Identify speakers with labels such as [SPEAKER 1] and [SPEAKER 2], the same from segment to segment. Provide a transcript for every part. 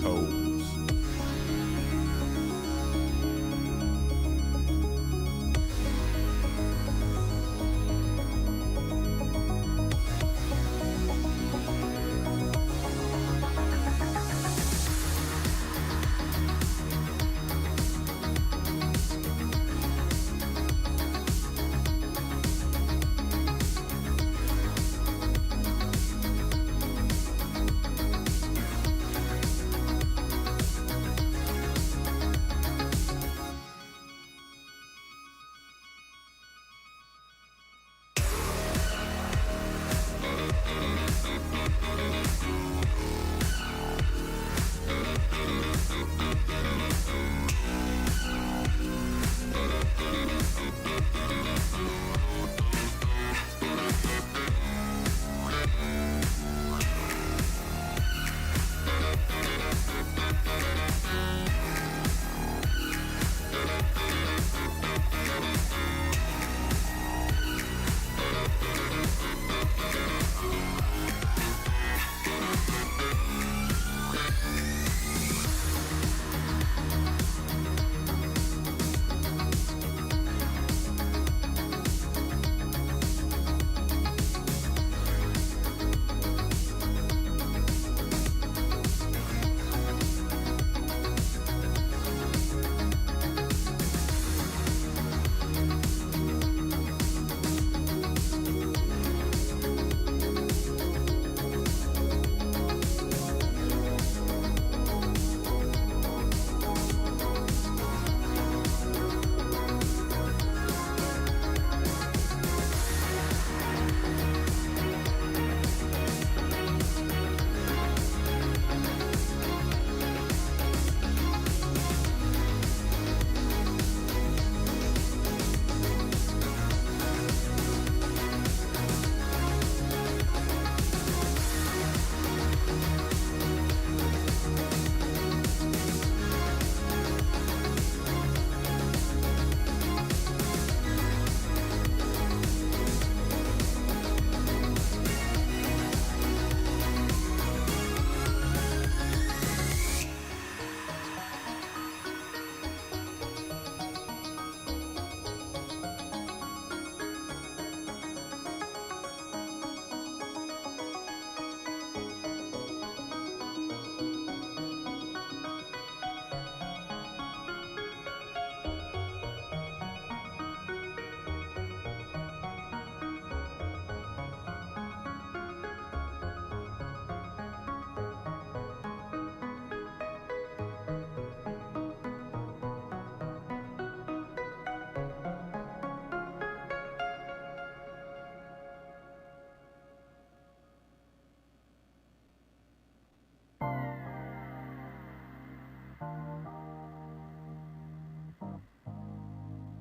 [SPEAKER 1] toes.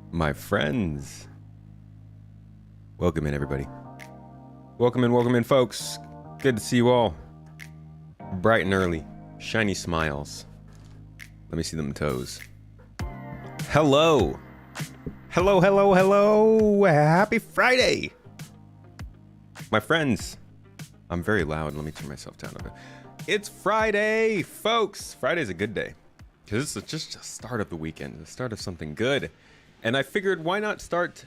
[SPEAKER 1] My friends, welcome in, everybody. Welcome in, folks. Good to see you all. Bright and early, shiny smiles. Let me see them toes. Hello. Hello. Happy Friday. My friends, I'm very loud. Let me turn myself down a bit. It's Friday, folks. Friday's a good day because it's just the start of the weekend, the start of something good. And I figured, why not start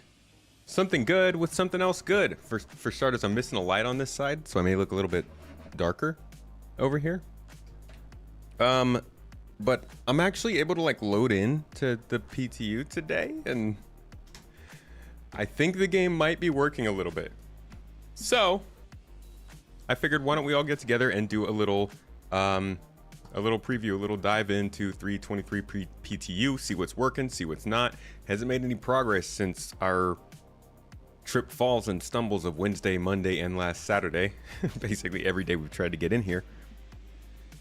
[SPEAKER 1] something good with something else good? For starters, I'm missing a light on this side, so I may look a little bit darker over here. But I'm actually able to like load in to the PTU today, and I think the game might be working a little bit. So I figured, why don't we all get together and do a little preview, a little dive into 3.23 PTU, see what's working, see what's not. Hasn't made any progress since our trip, falls, and stumbles of Wednesday, Monday, and last Saturday. Basically every day we've tried to get in here.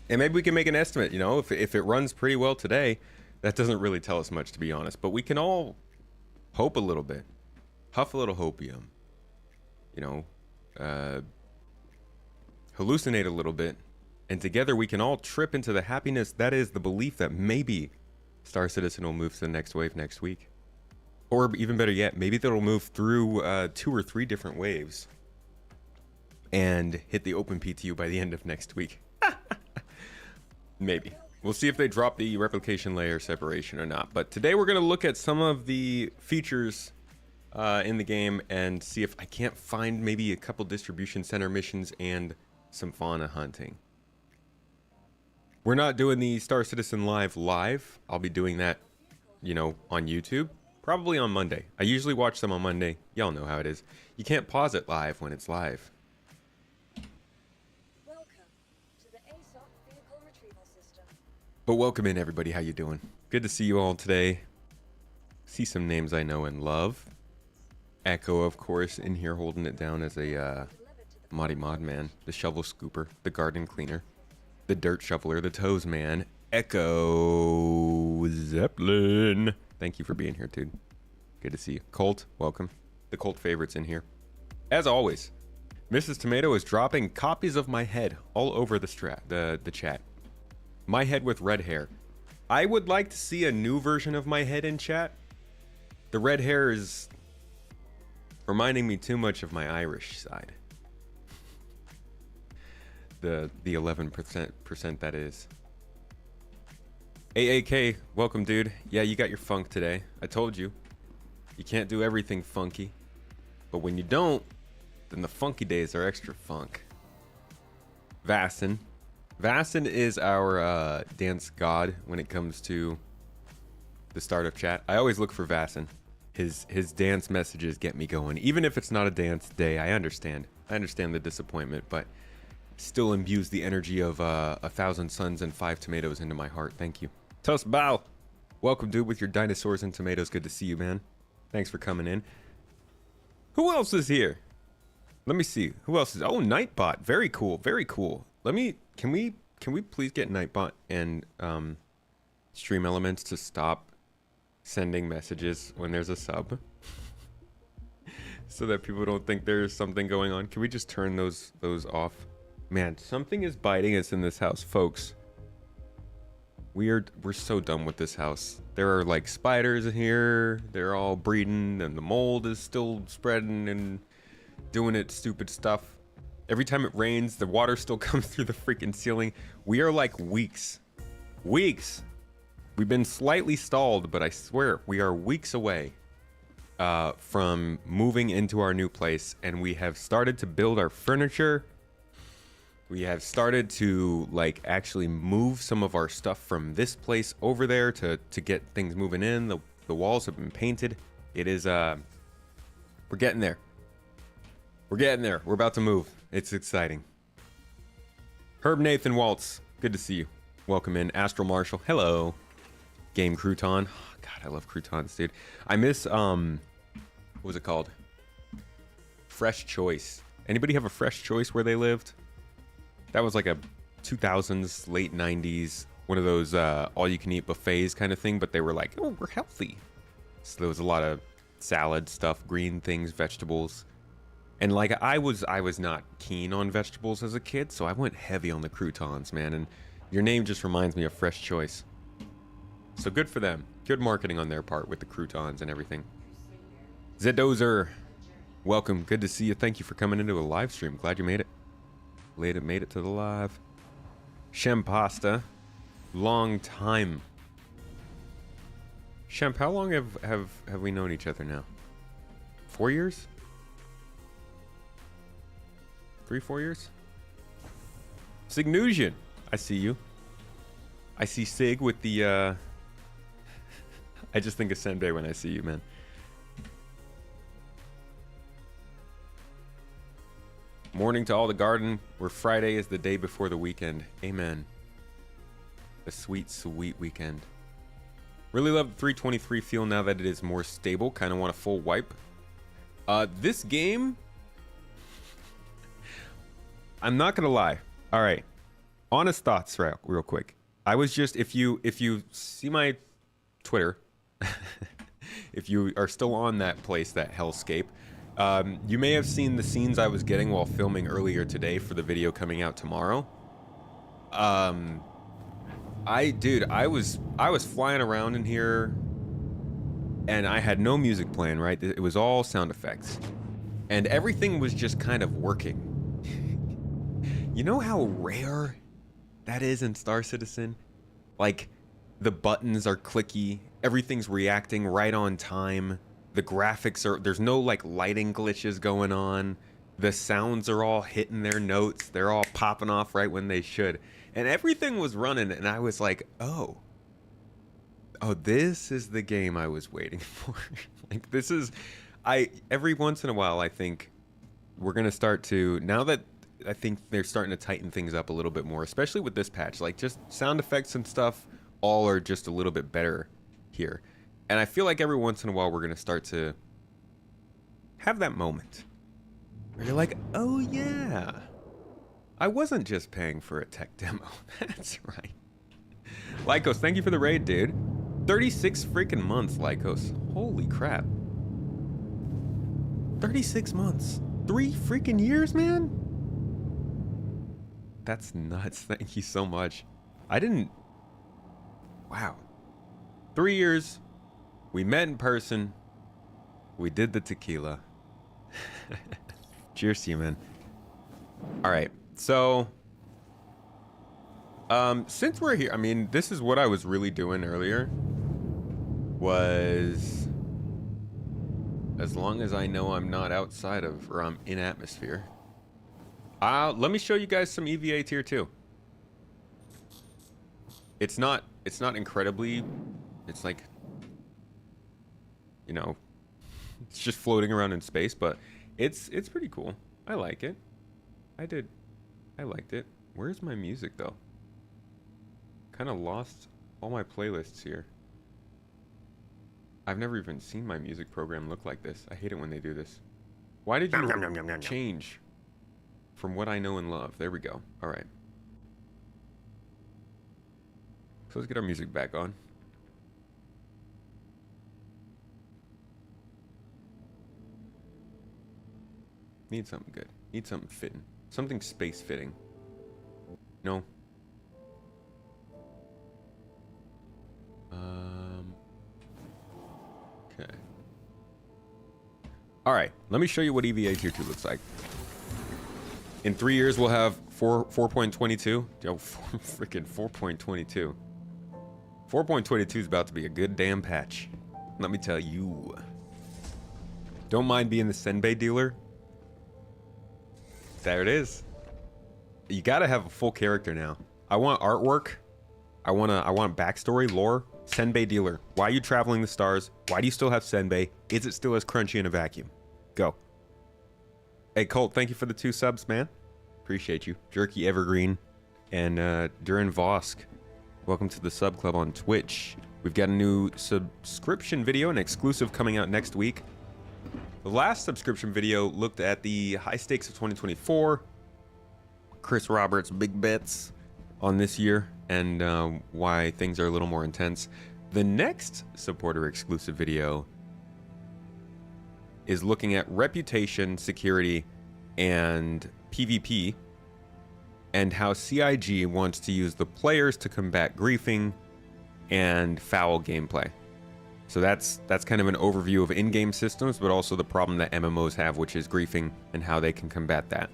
[SPEAKER 1] And maybe we can make an estimate, you know, if it runs pretty well today, that doesn't really tell us much, to be honest. But we can all hope a little bit, huff a little hopium, you know, hallucinate a little bit. And together we can all trip into the happiness that is the belief that maybe Star Citizen will move to the next wave next week. Or even better yet, maybe they'll move through 2 or 3 different waves and hit the open PTU by the end of next week. Maybe. We'll see if they drop the replication layer separation or not. But today we're going to look at some of the features in the game and see if I can't find maybe a couple distribution center missions and some fauna hunting. We're not doing the Star Citizen live. I'll be doing that, you know, on YouTube. Probably on Monday. I usually watch them on Monday. Y'all know how it is. You can't pause it live when it's live. But welcome in, everybody. How you doing? Good to see you all today. See some names I know and love. Echo, of course, in here holding it down as a Moddy Mod man. The shovel scooper. The garden cleaner. The dirt shoveler. The toes man. Echo Zeppelin. Thank you for being here, dude. Good to see you. Colt, welcome. The Colt favorites in here. As always, Mrs. Tomato is dropping copies of my head all over the chat. My head with red hair. I would like to see a new version of my head in chat. The red hair is reminding me too much of my Irish side. The 11% that is. AAK, welcome, dude. Yeah, you got your funk today. I told you. You can't do everything funky. But when you don't, then the funky days are extra funk. Vassin. Vassin is our dance god when it comes to the start of chat. I always look for Vassin. His dance messages get me going. Even if it's not a dance day, I understand. I understand the disappointment, but still imbues the energy of 1,000 suns and 5 tomatoes into my heart. Thank you. Toast Bow. Welcome, dude, with your dinosaurs and tomatoes. Good to see you, man. Thanks for coming in. Who else is here? Let me see. Who else is... Oh, Nightbot. Very cool. Very cool. Can we please get Nightbot and Stream Elements to stop sending messages when there's a sub? So that people don't think there's something going on. Can we just turn those off? Man, something is biting us in this house, folks. We're so done with this house. There are like spiders in here. They're all breeding, and the mold is still spreading and doing its stupid stuff. Every time it rains, the water still comes through the freaking ceiling. We are like weeks. Weeks. We've been slightly stalled, but I swear we are weeks away from moving into our new place, and we have started to build our furniture. We have started to like actually move some of our stuff from this place over there to get things moving in. The walls have been painted. It is we're getting there. We're getting there. We're about to move. It's exciting. Herb Nathan Waltz, good to see you. Welcome in. Astral Marshall, hello. Game Crouton. Oh, God, I love croutons, dude. I miss what was it called? Fresh Choice. Anybody have a Fresh Choice where they lived? That was like a 2000s, late 90s, one of those all-you-can-eat buffets kind of thing, but they were like, oh, we're healthy. So there was a lot of salad stuff, green things, vegetables. And like I was not keen on vegetables as a kid, so I went heavy on the croutons, man. And your name just reminds me of Fresh Choice. So good for them. Good marketing on their part with the croutons and everything. Zedozer, welcome. Good to see you. Thank you for coming into a live stream. Glad you made it. Made it to the live. Shem Pasta, long time. Shemp, how long have we known each other now? 4 years? 3-4 years? Signusian, I see you. I see Sig with the I just think of Senbei when I see you, man. Morning to all the garden, where Friday is the day before the weekend. Amen. A sweet, sweet weekend. Really love the 323 feel now that it is more stable. Kind of want a full wipe. This game, I'm not gonna lie. All right, honest thoughts, right, real quick. I was just, if you see my Twitter, if you are still on that place, that hellscape, you may have seen the scenes I was getting while filming earlier today for the video coming out tomorrow. I was flying around in here, and I had no music playing, right? It was all sound effects, and everything was just kind of working. You know how rare that is in Star Citizen? Like, the buttons are clicky, everything's reacting right on time. The graphics are, there's no like lighting glitches going on. The sounds are all hitting their notes. They're all popping off right when they should. And everything was running, and I was like, oh, this is the game I was waiting for. Like, this is, every once in a while, I think we're going to start to, now that I think they're starting to tighten things up a little bit more, especially with this patch, like just sound effects and stuff, all are just a little bit better here. And I feel like every once in a while, we're going to start to have that moment where you're like, oh yeah, I wasn't just paying for a tech demo. That's right. Lycos, thank you for the raid, dude. 36 freaking months, Lycos. Holy crap. 36 months. 3 freaking years, man? That's nuts. Thank you so much. I didn't... Wow. 3 years. We met in person. We did the tequila. Cheers to you, man. All right. So... since we're here, I mean, this is what I was really doing earlier. Was... As long as I know I'm not outside of, or I'm in atmosphere. Let me show you guys some EVA Tier 2. It's not incredibly, it's like, you know, it's just floating around in space, but it's pretty cool. I like it. I liked it. Where's my music though? Kind of lost all my playlists here. I've never even seen my music program look like this. I hate it when they do this. Why did you change from what I know and love? There we go. All right. So let's get our music back on. Need something good. Need something fitting. Something space fitting. No. Okay. All right. Let me show you what EVA Tier 2 looks like. In 3 years, we'll have 4.22. Yo, freaking 4.22. 4.22 is about to be a good damn patch. Let me tell you. Don't mind being the Senbei dealer. There it is. You gotta have a full character now. I want artwork. I want backstory, lore. Senbei dealer. Why are you traveling the stars? Why do you still have Senbei? Is it still as crunchy in a vacuum? Go. Hey, Colt, thank you for the 2 subs, man. Appreciate you. Jerky Evergreen and Duran Vosk. Welcome to the sub club on Twitch. We've got a new subscription video, an exclusive coming out next week. The last subscription video looked at the high stakes of 2024. Chris Roberts' big bets on this year and why things are a little more intense. The next supporter exclusive video is looking at reputation, security, and PvP, and how CIG wants to use the players to combat griefing and foul gameplay. So that's kind of an overview of in-game systems, but also the problem that MMOs have, which is griefing and how they can combat that.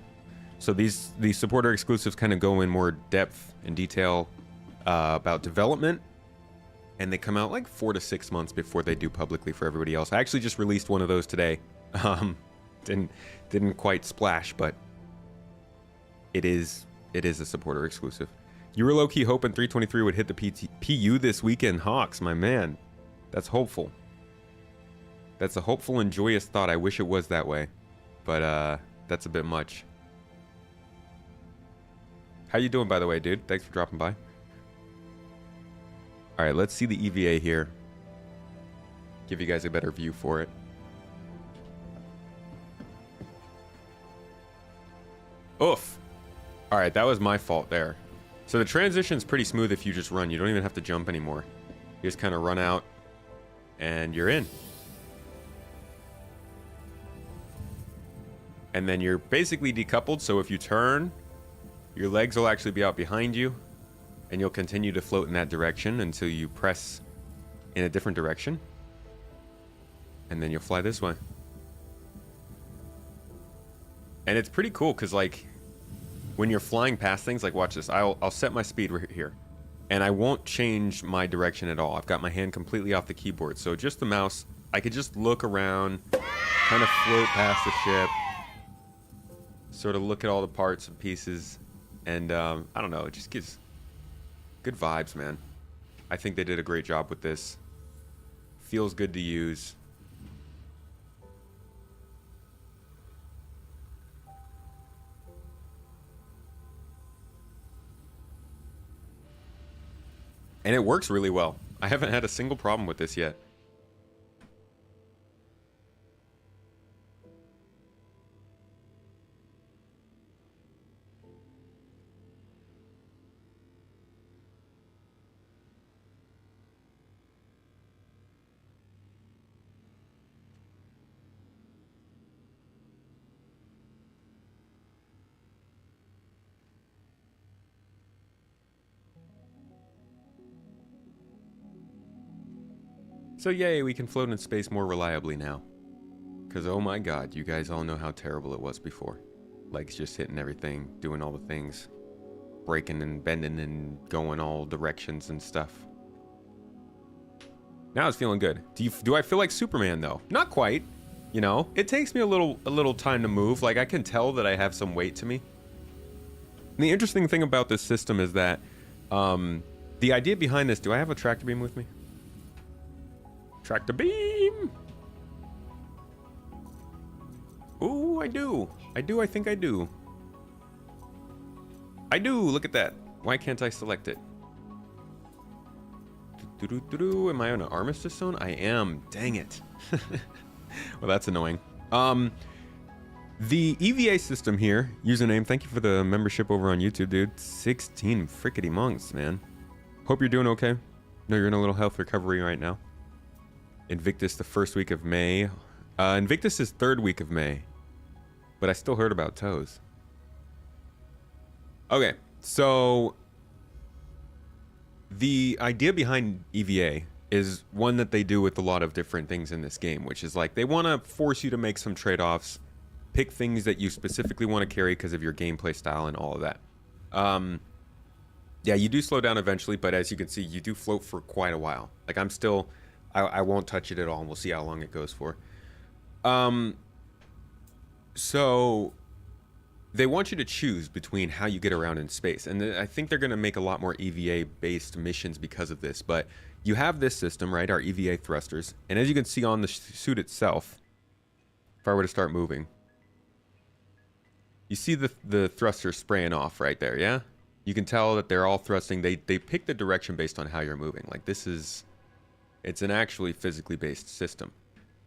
[SPEAKER 1] So these supporter exclusives kind of go in more depth and detail about development, and they come out like 4 to 6 months before they do publicly for everybody else. I actually just released one of those today. Didn't quite splash, but it is a supporter exclusive. You were low-key hoping 323 would hit the PU this weekend, Hawks, my man. That's hopeful. That's a hopeful and joyous thought. I wish it was that way, but that's a bit much. How you doing, by the way, dude? Thanks for dropping by. All right, let's see the EVA here. Give you guys a better view for it. Oof. All right, that was my fault there. So the transition's pretty smooth if you just run. You don't even have to jump anymore. You just kind of run out and you're in. And then you're basically decoupled, so if you turn, your legs will actually be out behind you, and you'll continue to float in that direction until you press in a different direction. And then you'll fly this way. And it's pretty cool, because like, when you're flying past things, like watch this, I'll set my speed right here. and I won't change my direction at all. I've got my hand completely off the keyboard, so just the mouse. I could just look around, kind of float past the ship, sort of look at all the parts and pieces, and I don't know, it just gives good vibes, man. I think they did a great job with this. Feels good to use. And it works really well. I haven't had a single problem with this yet. So yay, we can float in space more reliably now. Because oh my god, you guys all know how terrible it was before. Legs just hitting everything, doing all the things. Breaking and bending and going all directions and stuff. Now it's feeling good. Do I feel like Superman though? Not quite. You know, it takes me a little time to move. Like I can tell that I have some weight to me. And the interesting thing about this system is that the idea behind this, do I have a tractor beam with me? Tractor beam! Ooh, I do. I think I do. I do, look at that. Why can't I select it? Am I on an armistice zone? I am, dang it. Well, that's annoying. The EVA system here, username, thank you for the membership over on YouTube, dude. 16 frickety months, man. Hope you're doing okay. No, you're in a little health recovery right now. Invictus the first week of May. Invictus is third week of May. But I still heard about toes. Okay, so the idea behind EVA is one that they do with a lot of different things in this game, which is like they want to force you to make some trade-offs, pick things that you specifically want to carry because of your gameplay style and all of that. Yeah, you do slow down eventually, but as you can see, you do float for quite a while. Like I'm still... I won't touch it at all, and we'll see how long it goes for. So they want you to choose between how you get around in space, and I think they're going to make a lot more EVA-based missions because of this. But you have this system, right, our EVA thrusters, and as you can see on the suit itself, if I were to start moving, you see the thrusters spraying off right there, yeah? You can tell that they're all thrusting. They pick the direction based on how you're moving. Like this is... It's an actually physically based system.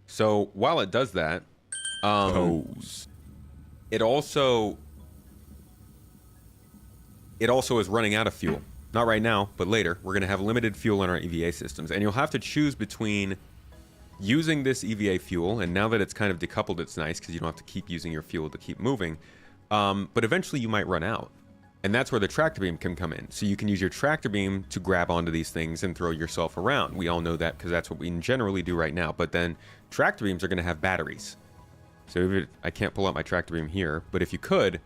[SPEAKER 1] So while it does that, it also is running out of fuel. Not right now, but later. We're going to have limited fuel in our EVA systems, and you'll have to choose between using this EVA fuel, and now that it's kind of decoupled, it's nice because you don't have to keep using your fuel to keep moving. But eventually you might run out. And that's where the tractor beam can come in. So you can use your tractor beam to grab onto these things and throw yourself around. We all know that because that's what we generally do right now. But then tractor beams are going to have batteries. So I can't pull out my tractor beam here, but if you could...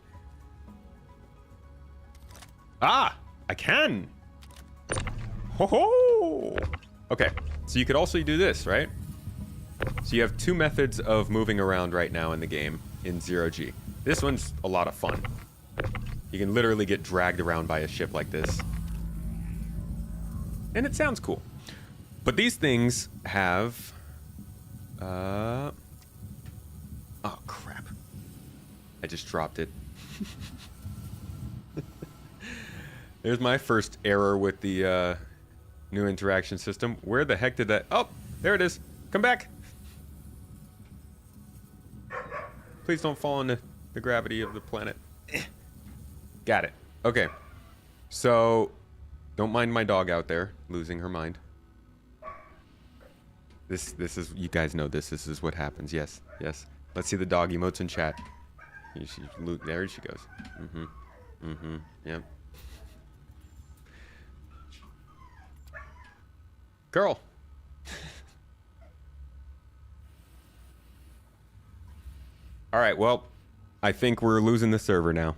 [SPEAKER 1] Ah! I can! Ho ho! Okay, so you could also do this, right? So you have two methods of moving around right now in the game in 0G. This one's a lot of fun. You can literally get dragged around by a ship like this. And it sounds cool. But these things have... Oh, crap. I just dropped it. There's my first error with the new interaction system. Where the heck did that... Oh, there it is. Come back. Please don't fall into the gravity of the planet. Got it. Okay. So, don't mind my dog out there losing her mind. This is, you guys know this. This is what happens. Yes, yes. Let's see the dog emotes in chat. There she goes. Yeah. Girl. All right, well, I think we're losing the server now.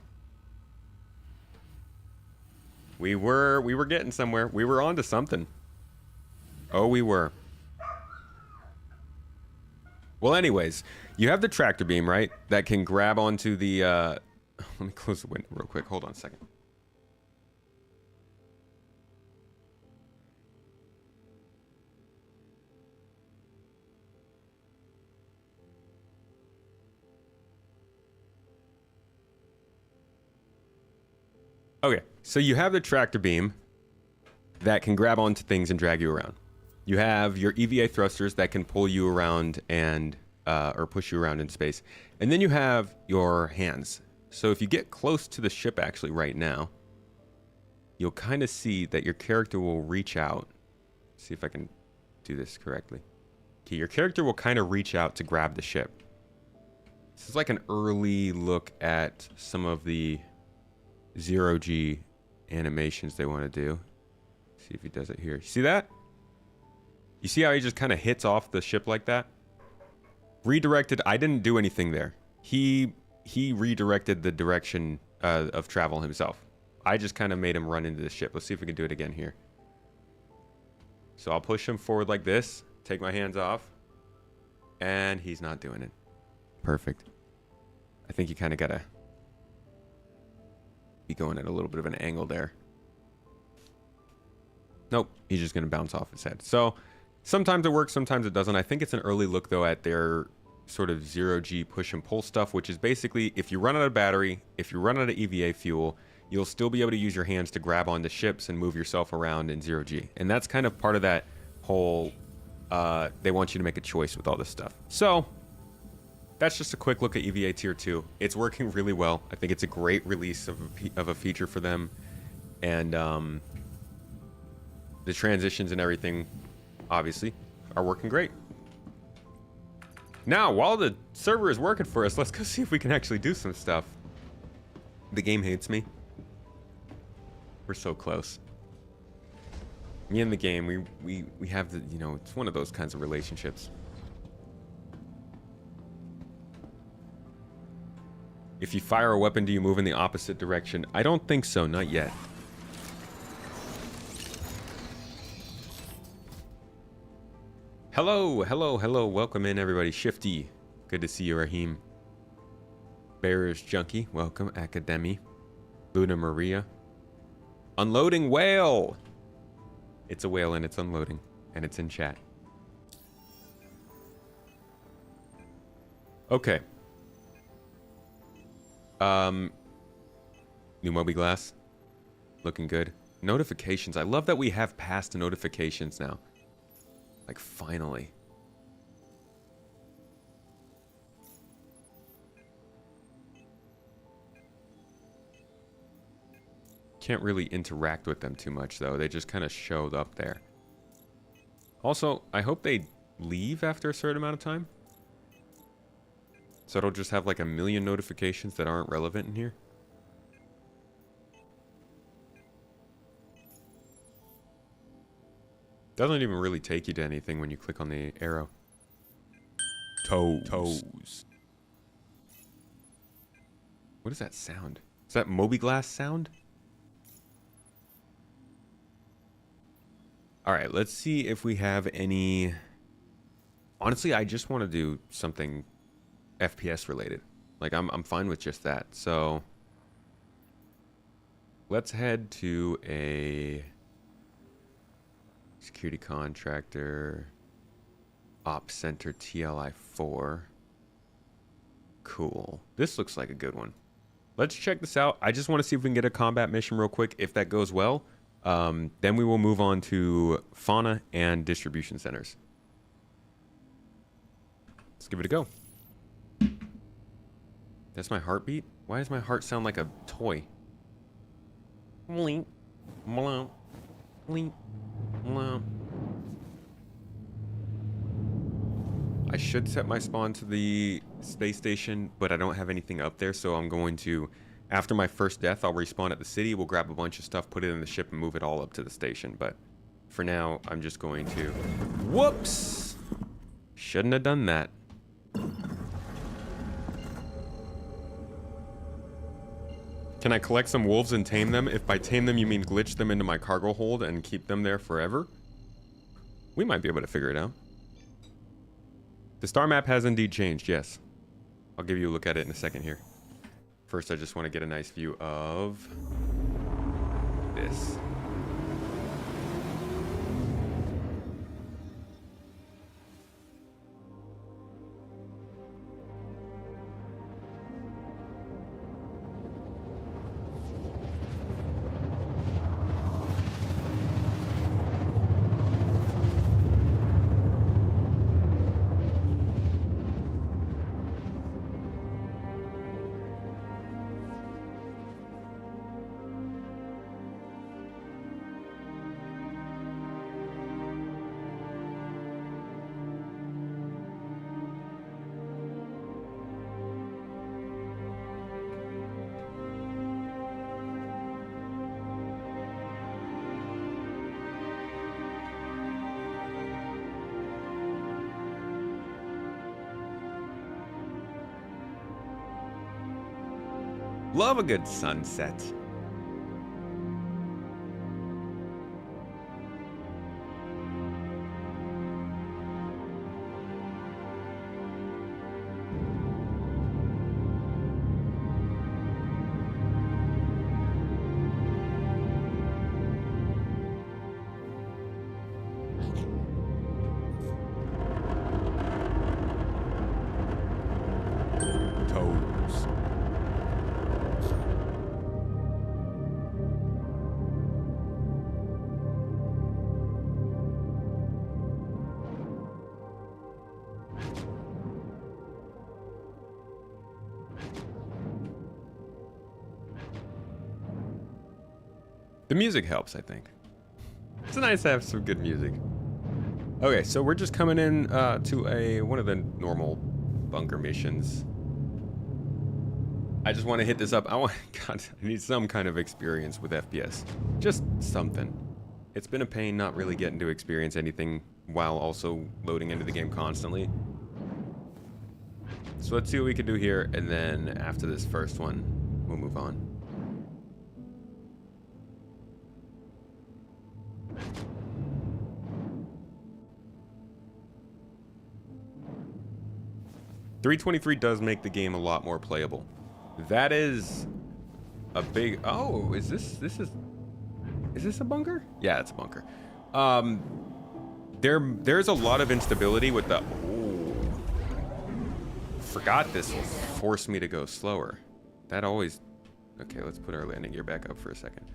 [SPEAKER 1] We were getting somewhere. We were onto something. Oh, we were. Well, anyways, you have the tractor beam, right? That can grab onto the, let me close the window real quick. Hold on a second. Okay, so you have the tractor beam that can grab onto things and drag you around. You have your EVA thrusters that can pull you around and or push you around in space. And then you have your hands. So if you get close to the ship actually right now, you'll kind of see that your character will reach out. See if I can do this correctly. Okay, your character will kind of reach out to grab the ship. This is like an early look at some of the zero-G animations they want to do. See if he does it here. See that? You see how he just kind of hits off the ship like that? Redirected. I didn't do anything there. He redirected the direction of travel himself. I just kind of made him run into the ship. Let's see if we can do it again here. So I'll push him forward like this. Take my hands off. And he's not doing it. Perfect. I think you kind of got to be going at a little bit of an angle there. Nope, he's just going to bounce off his head. So sometimes it works, sometimes it doesn't. I think it's an early look, though, at their sort of zero-G push and pull stuff, which is basically if you run out of battery, if you run out of EVA fuel, you'll still be able to use your hands to grab onto ships and move yourself around in zero-G. And that's kind of part of that whole, they want you to make a choice with all this stuff. So that's just a quick look at EVA Tier 2. It's working really well. I think it's a great release of a feature for them. And the transitions and everything, obviously, are working great. Now, while the server is working for us, let's go see if we can actually do some stuff. The game hates me. We're so close. Me and the game, we have the, you know, it's one of those kinds of relationships. If you fire a weapon, do you move in the opposite direction? I don't think so, not yet. Hello, hello, hello. Welcome in, everybody. Shifty. Good to see you, Raheem. Bearers Junkie. Welcome. Academy. Luna Maria. Unloading whale. It's a whale and it's unloading. And it's in chat. Okay. New MobiGlas. Looking good. Notifications. I love that we have past notifications now. Like, finally. Can't really interact with them too much, though. They just kind of showed up there. Also, I hope they leave after a certain amount of time. So it'll just have like a million notifications that aren't relevant in here. Doesn't even really take you to anything when you click on the arrow. Toes. What is that sound? Is that MobiGlas sound? Alright, let's see if we have any... Honestly, I just want to do something FPS related. Like, I'm fine with just that. So, let's head to a... Security contractor, Ops Center TLI 4. Cool. This looks like a good one. Let's check this out. I just want to see if we can get a combat mission real quick. If that goes well, then we will move on to Fauna and distribution centers. Let's give it a go. That's my heartbeat? Why does my heart sound like a toy? Blink. Blink. Blink. I should set my spawn to the space station, but I don't have anything up there, so I'm going to, after my first death, I'll respawn at the city, we'll grab a bunch of stuff, put it in the ship, and move it all up to the station. But for now, I'm just going to... Whoops! Shouldn't have done that. Can I collect some wolves and tame them? If by tame them you mean glitch them into my cargo hold and keep them there forever, we might be able to figure it out. The star map has indeed changed, yes. I'll give you a look at it in a second here. First, I just want to get a nice view of this. Love a good sunset. The music helps, I think. It's nice to have some good music. Okay, so we're just coming in to one of the normal bunker missions. I just want to hit this up. God, I need some kind of experience with FPS. Just something. It's been a pain not really getting to experience anything while also loading into the game constantly. So let's see what we can do here, and then after this first one, we'll move on. .323 does make the game a lot more playable. That is a big... Oh, is this a bunker? Yeah, it's a bunker. There's a lot of instability with the... Oh, forgot this will force me to go slower. That always... Okay, let's put our landing gear back up for a second.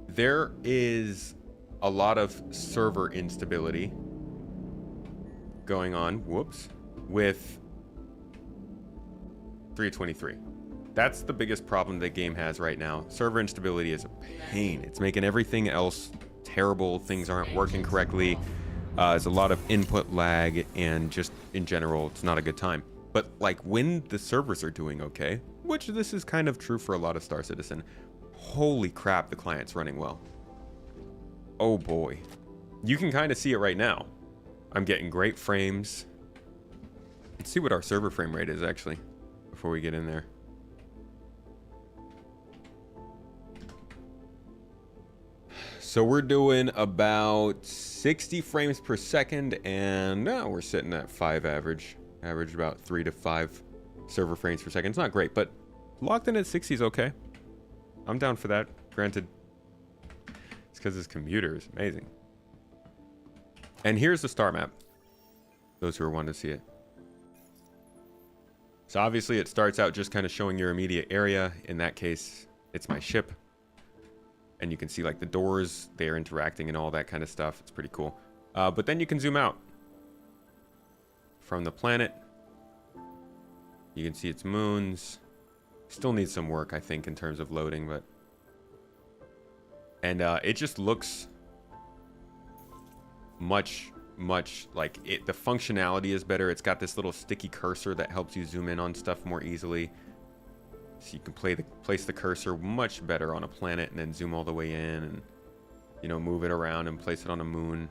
[SPEAKER 1] There is a lot of server instability going on, whoops, with 323. That's the biggest problem the game has right now. Server instability is a pain. It's making everything else terrible. Things aren't working correctly. There's a lot of input lag, and just in general, it's not a good time. But like when the servers are doing okay, which this is kind of true for a lot of Star Citizen, holy crap, the client's running well. Oh boy. You can kind of see it right now. I'm getting great frames. Let's see what our server frame rate is actually before we get in there. So we're doing about 60 frames per second, and now we're sitting at 5 average. Average about 3 to 5 server frames per second. It's not great, but locked in at 60 is okay. I'm down for that. Granted, it's because this commuter is amazing. And here's the star map. Those who are wanting to see it. So obviously it starts out just kind of showing your immediate area. In that case, it's my ship. And you can see like the doors, they're interacting and all that kind of stuff. It's pretty cool. But then you can zoom out from the planet. You can see its moons. Still needs some work, I think, in terms of loading, but... And it just looks much like it. The functionality is better. It's got this little sticky cursor that helps you zoom in on stuff more easily. So you can place the cursor much better on a planet and then zoom all the way in and, you know, move it around and place it on a moon.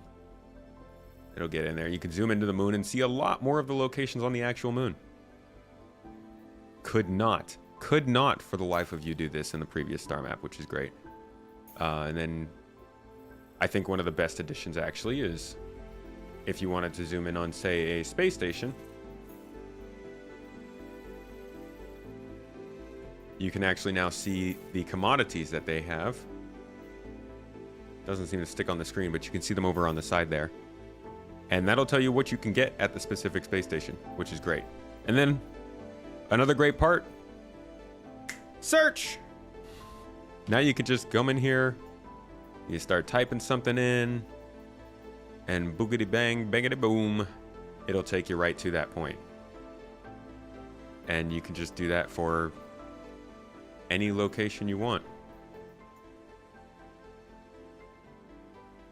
[SPEAKER 1] It'll get in there. You can zoom into the moon and see a lot more of the locations on the actual moon. could not for the life of you do this in the previous star map, which is great. And then I think one of the best additions actually is if you wanted to zoom in on, say, a space station, you can actually now see the commodities that they have. Doesn't seem to stick on the screen, but you can see them over on the side there. And that'll tell you what you can get at the specific space station, which is great. And then another great part, search. Now you can just come in here, you start typing something in, and boogity bang, bangity boom, it'll take you right to that point. And you can just do that for any location you want.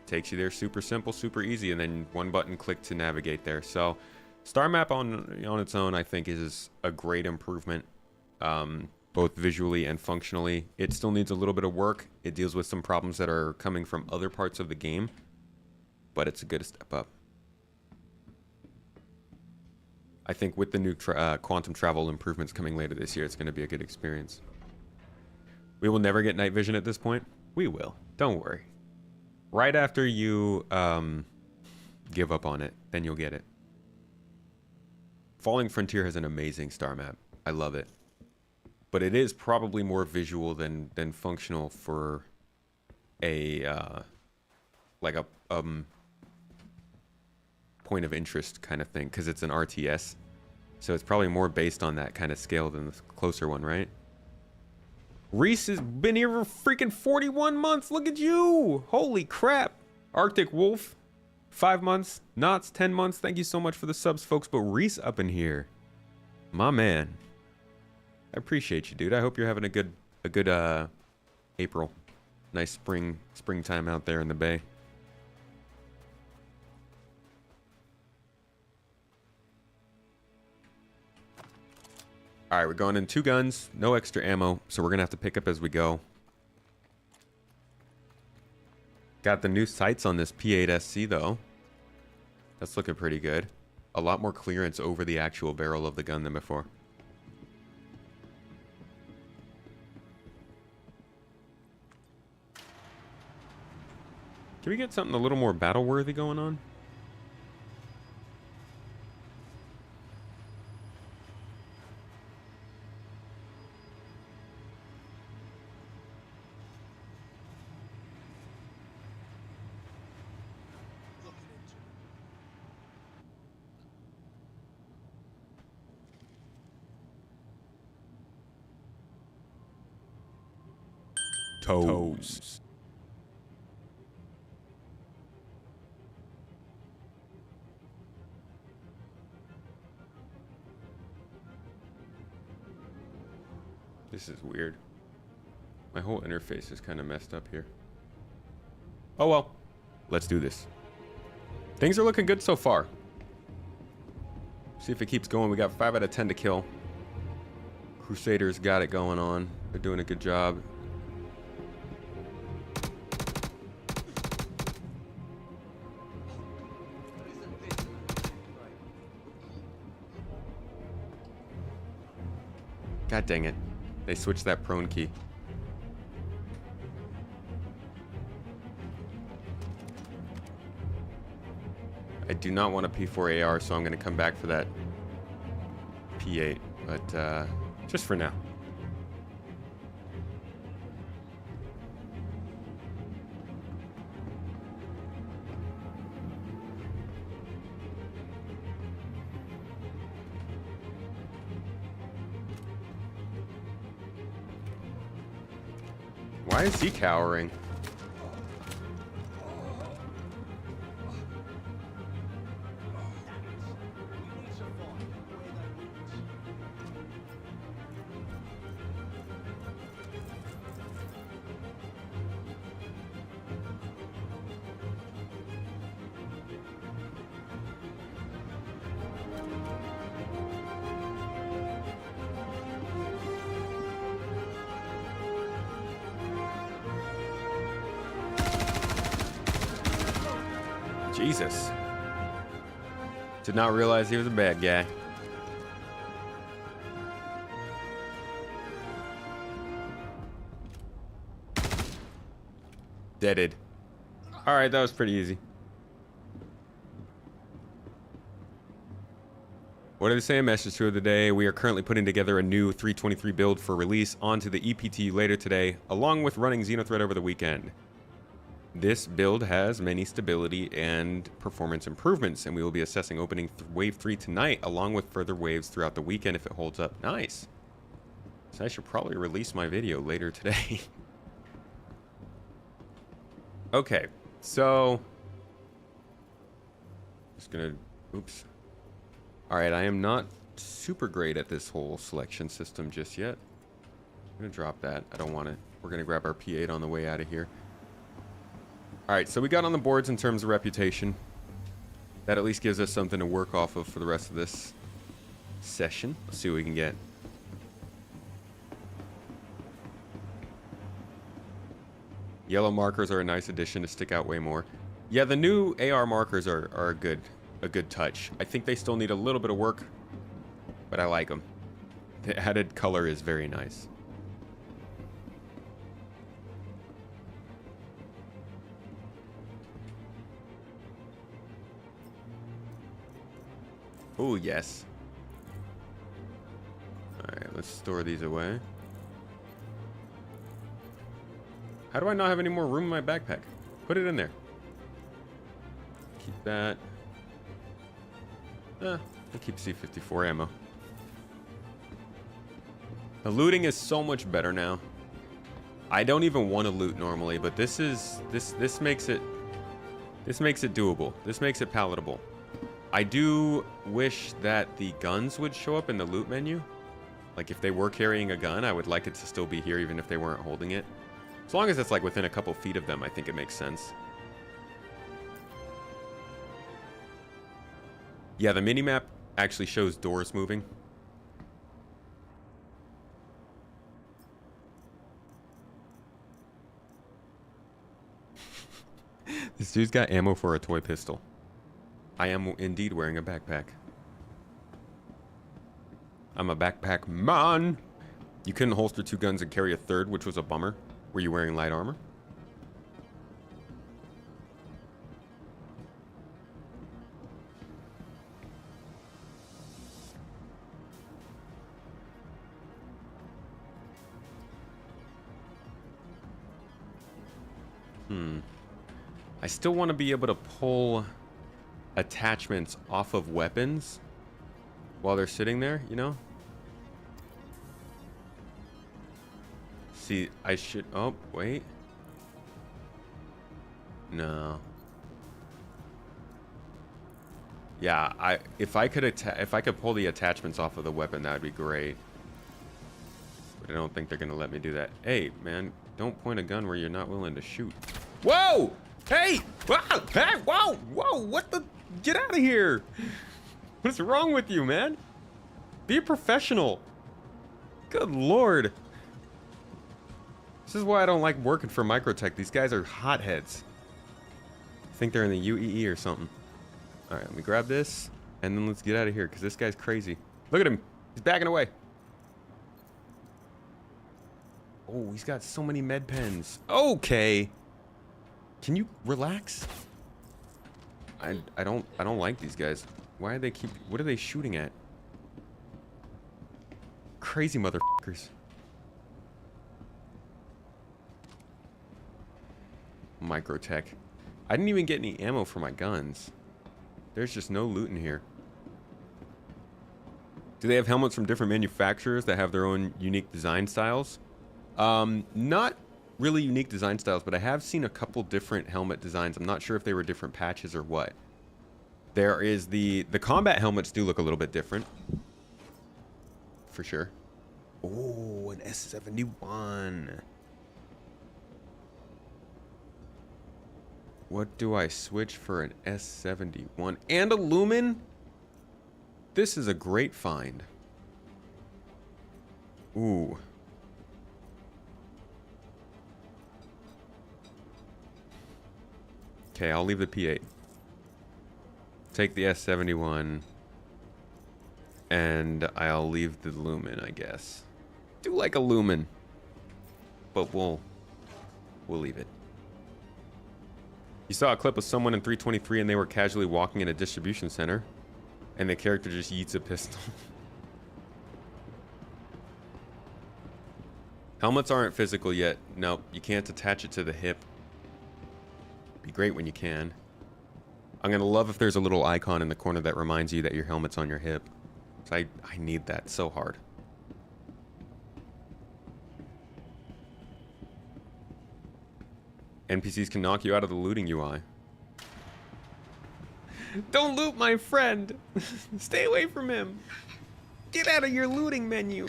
[SPEAKER 1] Takes you there super simple, super easy, and then one button click to navigate there. So star map on its own, I think, is a great improvement, both visually and functionally. It still needs a little bit of work. It deals with some problems that are coming from other parts of the game, but it's a good step up. I think with the new quantum travel improvements coming later this year, it's going to be a good experience. We will never get night vision at this point. We will. Don't worry. Right after you give up on it, then you'll get it. Falling Frontier has an amazing star map. I love it. But it is probably more visual than functional for a like a point of interest kind of thing, because it's an RTS. So it's probably more based on that kind of scale than the closer one, right? Reese has been here for freaking 41 months. Look at you. Holy crap. Arctic Wolf, 5 months. Knots, 10 months. Thank you so much for the subs, folks. But Reese up in here. My man. I appreciate you, dude. I hope you're having a good April. Nice springtime out there in the bay. All right, we're going in 2 guns, no extra ammo, so we're gonna have to pick up as we go. Got the new sights on this P8SC though. That's looking pretty good. A lot more clearance over the actual barrel of the gun than before. Can we get something a little more battle-worthy going on? Toes. This is weird. My whole interface is kind of messed up here. Oh well, let's do this. Things are looking good so far. See if it keeps going. We got 5 out of 10 to kill. Crusaders got it going on. They're doing a good job. God dang it. They switched that prone key. I do not want a P4 AR, so I'm going to come back for that P8, but just for now. Why is he cowering? Jesus. Did not realize he was a bad guy. Deaded. All right, that was pretty easy. What did they say? Message to the day. We are currently putting together a new 323 build for release onto the EPT later today, along with running Xenothread over the weekend. This build has many stability and performance improvements, and we will be assessing opening Wave 3 tonight, along with further waves throughout the weekend if it holds up. Nice. So I should probably release my video later today. Okay, so... Just gonna... Oops. Alright, I am not super great at this whole selection system just yet. I'm gonna drop that. I don't want it. We're gonna grab our P8 on the way out of here. Alright, so we got on the boards in terms of reputation. That at least gives us something to work off of for the rest of this session. Let's see what we can get. Yellow markers are a nice addition to stick out way more. Yeah, the new AR markers are a good touch. I think they still need a little bit of work, but I like them. The added color is very nice. Oh, yes. Alright, let's store these away. How do I not have any more room in my backpack? Put it in there. Keep that. I'll keep C54 ammo. The looting is so much better now. I don't even want to loot normally, but this makes it doable. This makes it palatable. I do wish that the guns would show up in the loot menu. Like if they were carrying a gun, I would like it to still be here even if they weren't holding it. As long as it's like within a couple feet of them, I think it makes sense. Yeah, the minimap actually shows doors moving. This dude's got ammo for a toy pistol. I am indeed wearing a backpack. I'm a backpack man. You couldn't holster 2 guns and carry a third, which was a bummer. Were you wearing light armor? I still want to be able to pull attachments off of weapons while they're sitting there, you know? See, I should... Oh, wait. No. Yeah, if I could pull the attachments off of the weapon, that would be great. But I don't think they're gonna let me do that. Hey, man, don't point a gun where you're not willing to shoot. Whoa! Hey! Wow! Hey! Whoa! Whoa! What the? Get out of here! What's wrong with you, man? Be a professional. Good lord. This is why I don't like working for Microtech. These guys are hotheads. I think they're in the UEE or something. Alright, let me grab this, and then let's get out of here, because this guy's crazy. Look at him. He's backing away. Oh, he's got so many med pens. Okay. Can you relax? I don't like these guys. Why are they what are they shooting at? Crazy motherfuckers. Microtech. I didn't even get any ammo for my guns. There's just no loot in here. Do they have helmets from different manufacturers that have their own unique design styles? Not really unique design styles, but I have seen a couple different helmet designs. I'm not sure if they were different patches or what. There is the combat helmets do look a little bit different. For sure. Oh, an S71. What do I switch for an S71? And a Lumen? This is a great find. Ooh. Okay, I'll leave the P8. Take the S71. And I'll leave the Lumen, I guess. Do like a Lumen. But we'll leave it. You saw a clip of someone in 323 and they were casually walking in a distribution center and the character just yeets a pistol. Helmets aren't physical yet. Nope, you can't attach it to the hip. Be great when you can. I'm gonna love if there's a little icon in the corner that reminds you that your helmet's on your hip. So I need that so hard. NPCs can knock you out of the looting UI. Don't loot my friend! Stay away from him! Get out of your looting menu!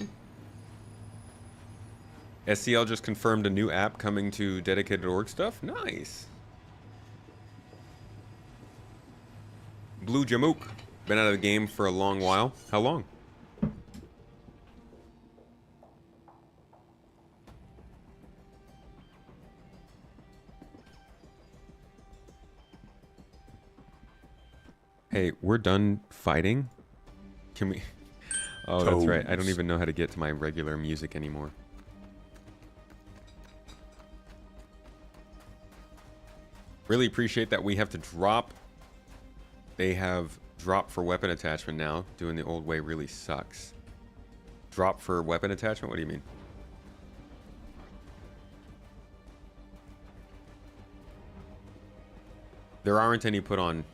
[SPEAKER 1] SCL just confirmed a new app coming to dedicated org stuff. Nice. Blue Jamook. Been out of the game for a long while. How long? Hey, we're done fighting? Can we... Oh, that's right. I don't even know how to get to my regular music anymore. Really appreciate that we have to drop. They have drop for weapon attachment now. Doing the old way really sucks. Drop for weapon attachment? What do you mean? There aren't any put on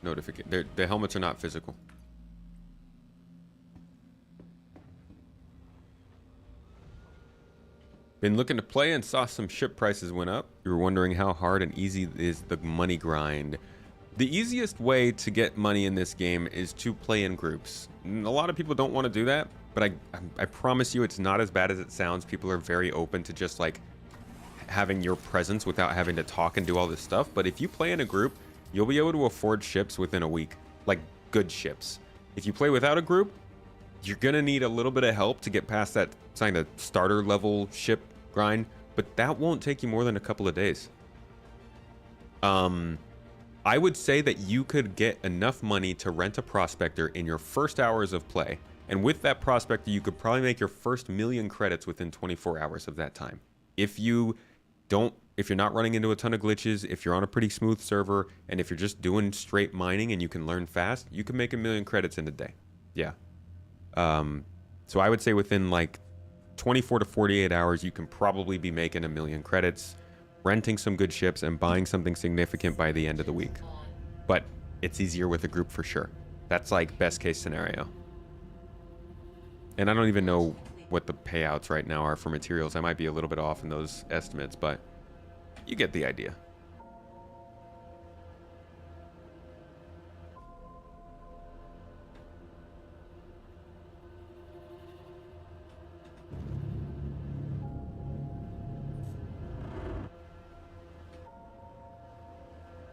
[SPEAKER 1] notification. The helmets are not physical. Been looking to play and saw some ship prices went up. You were wondering how hard and easy is the money grind. The easiest way to get money in this game is to play in groups. A lot of people don't want to do that, but I promise you it's not as bad as it sounds. People are very open to just like having your presence without having to talk and do all this stuff. But if you play in a group, you'll be able to afford ships within a week, like good ships. If you play without a group, you're gonna need a little bit of help to get past that kind of starter level ship grind, but that won't take you more than a couple of days. I would say that you could get enough money to rent a prospector in your first hours of play, and with that prospector you could probably make your first 1,000,000 credits within 24 hours of that time. If you're not running into a ton of glitches, if you're on a pretty smooth server, and if you're just doing straight mining and you can learn fast, you can make 1,000,000 credits in a day. Yeah. So I would say within like 24 to 48 hours, you can probably be making 1,000,000 credits, renting some good ships, and buying something significant by the end of the week. But it's easier with a group for sure. That's like best case scenario. And I don't even know what the payouts right now are for materials. I might be a little bit off in those estimates, but you get the idea.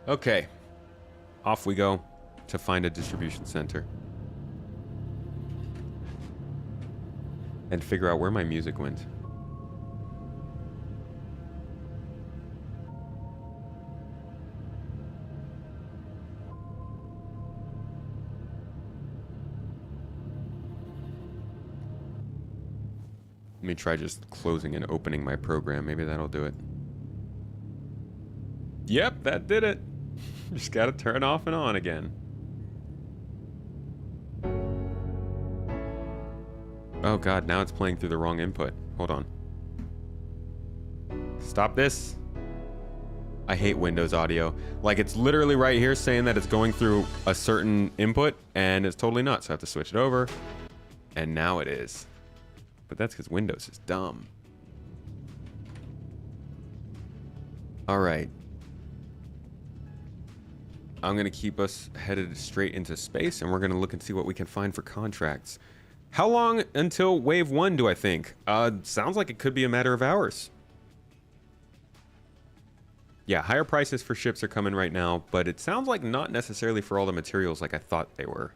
[SPEAKER 1] Okay, off we go to find a distribution center and figure out where my music went. Let me try just closing and opening my program. Maybe that'll do it. Yep, that did it. Just gotta turn off and on again. Oh god, now it's playing through the wrong input. Hold on. Stop this. I hate Windows audio. Like, it's literally right here saying that it's going through a certain input, and it's totally not. So I have to switch it over. And now it is. But that's because Windows is dumb. Alright. I'm going to keep us headed straight into space, and we're going to look and see what we can find for contracts. How long until Wave 1 do I think? Sounds like it could be a matter of hours. Yeah, higher prices for ships are coming right now, but it sounds like not necessarily for all the materials like I thought they were.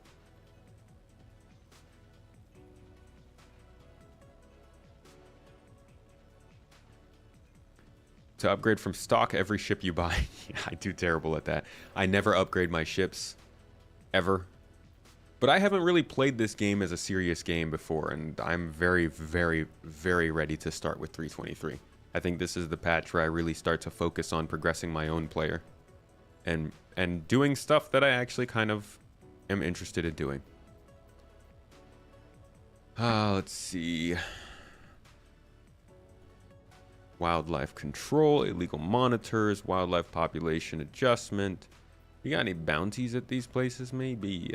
[SPEAKER 1] To upgrade from stock every ship you buy. Yeah, I do terrible at that. I never upgrade my ships. Ever. But I haven't really played this game as a serious game before, and I'm very, very, very ready to start with 323. I think this is the patch where I really start to focus on progressing my own player. and doing stuff that I actually kind of am interested in doing. Let's see. Wildlife control, illegal monitors, wildlife population adjustment. You got any bounties at these places? Maybe.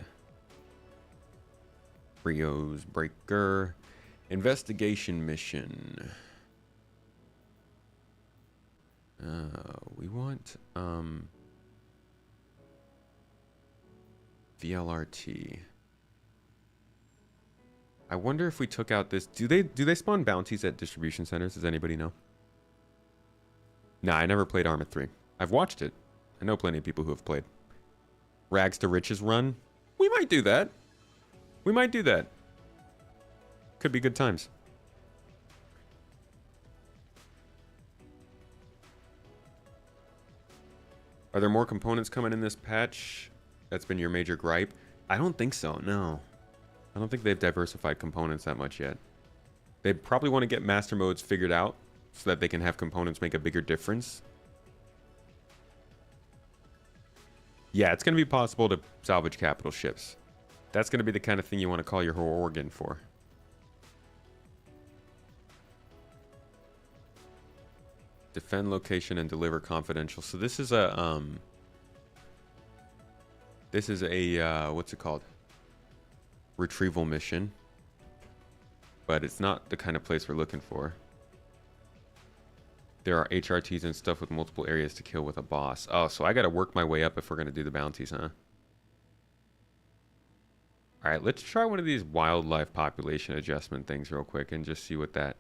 [SPEAKER 1] Rio's breaker. Investigation mission. We want VLRT. I wonder if we took out this. Do they spawn bounties at distribution centers? Does anybody know? Nah, I never played Arma 3. I've watched it. I know plenty of people who have played. Rags to Riches run. We might do that. We might do that. Could be good times. Are there more components coming in this patch? That's been your major gripe? I don't think so, no. I don't think they've diversified components that much yet. They probably want to get master modes figured out so that they can have components make a bigger difference. Yeah, it's going to be possible to salvage capital ships. That's going to be the kind of thing you want to call your whole organ for. Defend location and deliver confidential. So this is a what's it called? Retrieval mission. But it's not the kind of place we're looking for. There are HRTs and stuff with multiple areas to kill with a boss. Oh, so I got to work my way up if we're going to do the bounties, huh? All right, let's try one of these wildlife population adjustment things real quick and just see what that...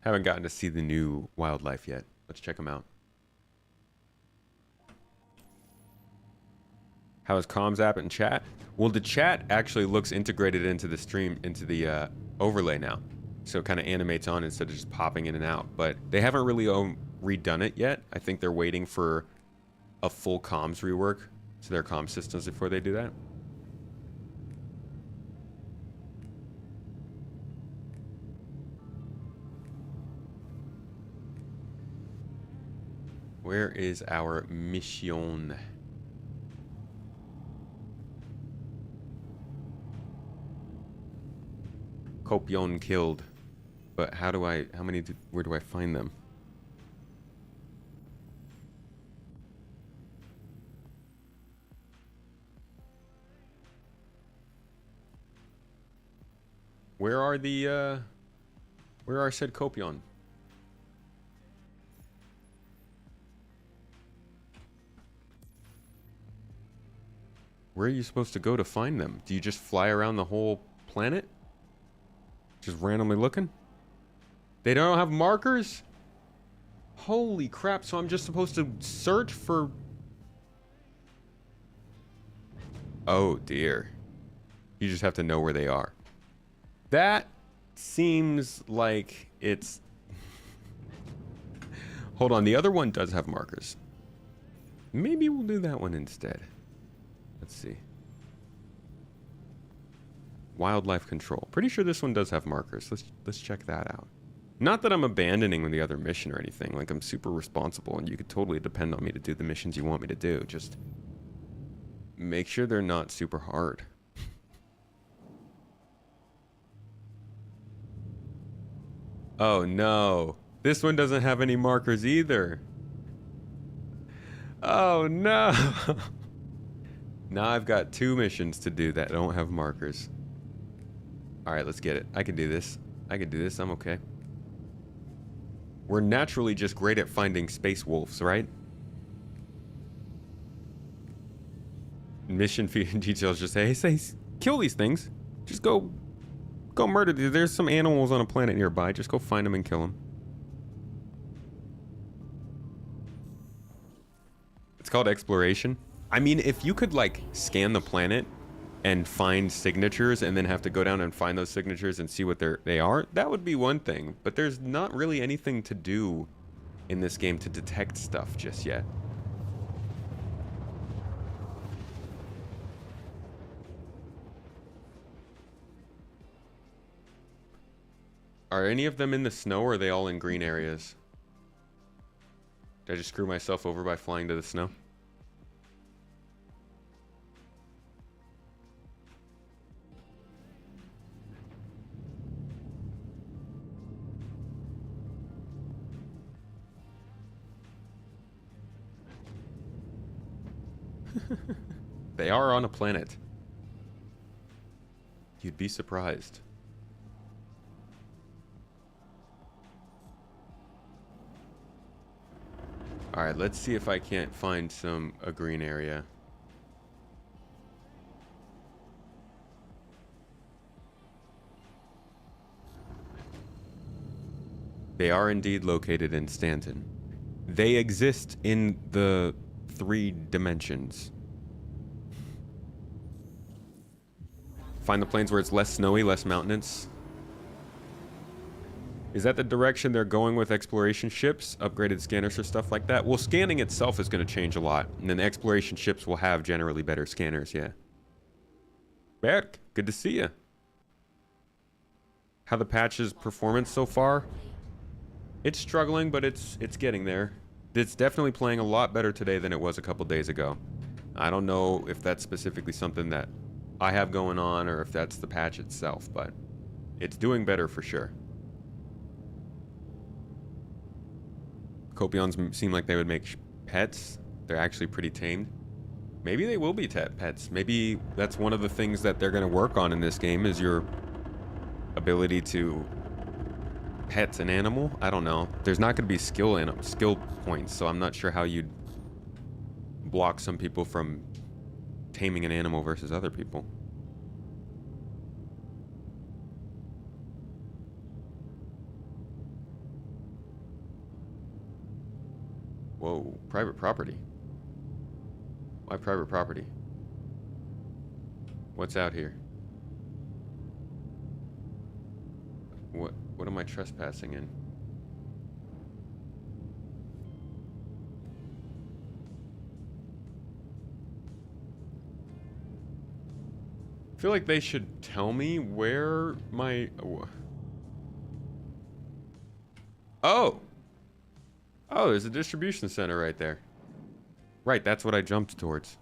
[SPEAKER 1] Haven't gotten to see the new wildlife yet. Let's check them out. How is comms app and chat? Well, the chat actually looks integrated into the stream, into the overlay now. So it kind of animates on instead of just popping in and out. But they haven't really redone it yet. I think they're waiting for a full comms rework to their comm systems before they do that. Where is our mission? Copion killed. But how do I, where do I find them? Where are the, where are said Copion? Where are you supposed to go to find them? Do you just fly around the whole planet? Just randomly looking? They don't have markers? Holy crap, so I'm just supposed to search for... Oh dear. You just have to know where they are. That seems like it's... Hold on, the other one does have markers. Maybe we'll do that one instead. Let's see. Wildlife control. Pretty sure this one does have markers. Let's check that out. Not that I'm abandoning the other mission or anything. Like, I'm super responsible and you could totally depend on me to do the missions you want me to do. Just make sure they're not super hard. Oh no. This one doesn't have any markers either. Oh no. Now I've got 2 missions to do that don't have markers. Alright, let's get it. I can do this. I can do this. I'm okay. We're naturally just great at finding space wolves, right? Mission details just say, kill these things. Just go murder. There's some animals on a planet nearby. Just go find them and kill them. It's called exploration. I mean, if you could, like, scan the planet and find signatures and then have to go down and find those signatures and see what they are, that would be one thing. But there's not really anything to do in this game to detect stuff just yet. Are any of them in the snow, or are they all in green areas? Did I just screw myself over by flying to the snow? They are on a planet. You'd be surprised. Alright, let's see if I can't find a green area. They are indeed located in Stanton. They exist in the 3 dimensions. Find the plains where it's less snowy, less mountainous. Is that the direction they're going with exploration ships? Upgraded scanners or stuff like that? Well, scanning itself is going to change a lot. And then the exploration ships will have generally better scanners, yeah. Berk, good to see you. How the patch's performance so far? It's struggling, but it's getting there. It's definitely playing a lot better today than it was a couple days ago. I don't know if that's specifically something that I have going on or if that's the patch itself, but it's doing better for sure. Copions seem like they would make pets. They're actually pretty tamed. Maybe they will be pets. Maybe that's one of the things that they're going to work on in this game is your ability to pet an animal. I don't know. There's not going to be skill points, so I'm not sure how you'd block some people from taming an animal versus other people. Whoa, private property. Why private property? What's out here? What am I trespassing in? I feel like they should tell me where my... Oh! Oh, there's a distribution center right there. Right, that's what I jumped towards.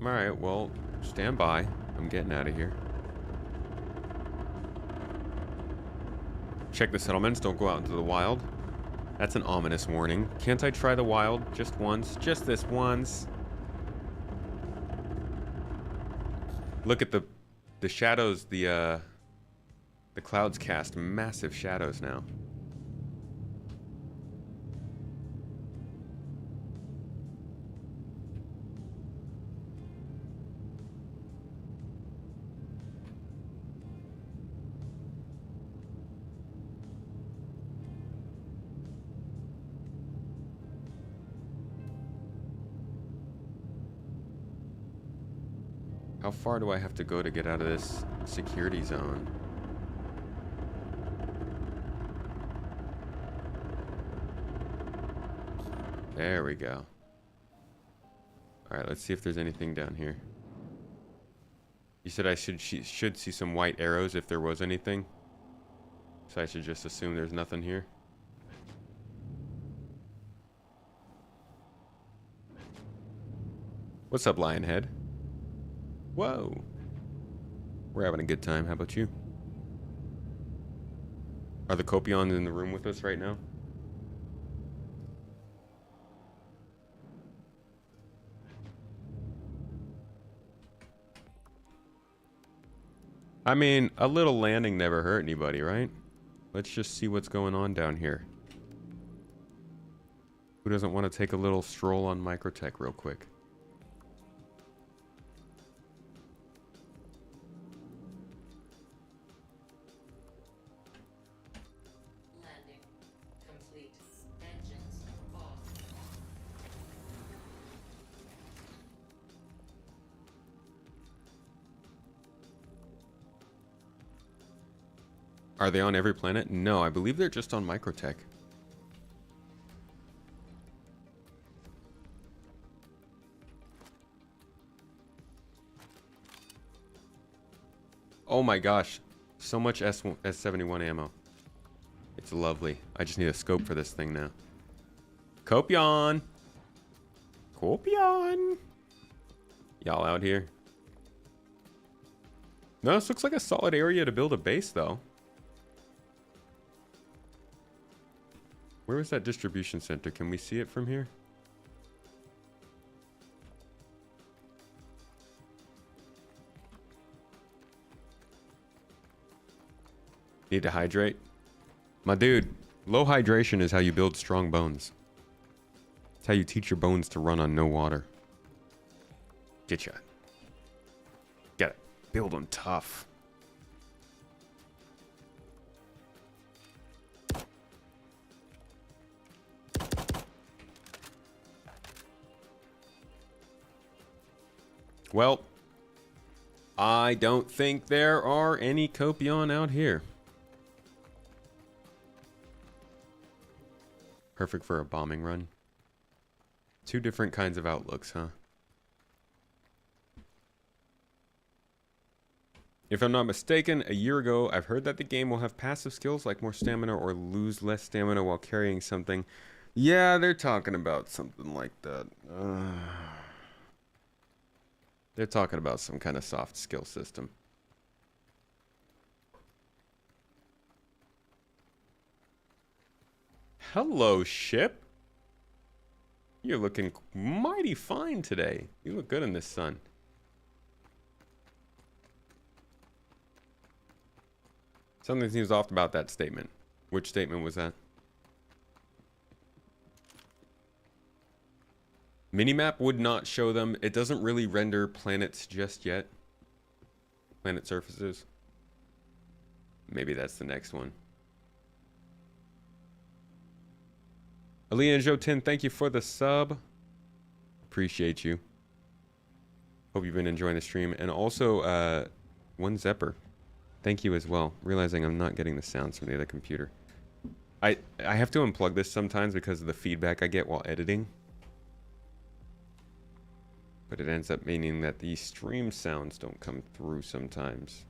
[SPEAKER 1] Alright, well, stand by. I'm getting out of here. Check the settlements, don't go out into the wild. That's an ominous warning. Can't I try the wild just once? Just this once. Look at the shadows, the clouds cast massive shadows now. How far do I have to go to get out of this security zone? There we go. Alright, let's see if there's anything down here. You said I should see some white arrows if there was anything. So I should just assume there's nothing here. What's up, Lionhead? Whoa. We're having a good time. How about you? Are the Copions in the room with us right now? I mean, a little landing never hurt anybody, right? Let's just see what's going on down here. Who doesn't want to take a little stroll on Microtech real quick?
[SPEAKER 2] Landing complete. Engines off.
[SPEAKER 1] Are they on every planet? No, I believe they're just on Microtech. Oh my gosh. So much S71 ammo. It's lovely. I just need a scope for this thing now. Copion! Copion! Y'all out here? No, this looks like a solid area to build a base, though. Where was that distribution center? Can we see it from here? Need to hydrate? My dude, low hydration is how you build strong bones. It's how you teach your bones to run on no water. Getcha. Get it. Build them tough. Well, I don't think there are any Copion out here. Perfect for a bombing run. Two different kinds of outlooks, huh? If I'm not mistaken, a year ago, I've heard that the game will have passive skills like more stamina or lose less stamina while carrying something. Yeah, they're talking about something like that. They're talking about some kind of soft skill system. Hello, ship. You're looking mighty fine today. You look good in this sun. Something seems off about that statement. Which statement was that? Minimap would not show them. It doesn't really render planets just yet. Planet surfaces. Maybe that's the next one. Alina Joe 10, thank you for the sub. Appreciate you. Hope you've been enjoying the stream. And also, one Zepper. Thank you as well. Realizing I'm not getting the sounds from the other computer. I have to unplug this sometimes because of the feedback I get while editing. But it ends up meaning that the stream sounds don't come through sometimes.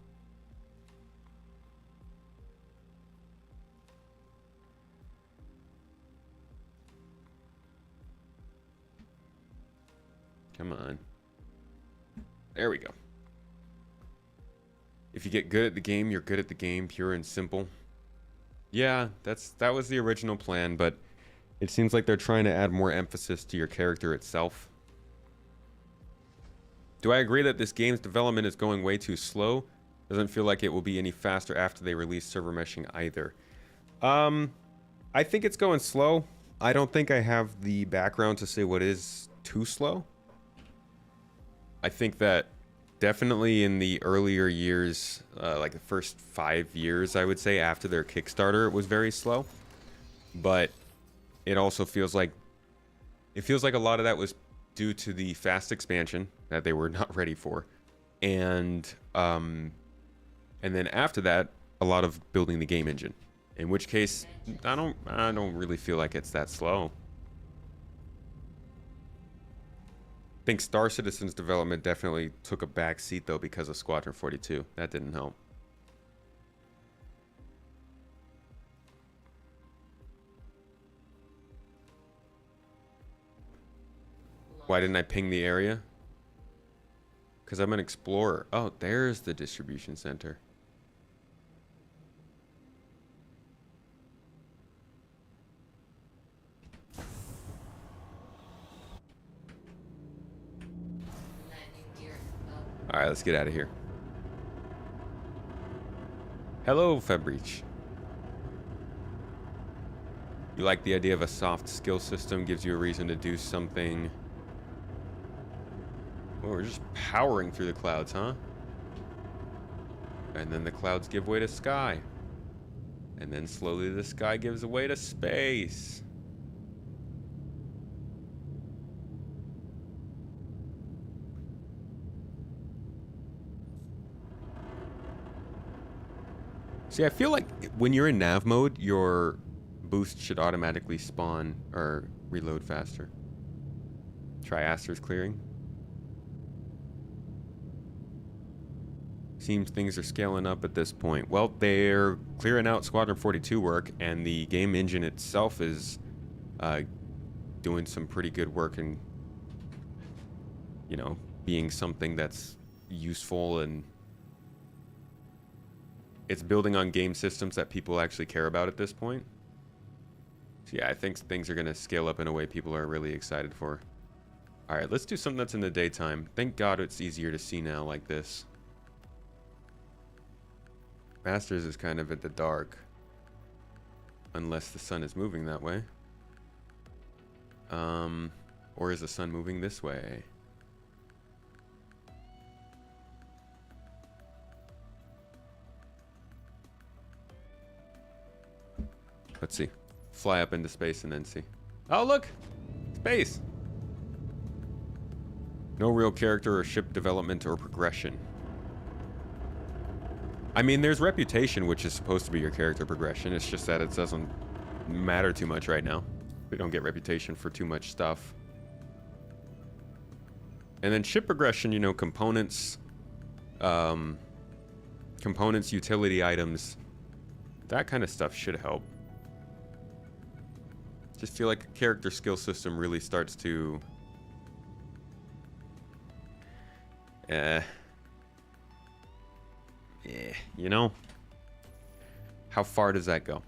[SPEAKER 1] Come on. There we go. If you get good at the game, you're good at the game, pure and simple. Yeah, that was the original plan, but it seems like they're trying to add more emphasis to your character itself. Do I agree that this game's development is going way too slow? Doesn't feel like it will be any faster after they release server meshing either. I think it's going slow. I don't think I have the background to say what is too slow. I think that definitely in the earlier years, like the first 5 years, I would say, after their Kickstarter, it was very slow. But it also feels like a lot of that was due to the fast expansion that they were not ready for, and then after that, a lot of building the game engine. In which case, I don't really feel like it's that slow. I think Star Citizen's development definitely took a back seat though because of Squadron 42. That didn't help. Why didn't I ping the area? Because I'm an explorer. Oh, there's the distribution center. All right, let's get out of here. Hello, Fabrice. You like the idea of a soft skill system, gives you a reason to do something. Oh, we're just powering through the clouds, huh? And then the clouds give way to sky. And then slowly the sky gives way to space. See, I feel like when you're in nav mode, your boost should automatically spawn or reload faster. Try Aster's clearing. Seems things are scaling up at this point. Well, they're clearing out Squadron 42 work, and the game engine itself is doing some pretty good work and, you know, being something that's useful, and it's building on game systems that people actually care about at this point. So yeah, I think things are going to scale up in a way people are really excited for. All right, let's do something that's in the daytime. Thank God it's easier to see now like this. Masters is kind of at the dark. Unless the sun is moving that way. Or is the sun moving this way? Let's see. Fly up into space and then see. Oh, look! Space! No real character or ship development or progression. I mean, there's reputation, which is supposed to be your character progression. It's just that it doesn't matter too much right now. We don't get reputation for too much stuff. And then ship progression, you know, components, utility items, that kind of stuff should help. Just feel like a character skill system really starts to... you know? How far does that go?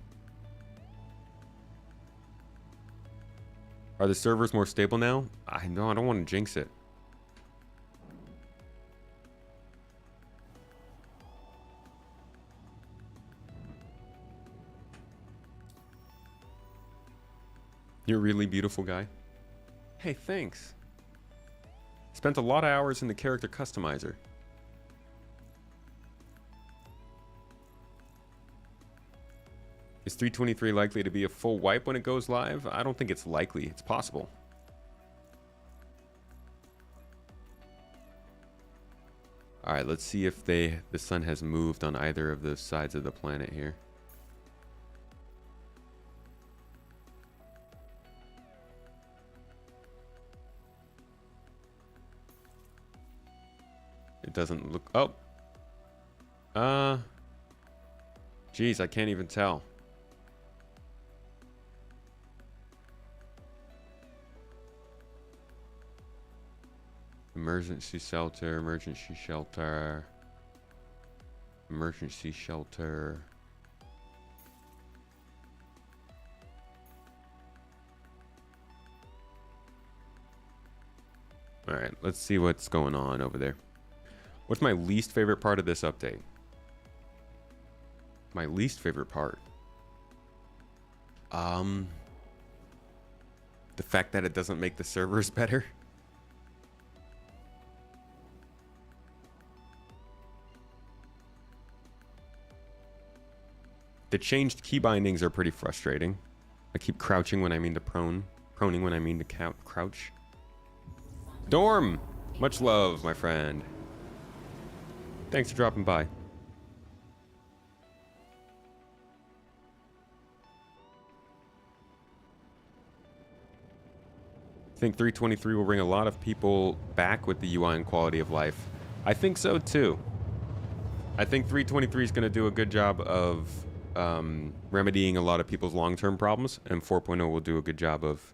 [SPEAKER 1] Are the servers more stable now? I know, I don't want to jinx it. You're a really beautiful guy. Hey, thanks. Spent a lot of hours in the character customizer. Is 323 likely to be a full wipe when it goes live? I don't think it's likely. It's possible. All right, let's see if the sun has moved on either of the sides of the planet here. It doesn't look... Oh. Geez, I can't even tell. Emergency shelter, emergency shelter. Emergency shelter. All right, let's see what's going on over there. What's my least favorite part of this update? My least favorite part. The fact that it doesn't make the servers better. The changed key bindings are pretty frustrating. I keep crouching when I mean to prone. Proning when I mean to crouch. Dorm! Much love, my friend. Thanks for dropping by. I think 323 will bring a lot of people back with the UI and quality of life. I think so too. I think 323 is going to do a good job of remedying a lot of people's long-term problems, and 4.0 will do a good job of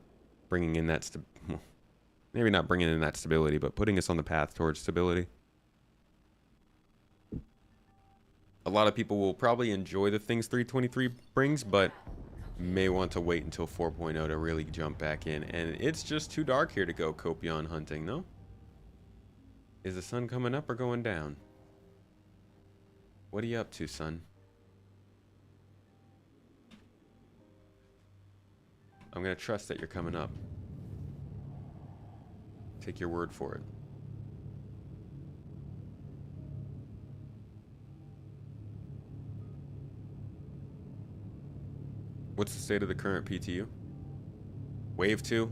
[SPEAKER 1] bringing in that well, maybe not bringing in that stability, but putting us on the path towards stability. A lot of people will probably enjoy the things 323 brings, but may want to wait until 4.0 to really jump back in. And it's just too dark here to go Copion hunting, no? Is the sun coming up or going down? What are you up to, son? I'm gonna trust that you're coming up. Take your word for it. What's the state of the current PTU? Wave 2?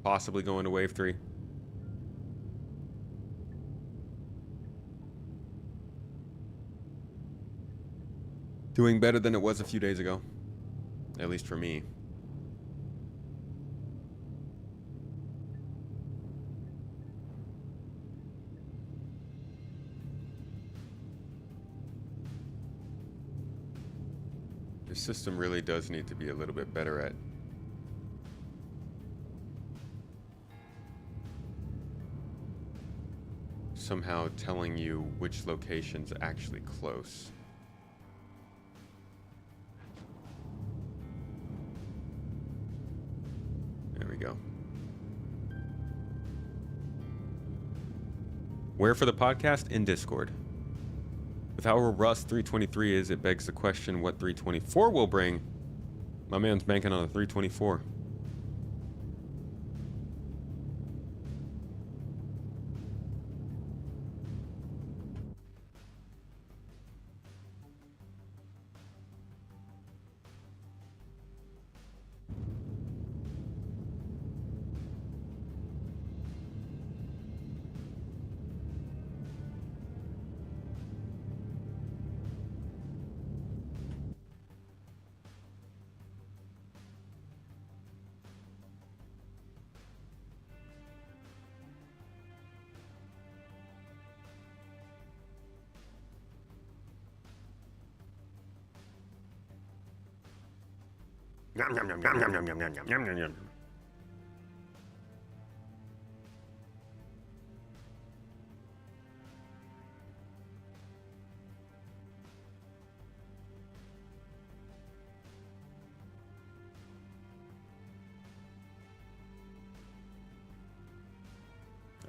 [SPEAKER 1] Possibly going to Wave 3? Doing better than it was a few days ago. At least for me. system really does need to be a little bit better at somehow telling you which location's actually close. There we go. Where for the podcast? In Discord. With how robust 323 is, it begs the question what 324 will bring. My man's banking on a 324. Yum, yum, yum, yum, yum, yum, yum, yum, yum, yum, yum.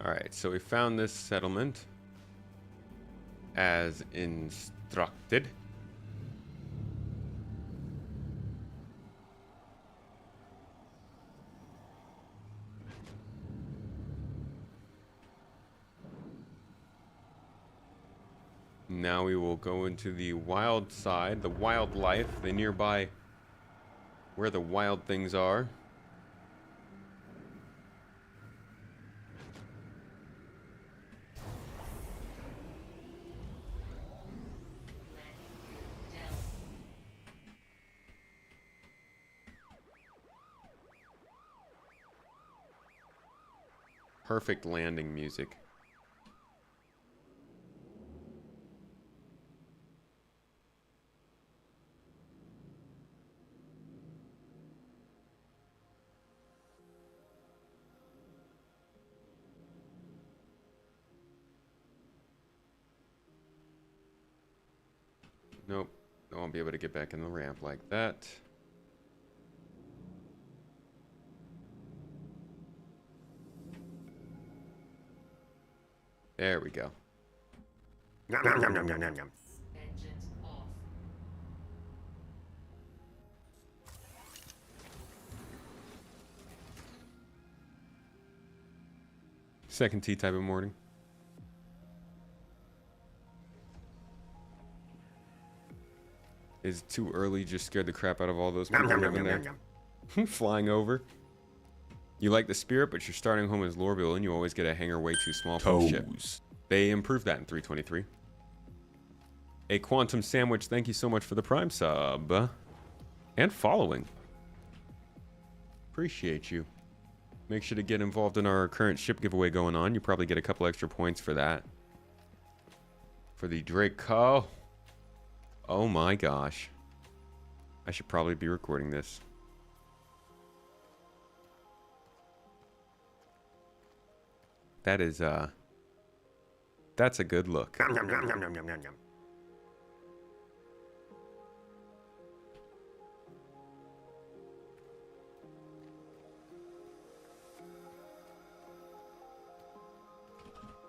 [SPEAKER 1] All right, so we found this settlement as instructed. Now we will go into the wild side, the wildlife, the nearby, where the wild things are. Perfect landing music. Nope, I won't be able to get back in the ramp like that. There we go. Yum, yum, yum, yum, yum, yum, yum.
[SPEAKER 2] Engines off.
[SPEAKER 1] Second tea type of morning. Is it too early? Just scared the crap out of all those people who live in there. Flying over. You like the spirit, but you're starting home as Lorville, and you always get a hangar way too small for the ship. They improved that in 323. A Quantum Sandwich, thank you so much for the Prime sub. And following. Appreciate you. Make sure to get involved in our current ship giveaway going on. You probably get a couple extra points for that. For the Draco. Oh my gosh. I should probably be recording this. That is, that's a good look. Yum, yum, yum, yum, yum, yum, yum, yum.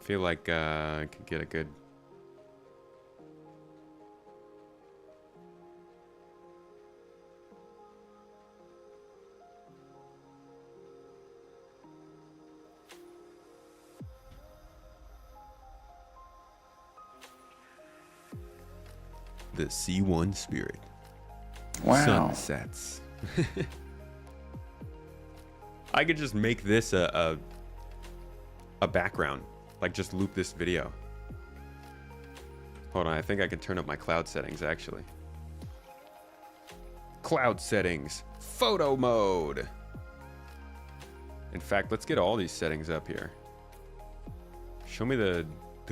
[SPEAKER 1] Feel like I could get a good... The C1 Spirit.
[SPEAKER 3] Wow.
[SPEAKER 1] Sunsets. I could just make this a background. Like, just loop this video. Hold on, I think I can turn up my cloud settings, actually. Cloud settings. Photo mode. In fact, let's get all these settings up here. Show me the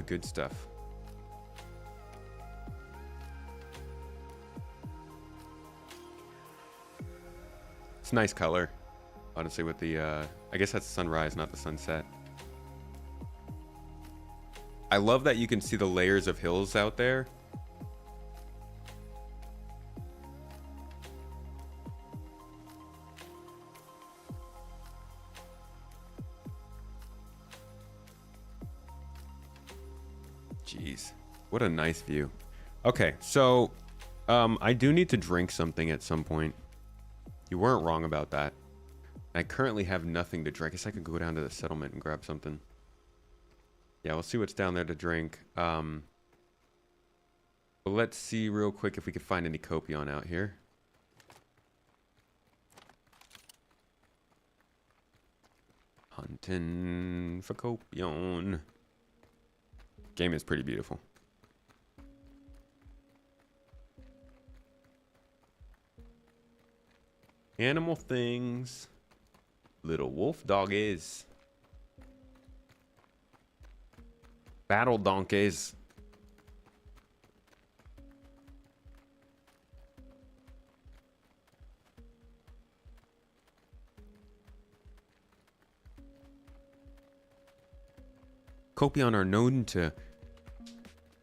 [SPEAKER 1] good stuff. It's a nice color, honestly, with the, I guess that's the sunrise, not the sunset. I love that you can see the layers of hills out there. Jeez, what a nice view. Okay, so I do need to drink something at some point. You weren't wrong about that. I currently have nothing to drink. I guess I could go down to the settlement and grab something. Yeah, we'll see what's down there to drink. But let's see real quick if we can find any copion out here. Hunting for copion. Game is pretty beautiful. Animal things. Little wolf doggies. Battle donkeys. Copion are known to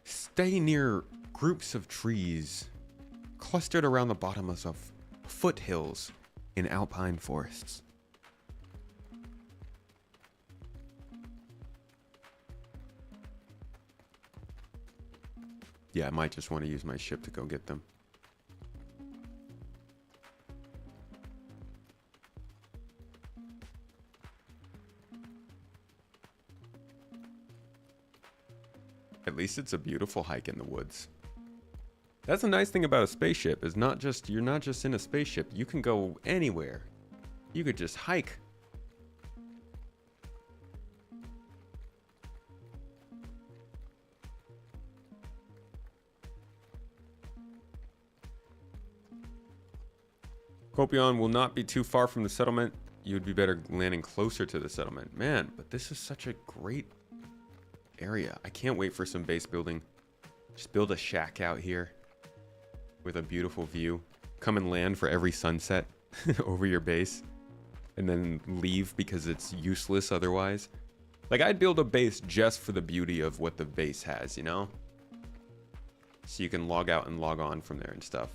[SPEAKER 1] stay near groups of trees clustered around the bottoms of foothills in alpine forests. Yeah, I might just want to use my ship to go get them. At least it's a beautiful hike in the woods. That's a nice thing about a spaceship, is not just, you're not just in a spaceship, you can go anywhere. You could just hike. Copion will not be too far from the settlement. You would be better landing closer to the settlement. Man, but this is such a great area. I can't wait for some base building. Just build a shack out here with a beautiful view. Come and land for every sunset over your base. And then leave because it's useless otherwise. Like, I'd build a base just for the beauty of what the base has, you know? So you can log out and log on from there and stuff.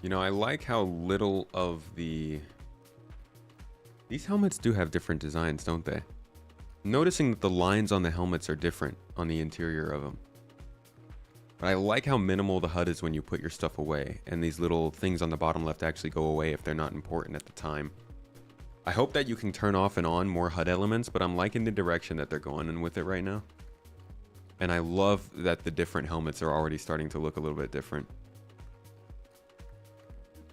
[SPEAKER 1] You know, I like how little of the... These helmets do have different designs, don't they? Noticing that the lines on the helmets are different on the interior of them. But I like how minimal the HUD is when you put your stuff away. And these little things on the bottom left actually go away if they're not important at the time. I hope that you can turn off and on more HUD elements, but I'm liking the direction that they're going in with it right now. And I love that the different helmets are already starting to look a little bit different.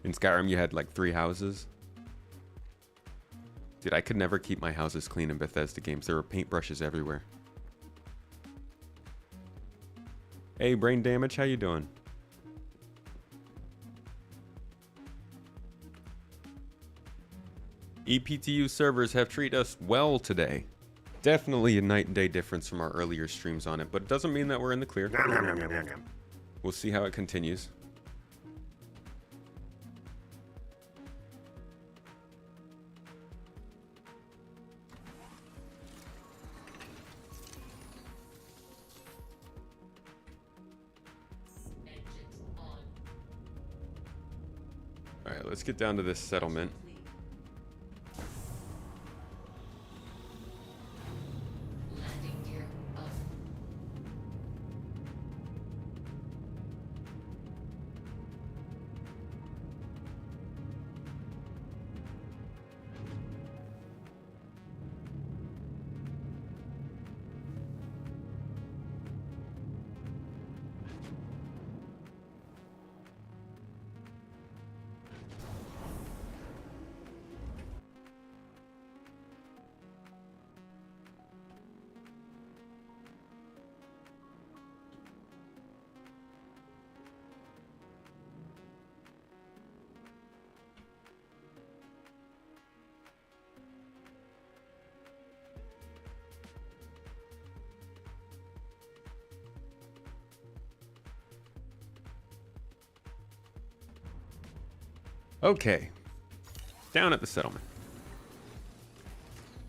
[SPEAKER 1] In Skyrim, you had like 3 houses. Dude, I could never keep my houses clean in Bethesda games. There were paintbrushes everywhere. Hey, Brain Damage, how you doing? EPTU servers have treated us well today. Definitely a night and day difference from our earlier streams on it, but it doesn't mean that we're in the clear. We'll see how it continues. Alright, let's get down to this settlement.
[SPEAKER 2] Landing gear up.
[SPEAKER 1] Okay. Down at the settlement.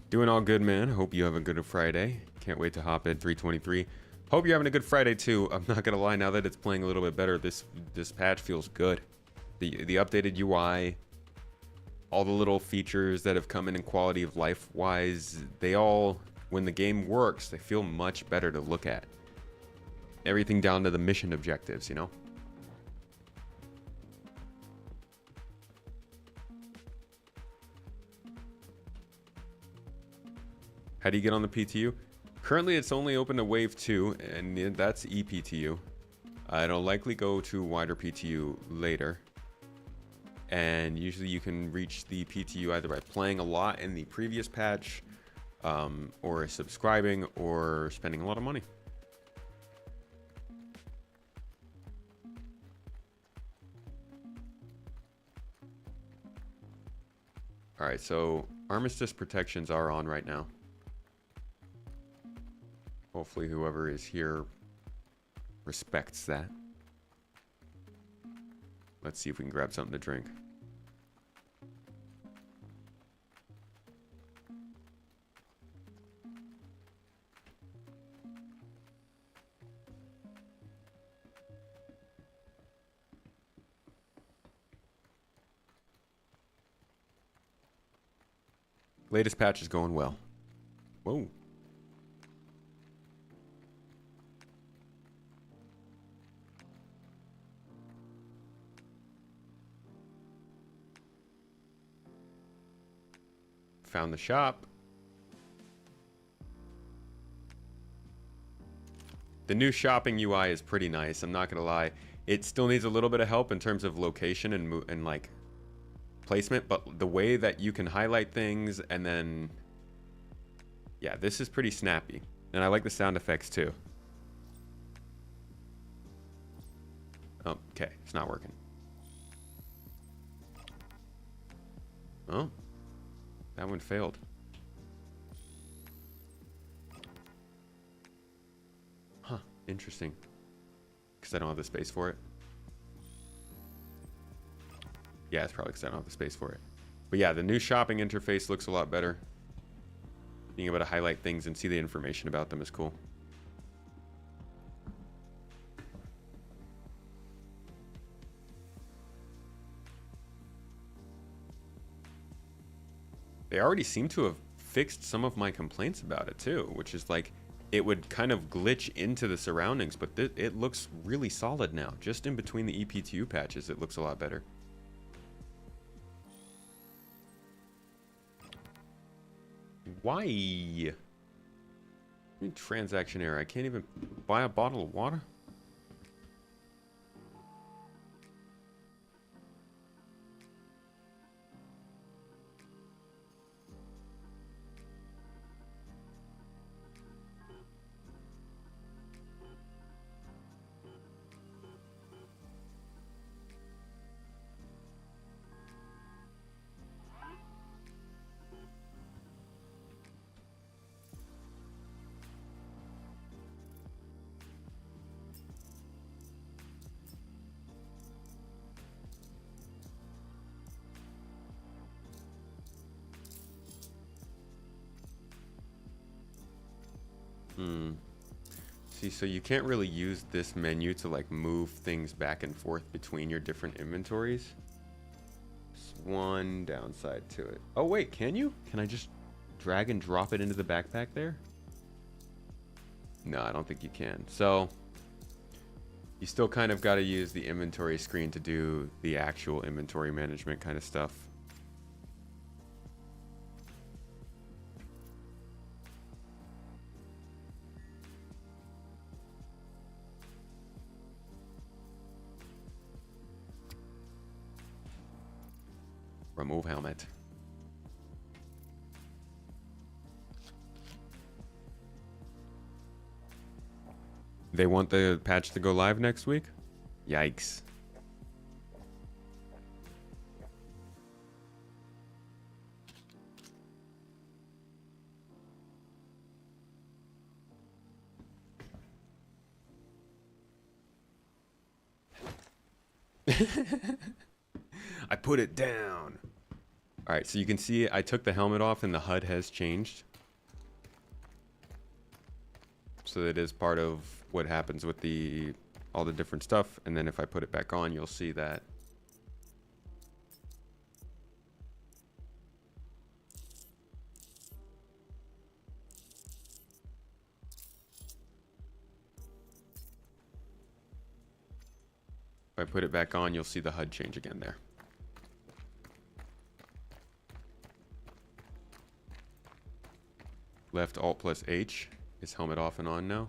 [SPEAKER 1] Doing all good, man. Hope you have a good Friday. Can't wait to hop in 323. Hope you're having a good Friday too. I'm not gonna lie, now that it's playing a little bit better, this patch feels good. The updated UI, all the little features that have come in quality of life wise, they all, when the game works, they feel much better to look at. Everything down to the mission objectives, you know? How do you get on the PTU? Currently, it's only open to Wave 2, and that's ePTU. It'll likely go to wider PTU later. And usually you can reach the PTU either by playing a lot in the previous patch, or subscribing, or spending a lot of money. Alright, so Armistice protections are on right now. Hopefully whoever is here respects that. Let's see if we can grab something to drink. Latest patch is going well. Whoa. Found the shop. The new shopping UI is pretty nice, I'm not gonna lie. It still needs a little bit of help in terms of location and like placement, but the way that you can highlight things and then, yeah, this is pretty snappy. And I like the sound effects too. Oh, okay, it's not working. Oh, that one failed. Huh, interesting. Because I don't have the space for it. Yeah, it's probably because I don't have the space for it. But yeah, the new shopping interface looks a lot better. Being able to highlight things and see the information about them is cool. They already seem to have fixed some of my complaints about it too, which is like it would kind of glitch into the surroundings, but it looks really solid now. Just in between the ePTU patches, it looks a lot better. Why? Transaction error. I can't even buy a bottle of water. See, so you can't really use this menu to like move things back and forth between your different inventories. There's one downside to it. Oh wait, can you? Can I just drag and drop it into the backpack there? No, I don't think you can. So you still kind of got to use the inventory screen to do the actual inventory management kind of stuff. Remove helmet. They want the patch to go live next week? Yikes. I put it down. All right, so you can see I took the helmet off and the HUD has changed. So it is part of what happens with all the different stuff. And then if I put it back on, you'll see that if I put it back on, you'll see the HUD change again there. Left Alt plus H is helmet off and on now.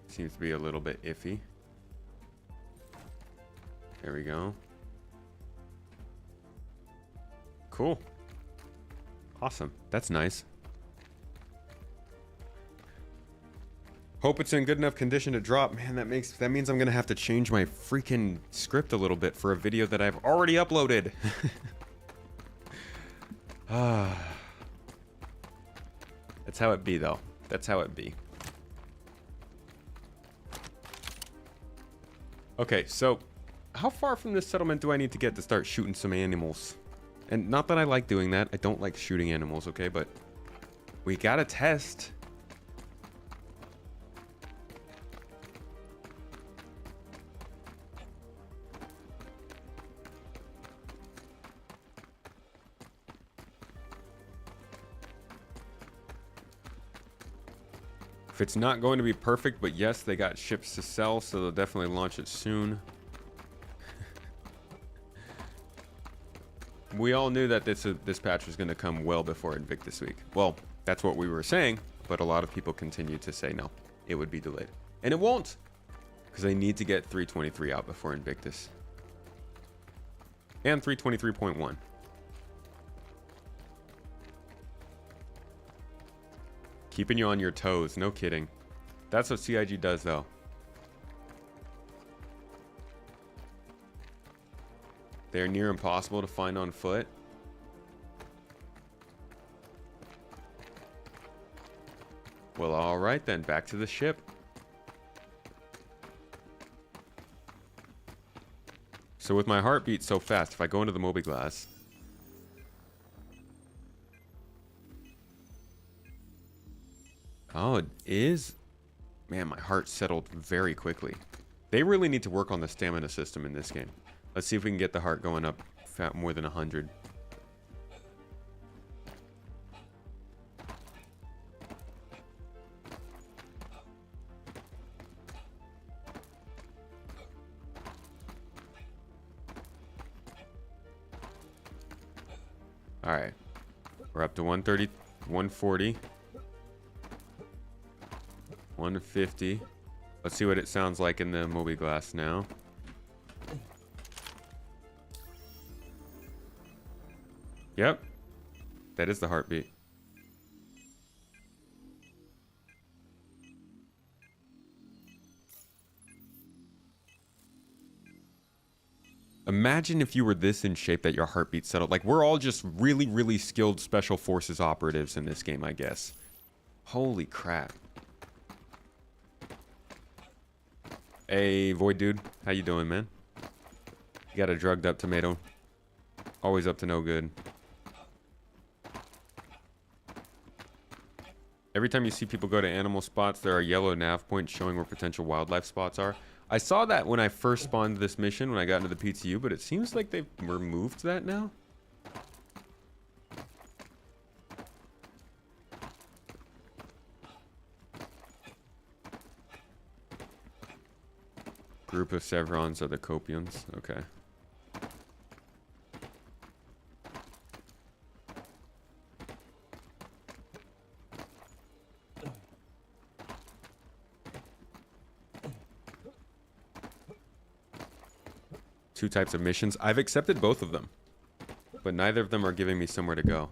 [SPEAKER 1] Seems to be a little bit iffy. There we go. Cool. Awesome. That's nice. Hope it's in good enough condition to drop. Man, that means I'm gonna have to change my freaking script a little bit for a video that I've already uploaded. That's how it be, though. That's how it be. Okay, so how far from this settlement do I need to get to start shooting some animals? And not that I like doing that. I don't like shooting animals, okay? But we gotta test. If it's not going to be perfect, but yes, they got ships to sell, so they'll definitely launch it soon. We all knew that this patch was going to come well before Invictus Week. Well, that's what we were saying, but a lot of people continue to say no, it would be delayed. And it won't, because they need to get 323 out before Invictus. And 323.1. Keeping you on your toes, no kidding. That's what CIG does, though. They're near impossible to find on foot. Well, all right then, back to the ship. So with my heartbeat so fast, if I go into the MobiGlas, oh, it is. Man, my heart settled very quickly. They really need to work on the stamina system in this game. Let's see if we can get the heart going up more than 100. All right. We're up to 130, 140. 150. Let's see what it sounds like in the MobiGlas now. Yep. That is the heartbeat. Imagine if you were this in shape that your heartbeat settled. Like, we're all just really, really skilled Special Forces operatives in this game, I guess. Holy crap. Hey, Void Dude. How you doing, man? You got a drugged up tomato. Always up to no good. Every time you see people go to animal spots, there are yellow nav points showing where potential wildlife spots are. I saw that when I first spawned this mission, when I got into the PTU, but it seems like they've removed that now. Group of Sevrons are the Copians. Okay. Two types of missions. I've accepted both of them, but neither of them are giving me somewhere to go.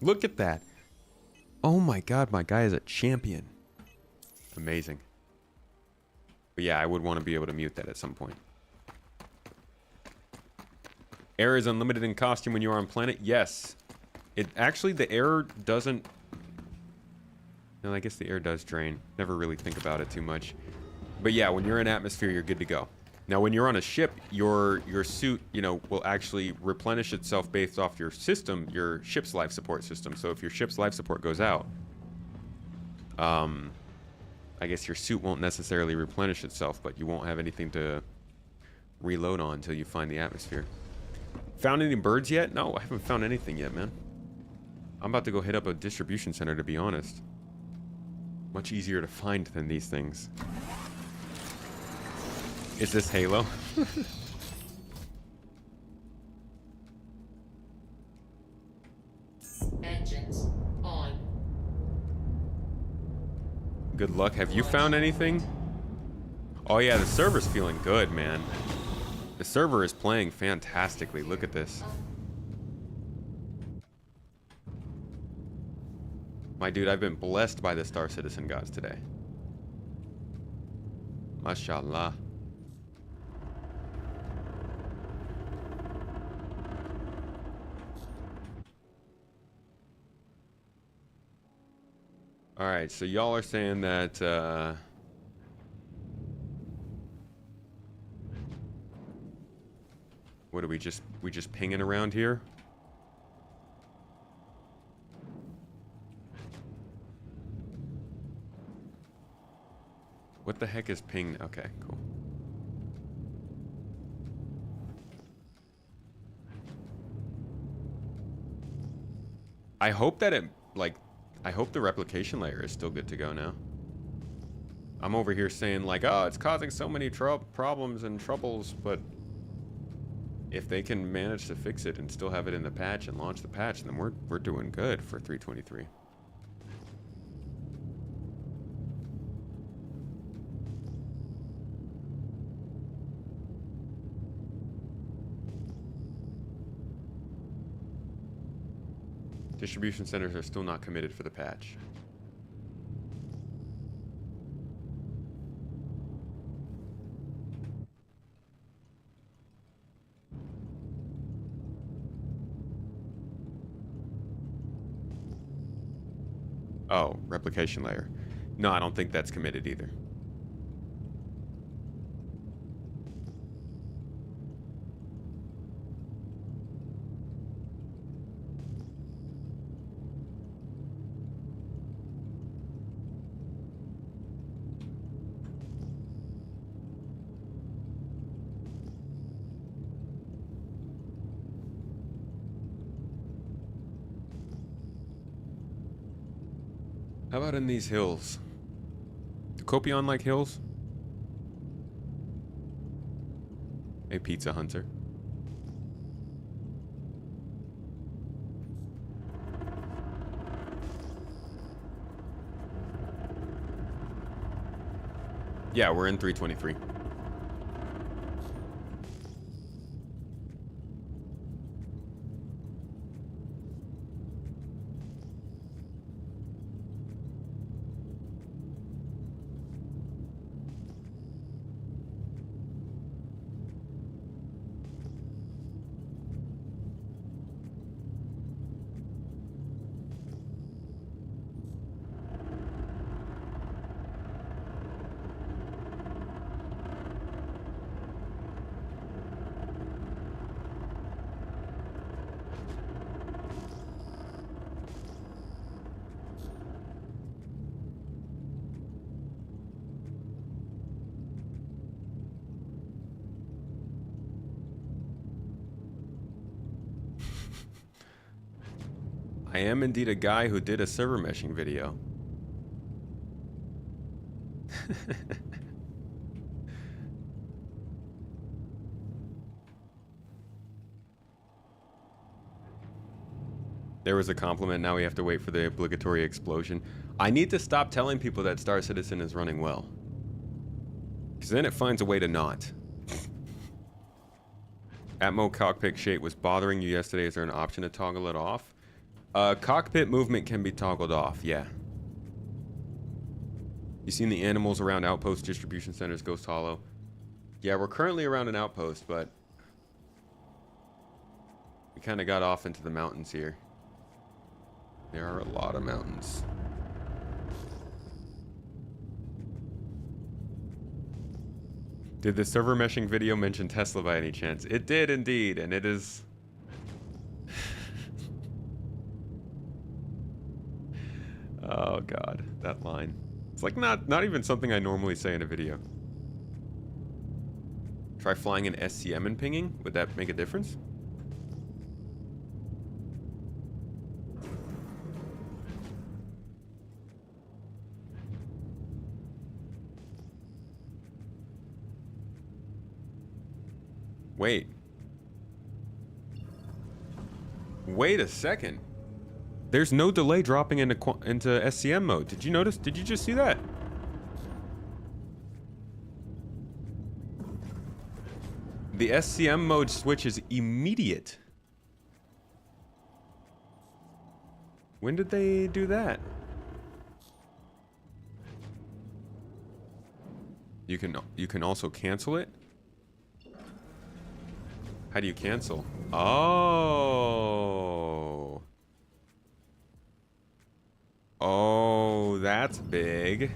[SPEAKER 1] Look at that. Oh my god, my guy is a champion. Amazing. But yeah, I would want to be able to mute that at some point. Air is unlimited in costume when you are on planet. Yes. It actually, the air doesn't... No, I guess the air does drain. Never really think about it too much. But yeah, when you're in atmosphere, you're good to go. Now, when you're on a ship, your suit, you know, will actually replenish itself based off your system, your ship's life support system. So if your ship's life support goes out, I guess your suit won't necessarily replenish itself, but you won't have anything to reload on until you find the atmosphere. Found any birds yet? No, I haven't found anything yet, man. I'm about to go hit up a distribution center, to be honest. Much easier to find than these things. Is this Halo?
[SPEAKER 2] Engines on.
[SPEAKER 1] Good luck. Have you found anything? Oh yeah, the server's feeling good, man. The server is playing fantastically. Look at this. My dude, I've been blessed by the Star Citizen gods today. Mashallah. Alright, so y'all are saying that, what are we just pinging around here? What the heck is ping? Okay, cool. I hope that it, like, I hope the replication layer is still good to go now. I'm over here saying like, oh, it's causing so many problems and troubles, but if they can manage to fix it and still have it in the patch and launch the patch, then we're doing good for 323. Distribution centers are still not committed for the patch. Oh, replication layer. No, I don't think that's committed either. How about in these hills? Do Copion like hills? A pizza hunter. Yeah, we're in 323. I am indeed a guy who did a server meshing video. There was a compliment, now we have to wait for the obligatory explosion. I need to stop telling people that Star Citizen is running well. Because then it finds a way to not. Atmo cockpit shape was bothering you yesterday. Is there an option to toggle it off? Cockpit movement can be toggled off, yeah. You seen the animals around outpost distribution centers, Ghost Hollow? Yeah, we're currently around an outpost, but We kind of got off into the mountains here. There are a lot of mountains. Did the server meshing video mention Tesla by any chance? It did indeed, and it is... Oh god, that line. It's like not even something I normally say in a video. Try flying an SCM and pinging? Would that make a difference? Wait. Wait a second. There's no delay dropping into SCM mode. Did you notice? Did you just see that? The SCM mode switch is immediate. When did they do that? You can also cancel it. How do you cancel? Oh. Oh, that's big.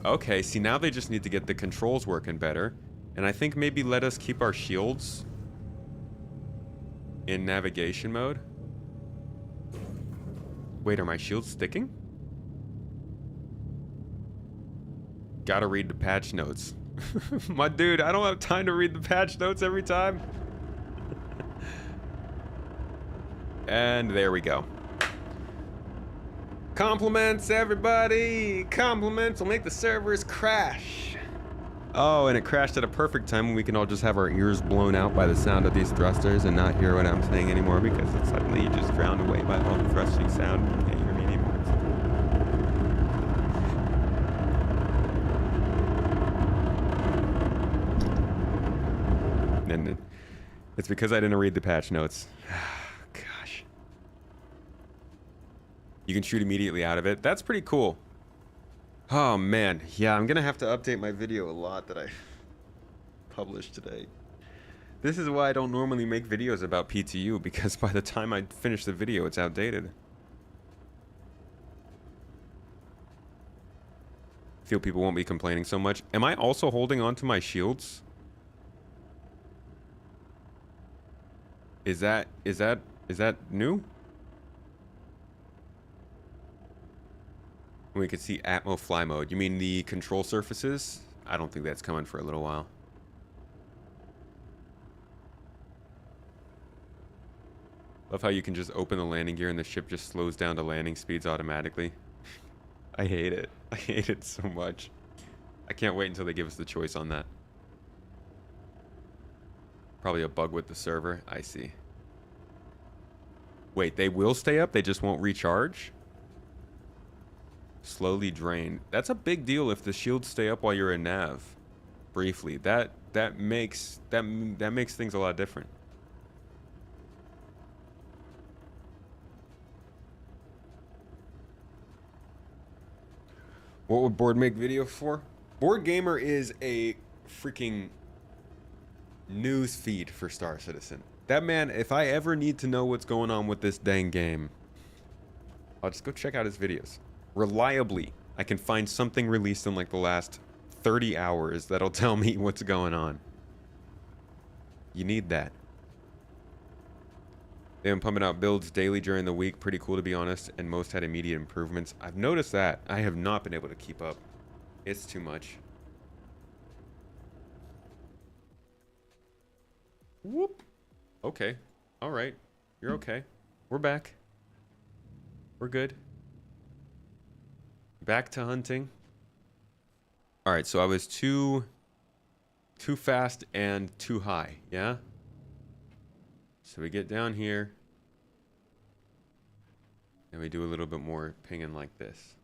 [SPEAKER 1] Okay, see now they just need to get the controls working better. And I think maybe let us keep our shields in navigation mode. Wait, are my shields sticking? Gotta read the patch notes. My dude, I don't have time to read the patch notes every time. And there we go. Compliments, everybody! Compliments will make the servers crash. Oh, and it crashed at a perfect time when we can all just have our ears blown out by the sound of these thrusters and not hear what I'm saying anymore because it's suddenly just drowned away by all the thrusting sound. You can't hear me anymore. And it's because I didn't read the patch notes. Gosh. You can shoot immediately out of it. That's pretty cool. Oh man, yeah, I'm gonna have to update my video a lot that I published today. This is why I don't normally make videos about PTU, because by the time I finish the video, it's outdated. Feel people won't be complaining so much. Am I also holding on to my shields? Is that new? We can see Atmo fly mode. You mean the control surfaces? I don't think that's coming for a little while. Love how you can just open the landing gear and the ship just slows down to landing speeds automatically. I hate it. I hate it so much. I can't wait until they give us the choice on that. Probably a bug with the server. I see. Wait, they will stay up? They just won't recharge? Slowly drain. That's a big deal if the shields stay up while you're in nav. Briefly. That makes things a lot different. What would Board make video for? Board Gamer is a freaking news feed for Star Citizen. That man, if I ever need to know what's going on with this dang game, I'll just go check out his videos. Reliably, I can find something released in like the last 30 hours that'll tell me what's going on. You need that. They've been pumping out builds daily during the week. Pretty cool, to be honest, and most had immediate improvements. I've noticed that. I have not been able to keep up. It's too much. Whoop. Okay. All right. You're okay. We're back. We're good. Back to hunting. All right, so I was too fast and too high, yeah? So we get down here and we do a little bit more pinging like this.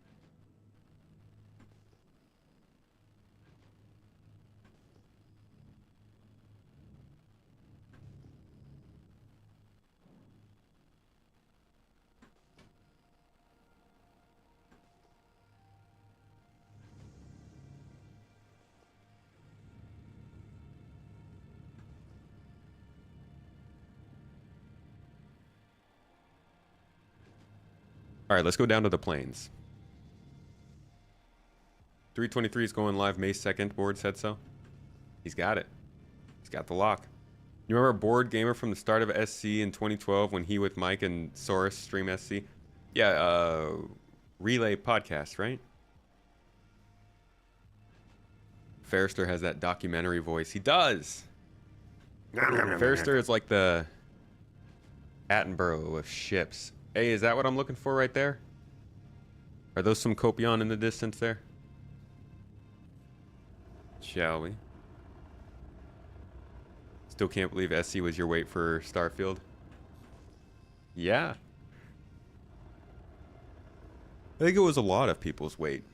[SPEAKER 1] All right, let's go down to the planes. 323 is going live May 2nd. Board said so. He's got it. He's got the lock. You remember Board Gamer from the start of SC in 2012 when he with Mike and Soros stream SC? Yeah, Relay podcast, right? Fairster has that documentary voice. He does. Fairster is like the Attenborough of ships. Hey, is that what I'm looking for right there? Are those some Copion in the distance there? Shall we? Still can't believe SC was your wait for Starfield. Yeah. I think it was a lot of people's wait.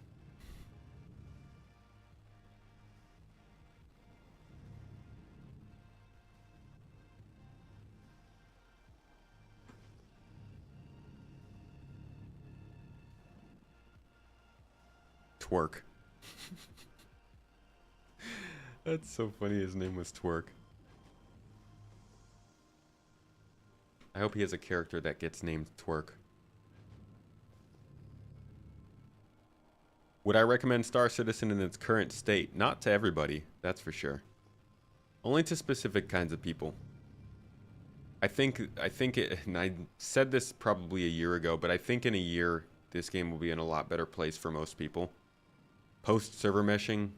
[SPEAKER 1] Twerk. That's so funny, his name was Twerk. I hope he has a character that gets named Twerk. Would I recommend Star Citizen in its current state? Not to everybody, that's for sure. Only to specific kinds of people. I think it, and I said this probably a year ago, but I think in a year, this game will be in a lot better place for most people. Post server meshing.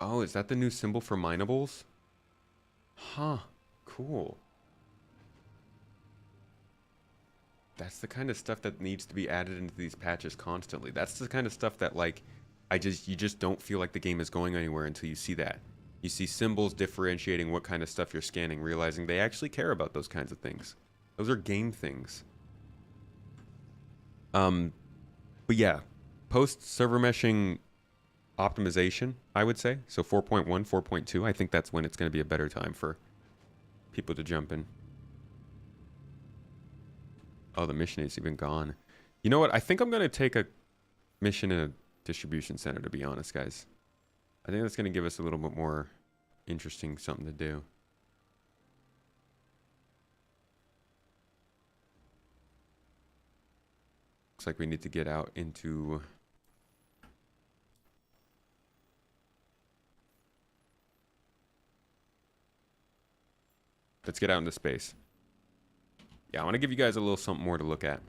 [SPEAKER 1] Oh, is that the new symbol for minables? Huh, cool. That's the kind of stuff that needs to be added into these patches constantly. That's the kind of stuff that, like, you just don't feel like the game is going anywhere until you see that. You see symbols differentiating what kind of stuff you're scanning, realizing they actually care about those kinds of things. Those are game things. But yeah, post server meshing optimization, I would say. So 4.1, 4.2, I think that's when it's going to be a better time for people to jump in. Oh, the mission is even gone. You know what? I think I'm going to take a mission in a distribution center, to be honest, guys. I think that's going to give us a little bit more interesting something to do. Looks like we need to get out into... Let's get out into space. Yeah, I want to give you guys a little something more to look at.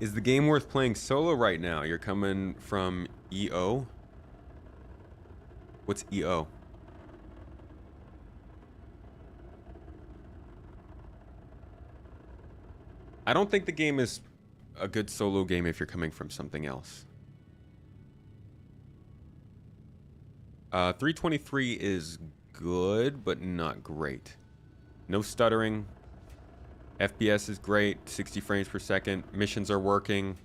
[SPEAKER 1] Is the game worth playing solo right now? You're coming from EO? What's EO? I don't think the game is a good solo game if you're coming from something else. 323 is good, but not great. No stuttering. FPS is great, 60 frames per second. Missions are working.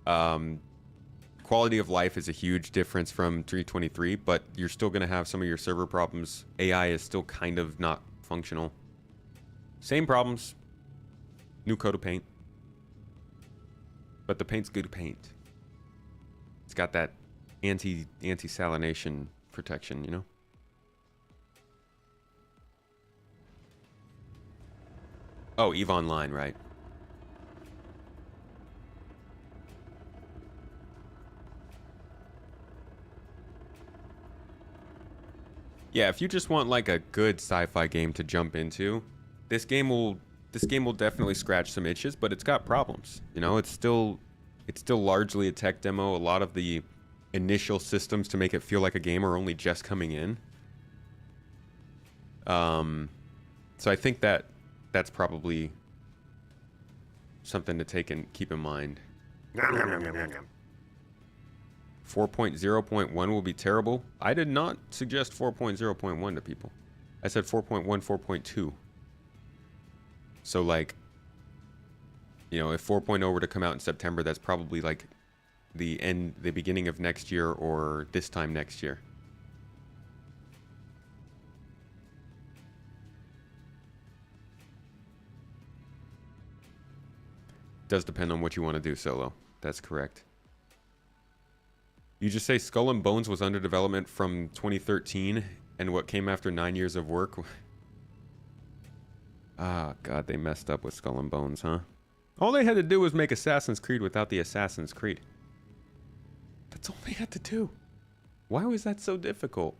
[SPEAKER 1] Quality of life is a huge difference from 323, but you're still going to have some of your server problems. AI is still kind of not functional. Same problems. New coat of paint. But the paint's good paint. It's got that anti-salination protection, you know? Oh, EVE Online, right. Yeah, if you just want like a good sci-fi game to jump into, this game will definitely scratch some itches, but it's got problems. You know, it's still largely a tech demo. A lot of the initial systems to make it feel like a game are only just coming in. So I think that's probably something to keep in mind. 4.0.1 will be terrible. I did not suggest 4.0.1 to people. I said 4.1, 4.2. So like, you know, if 4.0 were to come out in September, that's probably like the beginning of next year or this time next year. Does depend on what you want to do solo. That's correct. You just say Skull and Bones was under development from 2013, and what came after 9 years of work? Ah, God, they messed up with Skull and Bones, huh? All they had to do was make Assassin's Creed without the Assassin's Creed. That's all they had to do. Why was that so difficult?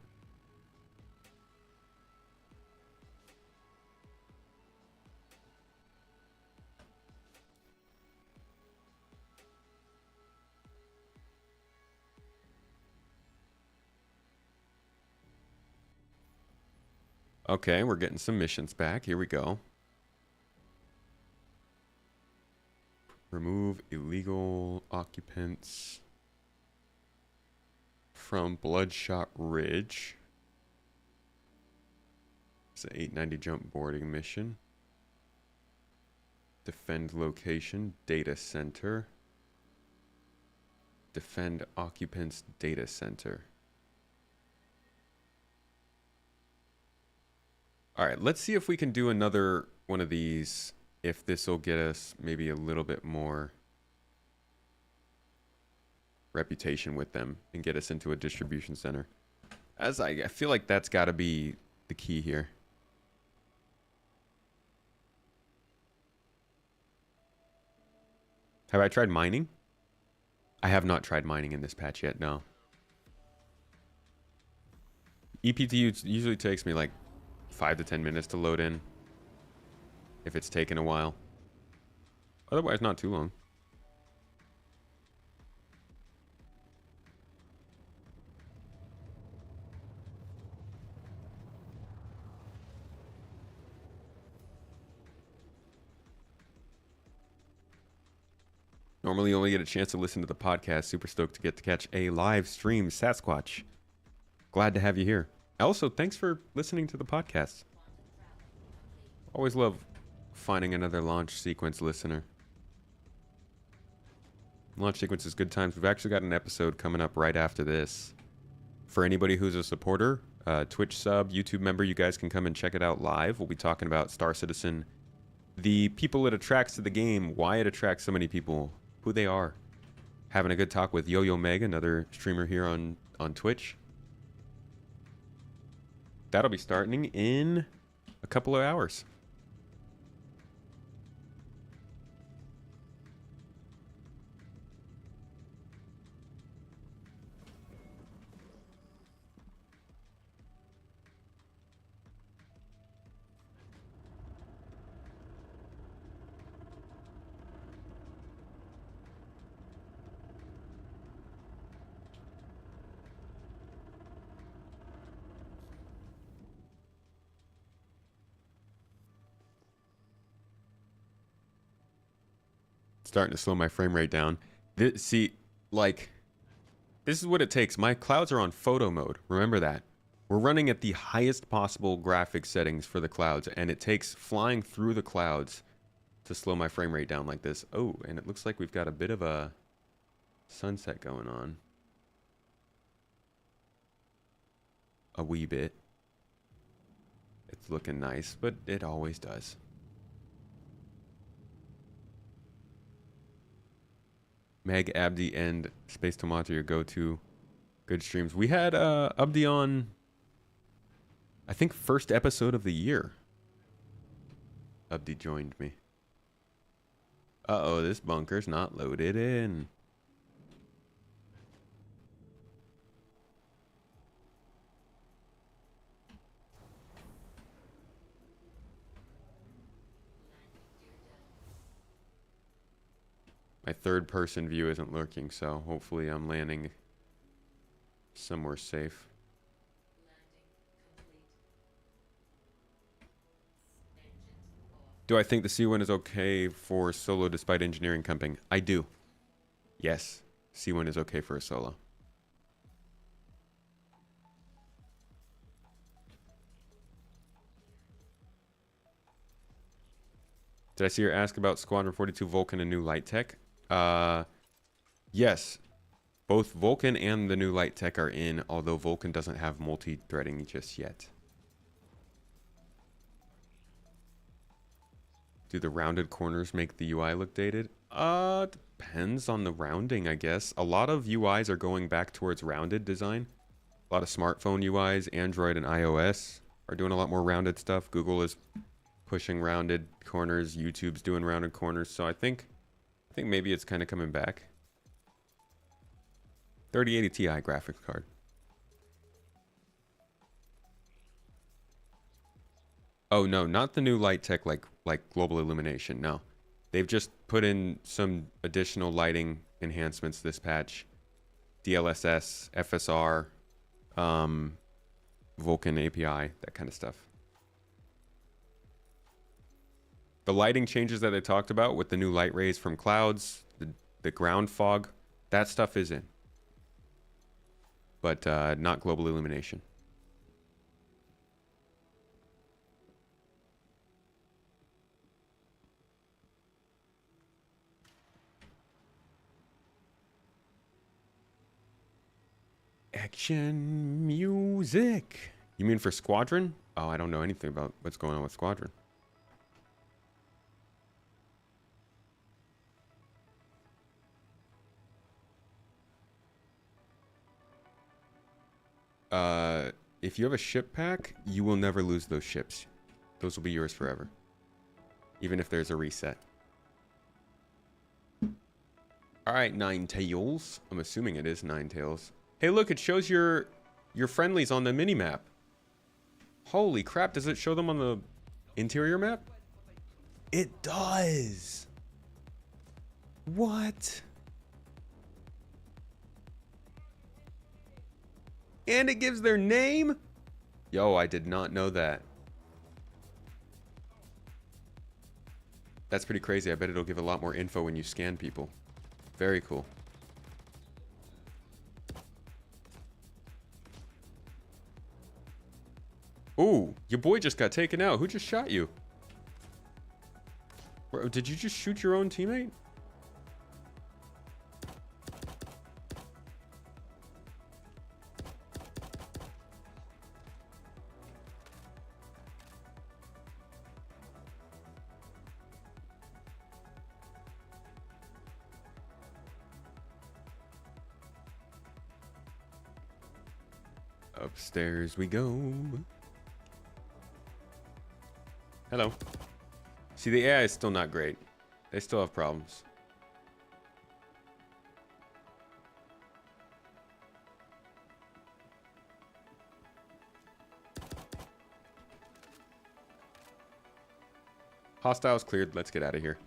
[SPEAKER 1] Okay, we're getting some missions back. Here we go. Remove illegal occupants from Bloodshot Ridge. It's an 890 jump boarding mission. Defend location, data center. Defend occupants, data center. All right, let's see if we can do another one of these, if this will get us maybe a little bit more reputation with them and get us into a distribution center. As I feel like that's got to be the key here. Have I tried mining? I have not tried mining in this patch yet, no. EPTU usually takes me like 5 to 10 minutes to load in, if it's taken a while. Otherwise, not too long. Normally, you only get a chance to listen to the podcast. Super stoked to get to catch a live stream, Sasquatch. Glad to have you here. Also, thanks for listening to the podcast. Always love finding another launch sequence listener. Launch sequence is good times. We've actually got an episode coming up right after this. For anybody who's a supporter, Twitch sub, YouTube member, you guys can come and check it out live. We'll be talking about Star Citizen, the people it attracts to the game, why it attracts so many people, who they are. Having a good talk with Yo-Yo Meg, another streamer here on Twitch. That'll be starting in a couple of hours. Starting to slow my frame rate down. See, like, this is what it takes. My clouds are on photo mode. Remember that. We're running at the highest possible graphic settings for the clouds, and it takes flying through the clouds to slow my frame rate down like this. Oh, and it looks like we've got a bit of a sunset going on. A wee bit. It's looking nice, but it always does. Meg, Abdi, and Space Tomato, your go-to good streams. We had Abdi on, I think, first episode of the year. Abdi joined me. Uh-oh, this bunker's not loaded in. My third person view isn't lurking, so hopefully I'm landing somewhere safe. Do I think the C1 is okay for solo despite engineering comping? I do. Yes, C1 is okay for a solo. Did I see her ask about Squadron 42 Vulcan and new light tech? Yes. Both Vulcan and the new light tech are in, although Vulcan doesn't have multi-threading just yet. Do the rounded corners make the UI look dated? Depends on the rounding, I guess. A lot of UIs are going back towards rounded design. A lot of smartphone UIs, Android and iOS are doing a lot more rounded stuff. Google is pushing rounded corners. YouTube's doing rounded corners. So I think maybe it's kind of coming back. 3080 Ti graphics card. Oh no, not the new light tech like global illumination. No. They've just put in some additional lighting enhancements this patch. DLSS, FSR, Vulkan API, that kind of stuff. The lighting changes that they talked about with the new light rays from clouds, the ground fog, that stuff is in. But not global illumination. Action music. You mean for Squadron? Oh, I don't know anything about what's going on with Squadron. If you have a ship pack, you will never lose those ships. Those will be yours forever. Even if there's a reset. Alright, Nine Tails. I'm assuming it is Nine Tails. Hey, look, it shows your friendlies on the mini-map. Holy crap, does it show them on the interior map? It does! What? And it gives their name? Yo, I did not know that. That's pretty crazy. I bet it'll give a lot more info when you scan people. Very cool. Ooh, your boy just got taken out. Who just shot you? Bro, did you just shoot your own teammate? Upstairs we go. Hello. See, the AI is still not great. They still have problems. Hostiles cleared. Let's get out of here.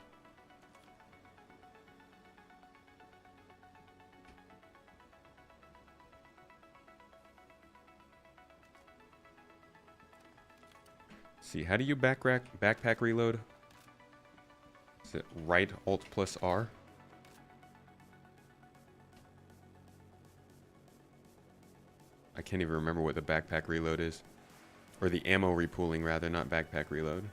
[SPEAKER 1] See, how do you backpack reload? Is it right Alt plus R? I can't even remember what the backpack reload is. Or the ammo repooling, rather, not backpack reload.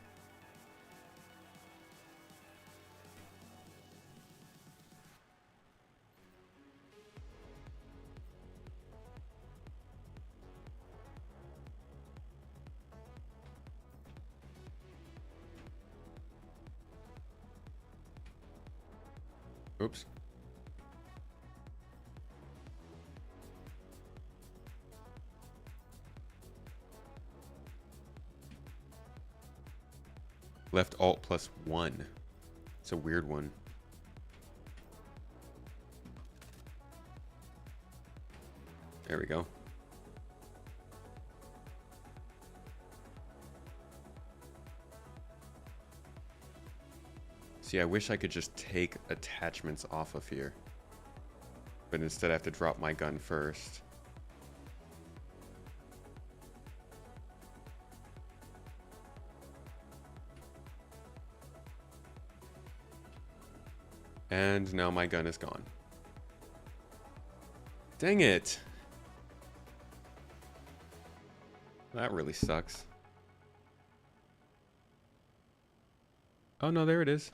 [SPEAKER 1] Oops. Left Alt plus 1. It's a weird one. There we go. See, I wish I could just take attachments off of here. But instead I have to drop my gun first. And now my gun is gone. Dang it! That really sucks. Oh no, there it is.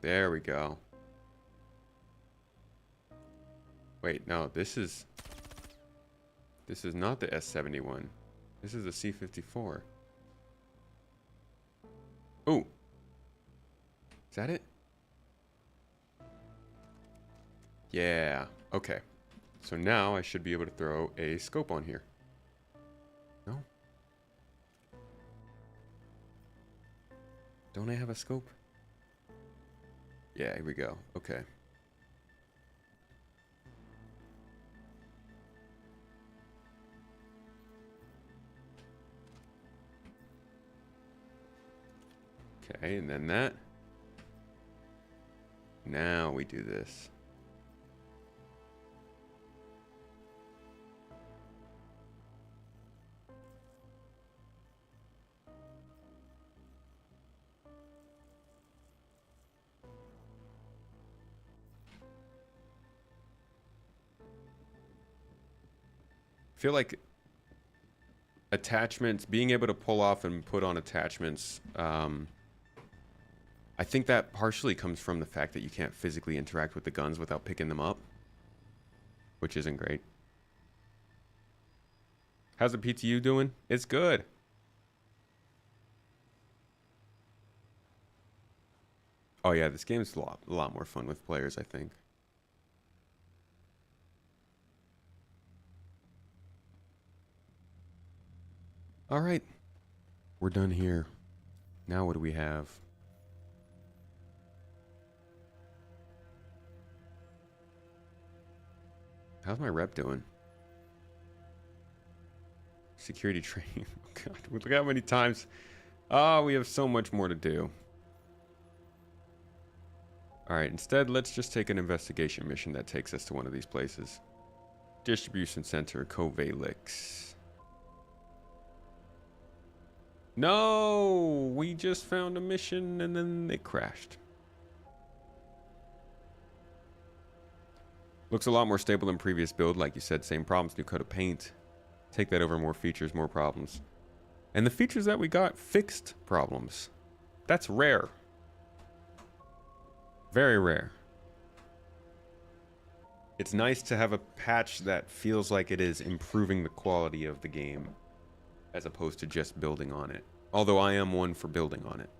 [SPEAKER 1] There we go. Wait, no, this is not the S71. This is the C54. Oh. Is that it? Yeah. Okay. So now I should be able to throw a scope on here. No? Don't I have a scope? Yeah, here we go. Okay. Okay, and then that. Now we do this. I feel like attachments, being able to pull off and put on attachments, I think that partially comes from the fact that you can't physically interact with the guns without picking them up, which isn't great. How's the PTU doing? It's good. Oh yeah, this game's a lot more fun with players, I think. All right, we're done here. Now what do we have? How's my rep doing? Security training. Oh God, look how many times. Oh, we have so much more to do. All right, instead, let's just take an investigation mission that takes us to one of these places. Distribution Center, Covalix. No, we just found a mission and then it crashed. Looks a lot more stable than previous build. Like you said, same problems, new coat of paint. Take that over, more features, more problems. And the features that we got fixed problems. That's rare. Very rare. It's nice to have a patch that feels like it is improving the quality of the game, as opposed to just building on it. Although I am one for building on it.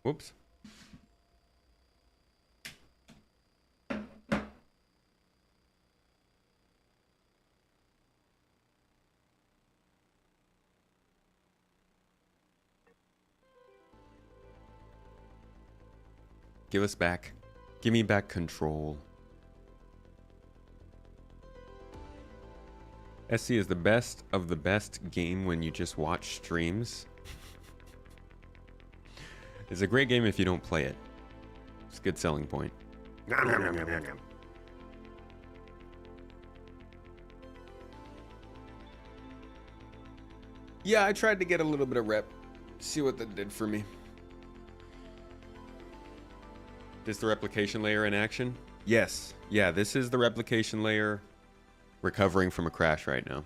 [SPEAKER 1] Whoops. Give us back. Give me back control. SC is the best of the best game when you just watch streams. It's a great game if you don't play it. It's a good selling point. Yeah, I tried to get a little bit of rep. See what that did for me. This the replication layer in action? Yes. Yeah, this is the replication layer recovering from a crash right now.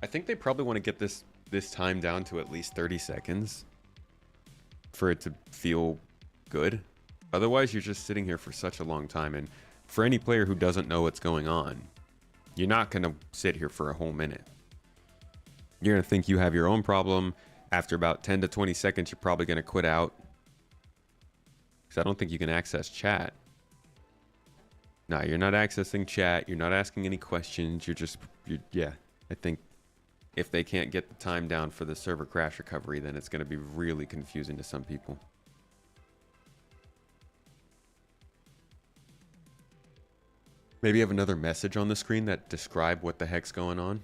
[SPEAKER 1] I think they probably want to get this time down to at least 30 seconds for it to feel good. Otherwise, you're just sitting here for such a long time, and for any player who doesn't know what's going on, you're not going to sit here for a whole minute. You're going to think you have your own problem. After about 10 to 20 seconds, you're probably going to quit out. Because I don't think you can access chat. No, you're not accessing chat. You're not asking any questions. Yeah, I think if they can't get the time down for the server crash recovery, then it's going to be really confusing to some people. Maybe have another message on the screen that describe what the heck's going on.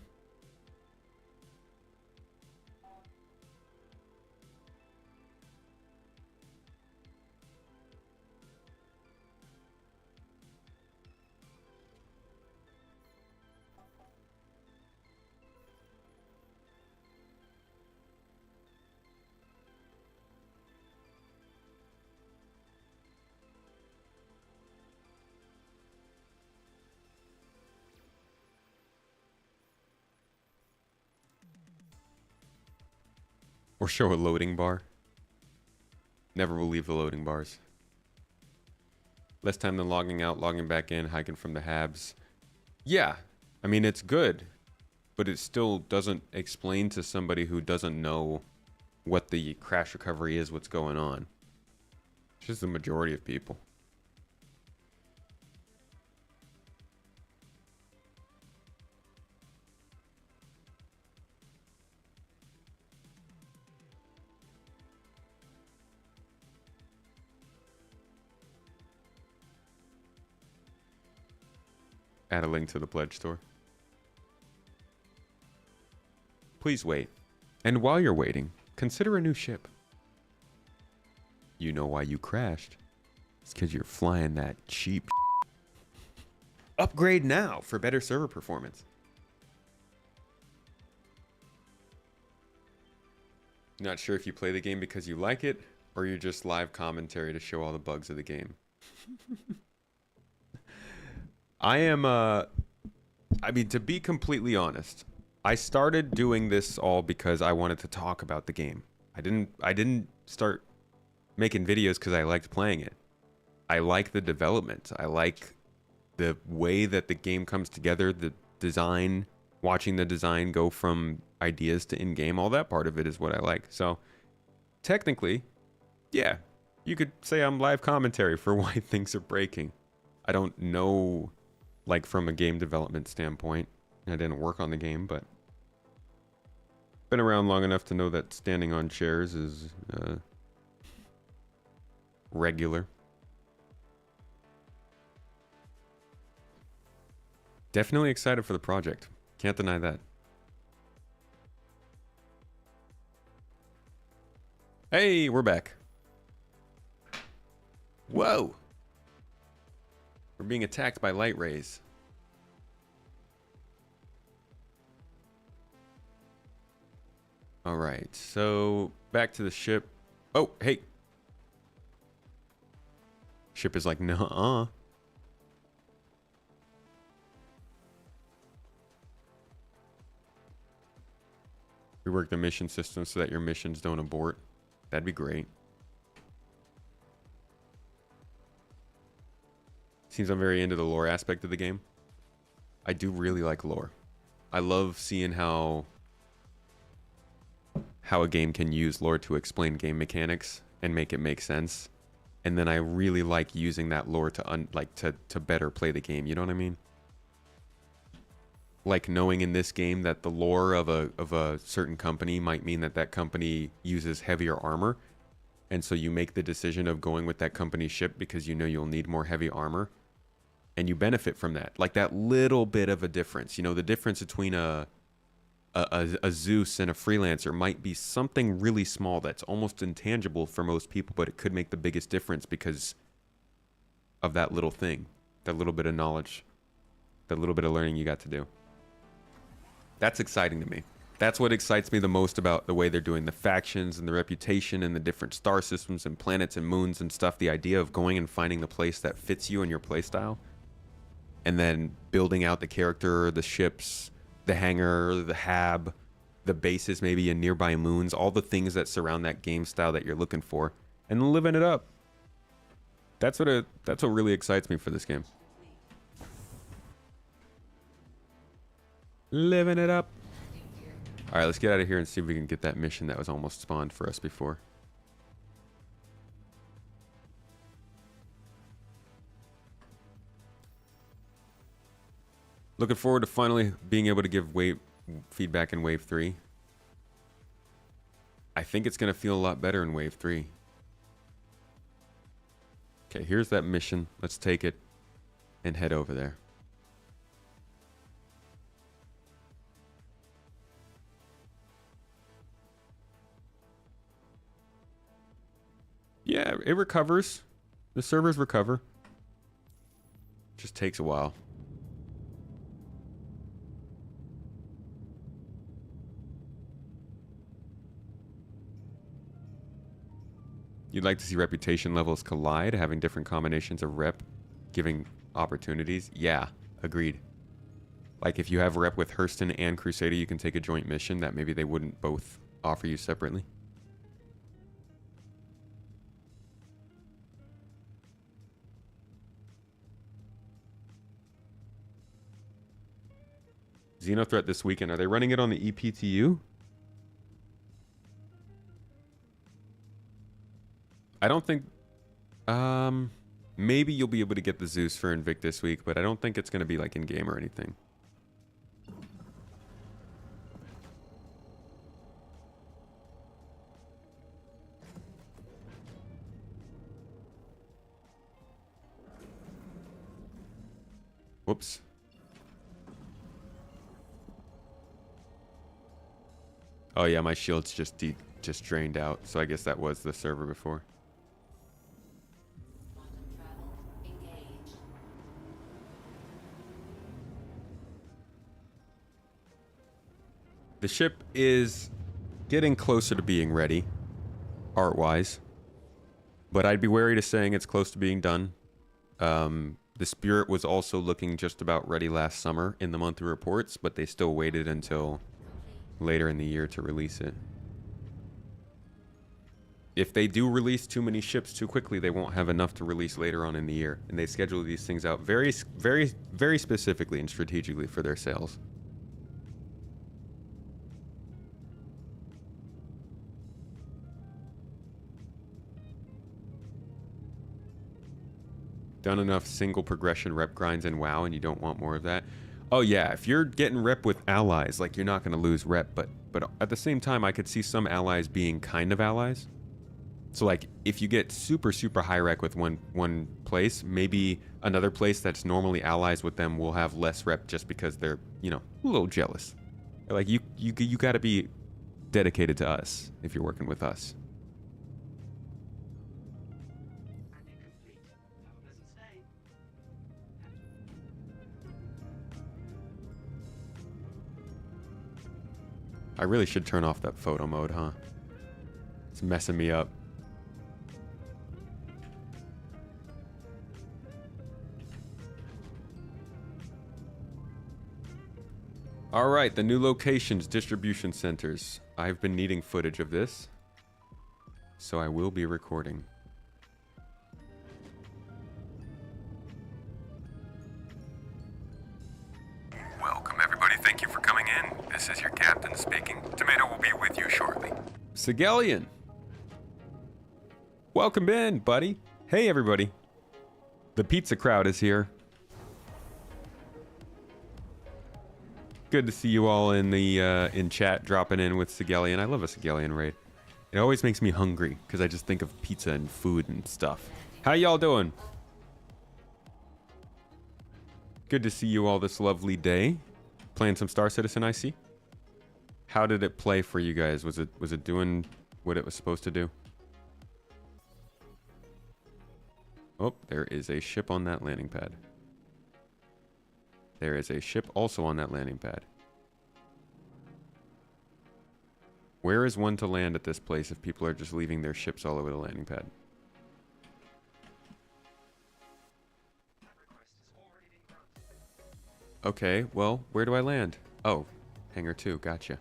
[SPEAKER 1] Or show a loading bar. Never will leave the loading bars. Less time than logging out, logging back in, hiking from the habs. Yeah, I mean, it's good, but it still doesn't explain to somebody who doesn't know what the crash recovery is, what's going on. It's just the majority of people. Add a link to the pledge store. Please wait. And while you're waiting, consider a new ship. You know why you crashed. It's because you're flying that cheap. Upgrade now for better server performance. Not sure if you play the game because you like it, or you're just live commentary to show all the bugs of the game. I am, I mean, to be completely honest, I started doing this all because I wanted to talk about the game. I didn't start making videos because I liked playing it. I like the development. I like the way that the game comes together, the design, watching the design go from ideas to in-game, all that part of it is what I like. So technically, yeah, you could say I'm live commentary for why things are breaking. I don't know, like from a game development standpoint. I didn't work on the game, but been around long enough to know that standing on chairs is regular. Definitely excited for the project. Can't deny that. Hey, we're back. Whoa! We're being attacked by light rays. All right, so back to the ship. Oh, hey. Ship is like, nuh-uh. Rework the mission system so that your missions don't abort. That'd be great. Seems I'm very into the lore aspect of the game. I do really like lore. I love seeing how a game can use lore to explain game mechanics and make it make sense. And then I really like using that lore to better play the game. You know what I mean? Like knowing in this game that the lore of a certain company might mean that that company uses heavier armor, and so you make the decision of going with that company's ship because you know you'll need more heavy armor, and you benefit from that. Like that little bit of a difference. You know, the difference between a Zeus and a freelancer might be something really small that's almost intangible for most people, but it could make the biggest difference because of that little thing, that little bit of knowledge, that little bit of learning you got to do. That's exciting to me. That's what excites me the most about the way they're doing the factions and the reputation and the different star systems and planets and moons and stuff. The idea of going and finding the place that fits you and your playstyle, and then building out the character, the ships, the hangar, the hab, the bases, maybe in nearby moons, all the things that surround that game style that you're looking for, and living it up. That's what really excites me for this game. Living it up. All right, let's get out of here and see if we can get that mission that was almost spawned for us before. Looking forward to finally being able to give wave feedback in Wave 3. I think it's going to feel a lot better in Wave 3. Okay, here's that mission. Let's take it and head over there. Yeah, it recovers. The servers recover. Just takes a while. You'd like to see reputation levels collide, having different combinations of rep, giving opportunities? Yeah, agreed. Like if you have rep with Hurston and Crusader, you can take a joint mission that maybe they wouldn't both offer you separately. Xenothreat this weekend. Are they running it on the EPTU? I don't think... maybe you'll be able to get the Zeus for Invictus Week, but I don't think it's going to be like in-game or anything. Whoops. Oh yeah, my shield's just drained out, so I guess that was the server before. The ship is getting closer to being ready, art-wise, but I'd be wary to saying it's close to being done. The Spirit was also looking just about ready last summer in the monthly reports, but they still waited until later in the year to release it. If they do release too many ships too quickly, they won't have enough to release later on in the year, and they schedule these things out very specifically and strategically for their sales. Done enough single progression rep grinds in WoW and you don't want more of that. Oh yeah, if you're getting rep with allies, like you're not going to lose rep, but at the same time I could see some allies being kind of allies. So like if you get super high rec with one place, maybe another place that's normally allies with them will have less rep just because they're, you know, a little jealous. Like you got to be dedicated to us if you're working with us. I really should turn off that photo mode, huh? It's messing me up. All right, the new locations, distribution centers. I've been needing footage of this, so I will be recording. Welcome, everybody. Thank you for coming in. This is your captain speaking. Tomato will be with you shortly. Sigelian. Welcome in, buddy. Hey, everybody. The pizza crowd is here. Good to see you all in the in chat dropping in with Sigelian. I love a Sigelian raid. It always makes me hungry because I just think of pizza and food and stuff. How y'all doing? Good to see you all this lovely day. Playing some Star Citizen, I see. How did it play for you guys? Was it doing what it was supposed to do? Oh, there is a ship on that landing pad. There is a ship also on that landing pad. Where is one to land at this place if people are just leaving their ships all over the landing pad? Okay, well, where do I land? Oh, hangar 2, gotcha.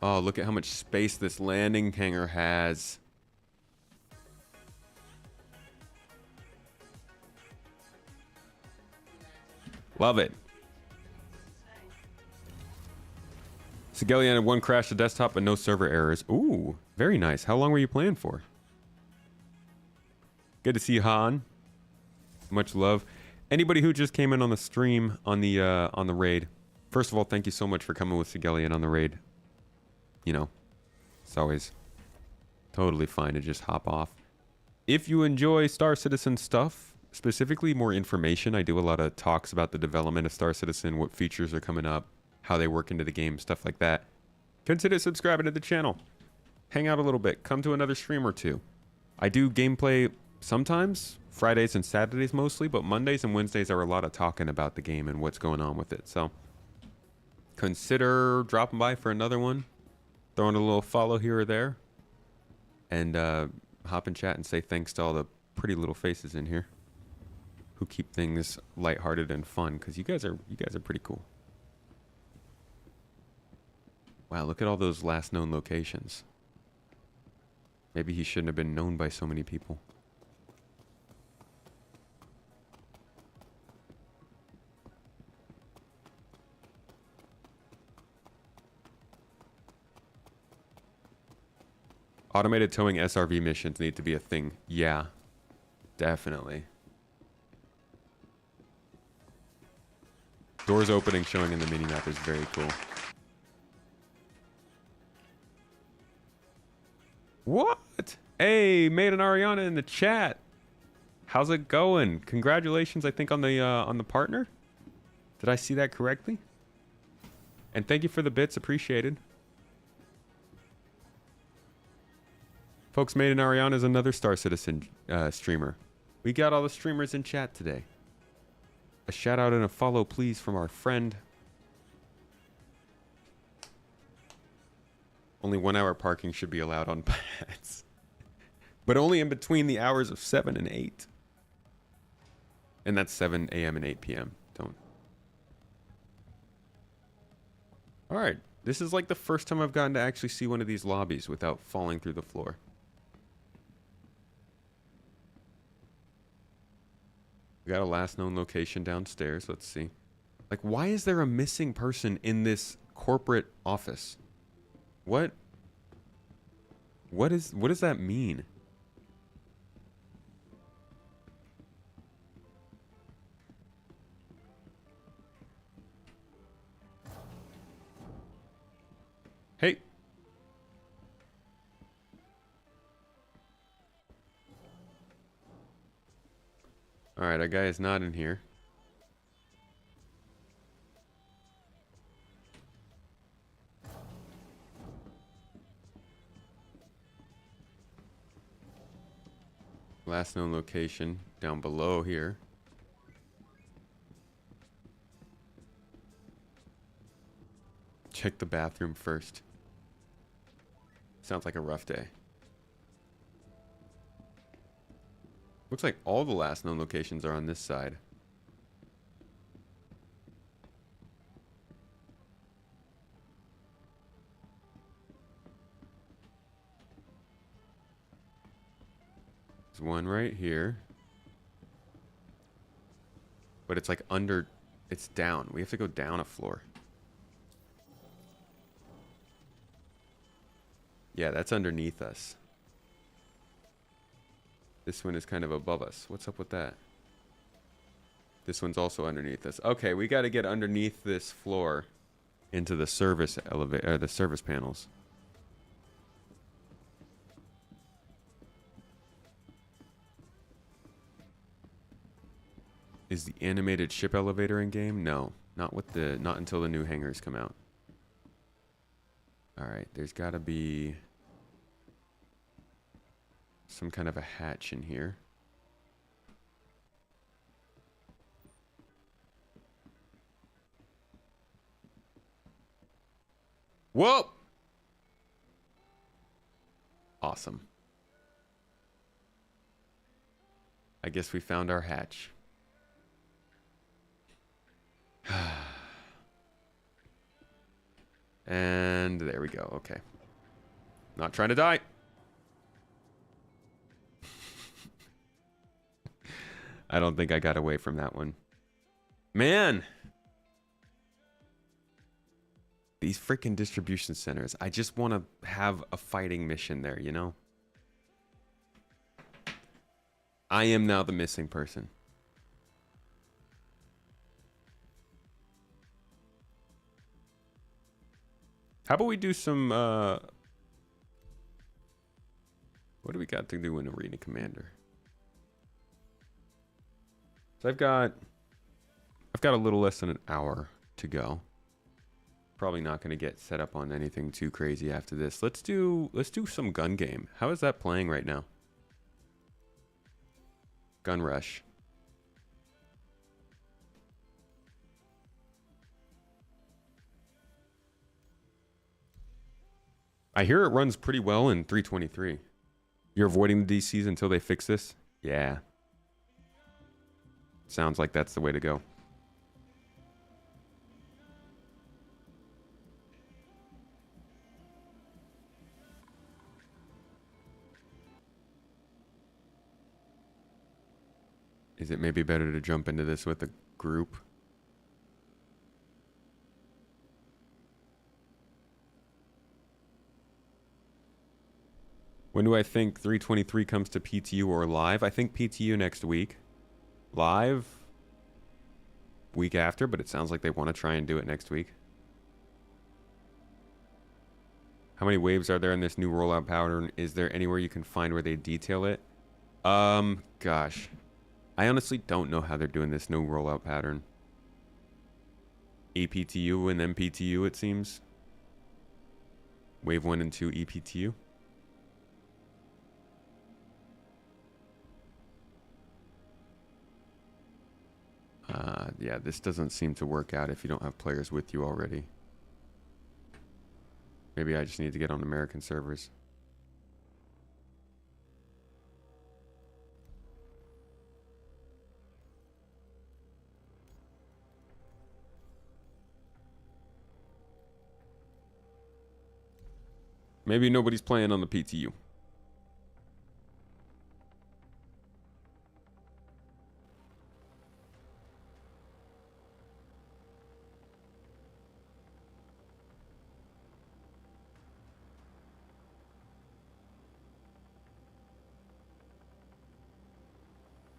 [SPEAKER 1] Oh, look at how much space this landing hangar has. Love it. Sigelian had one crash to desktop but no server errors. Ooh, very nice. How long were you playing for? Good to see Han. Much love. Anybody who just came in on the stream on the raid. First of all, thank you so much for coming with Sigelian on the raid. You know, it's always totally fine to just hop off. If you enjoy Star Citizen stuff, specifically more information, I do a lot of talks about the development of Star Citizen, what features are coming up, how they work into the game, stuff like that. Consider subscribing to the channel. Hang out a little bit. Come to another stream or two. I do gameplay sometimes, Fridays and Saturdays mostly, but Mondays and Wednesdays are a lot of talking about the game and what's going on with it. So consider dropping by for another one, throwing a little follow here or there, and hop in chat and say thanks to all the pretty little faces in here who keep things lighthearted and fun, because you guys are pretty cool. Wow, look at all those last known locations. Maybe he shouldn't have been known by so many people. Automated towing SRV missions need to be a thing. Yeah, definitely. Doors opening showing in the minimap is very cool. What? Hey, made an Ariana in the chat. How's it going? Congratulations, I think, on the partner. Did I see that correctly? And thank you for the bits, appreciated. Folks, made in Ariana is another Star Citizen streamer. We got all the streamers in chat today. A shout out and a follow, please, from our friend. Only 1 hour parking should be allowed on pads. But only in between the hours of 7 and 8. And that's 7 a.m. and 8 p.m. Don't. Alright. This is like the first time I've gotten to actually see one of these lobbies without falling through the floor. We got a last known location downstairs. Let's see. Like, why is there a missing person in this corporate office? What does that mean? Hey. All right, our guy is not in here. Last known location down below here. Check the bathroom first. Sounds like a rough day. Looks like all the last known locations are on this side. There's one right here. But it's like under... It's down. We have to go down a floor. Yeah, that's underneath us. This one is kind of above us. What's up with that? This one's also underneath us. Okay, we got to get underneath this floor into the service elevator, or the service panels. Is the animated ship elevator in game? No, not until the new hangars come out. All right, there's got to be some kind of a hatch in here. Whoa! Awesome. I guess we found our hatch. And there we go. Okay. Not trying to die. I don't think I got away from that one. Man. These freaking distribution centers. I just want to have a fighting mission there, you know? I am now the missing person. How about we do some, what do we got to do in Arena Commander? So I've got a little less than an hour to go. Probably not going to get set up on anything too crazy after this. Let's do some gun game. How is that playing right now? Gun Rush. I hear it runs pretty well in 323. You're avoiding the DCs until they fix this? Yeah. Sounds like that's the way to go. Is it maybe better to jump into this with a group? When do I think 323 comes to PTU or live? I think PTU next week. Live week after, but it sounds like they want to try and do it next week. How many waves are there in this new rollout pattern? Is there anywhere you can find where they detail it? Gosh. I honestly don't know how they're doing this new rollout pattern. EPTU and then PTU, it seems. Wave 1 and 2 EPTU. Yeah, this doesn't seem to work out if you don't have players with you already. Maybe I just need to get on American servers. Maybe nobody's playing on the PTU.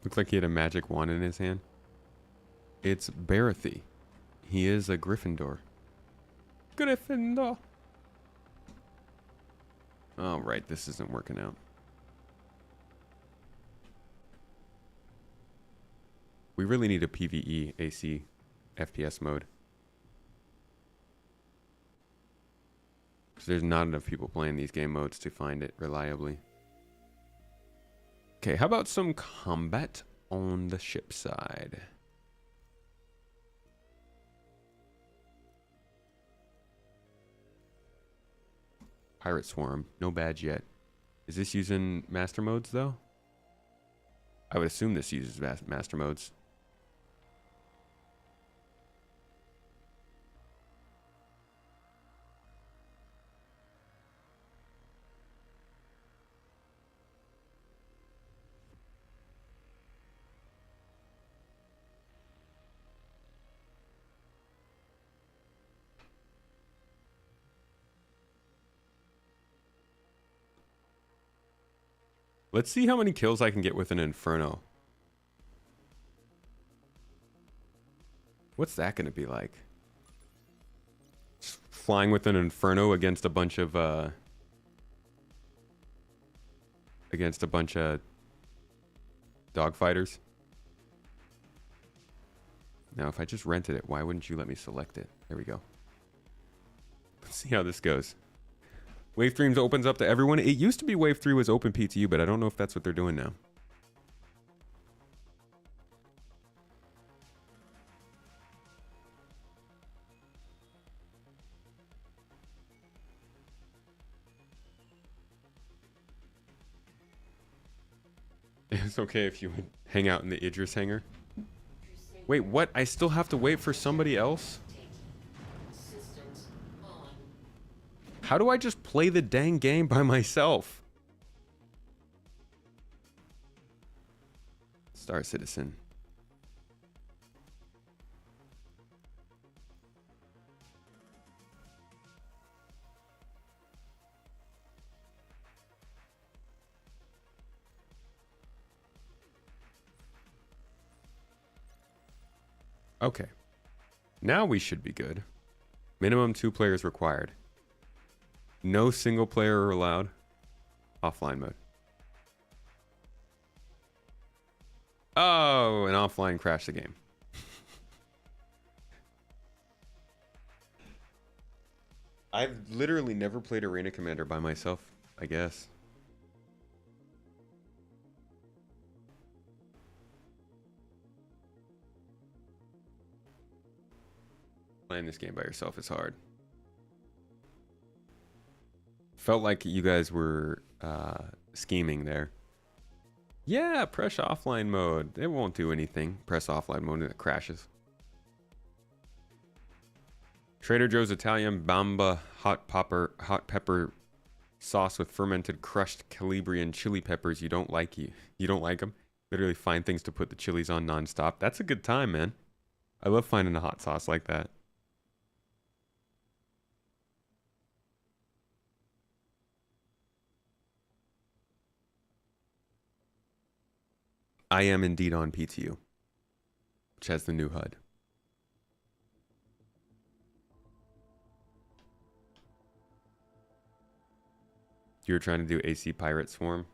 [SPEAKER 1] Looks like he had a magic wand in his hand. It's Barathy. He is a Gryffindor. Gryffindor. Oh, right. This isn't working out. We really need a PvE AC FPS mode. Because there's not enough people playing these game modes to find it reliably. Okay, how about some combat on the ship side? Pirate Swarm, no badge yet. Is this using master modes though? I would assume this uses master modes. Let's see how many kills I can get with an Inferno. What's that going to be like? Just flying with an Inferno against a bunch of dogfighters. Now, if I just rented it, why wouldn't you let me select it? There we go. Let's see how this goes. Wave 3 opens up to everyone. It used to be Wave 3 was open PTU, but I don't know if that's what they're doing now. It's okay if you would hang out in the Idris hangar. Wait, what? I still have to wait for somebody else? How do I just play the dang game by myself? Star Citizen. Okay. Now we should be good. Minimum 2 players required. No single player allowed. Offline mode. Oh, an offline crashed the game. I've literally never played Arena Commander by myself, I guess. Playing this game by yourself is hard. Felt like you guys were scheming there. Yeah, press offline mode. It won't do anything. Press offline mode and it crashes. Trader Joe's Italian Bamba hot pepper sauce with fermented crushed Calabrian chili peppers. You don't like them? Literally find things to put the chilies on nonstop. That's a good time, man. I love finding a hot sauce like that. I am indeed on PTU, which has the new HUD. You were trying to do AC Pirate Swarm.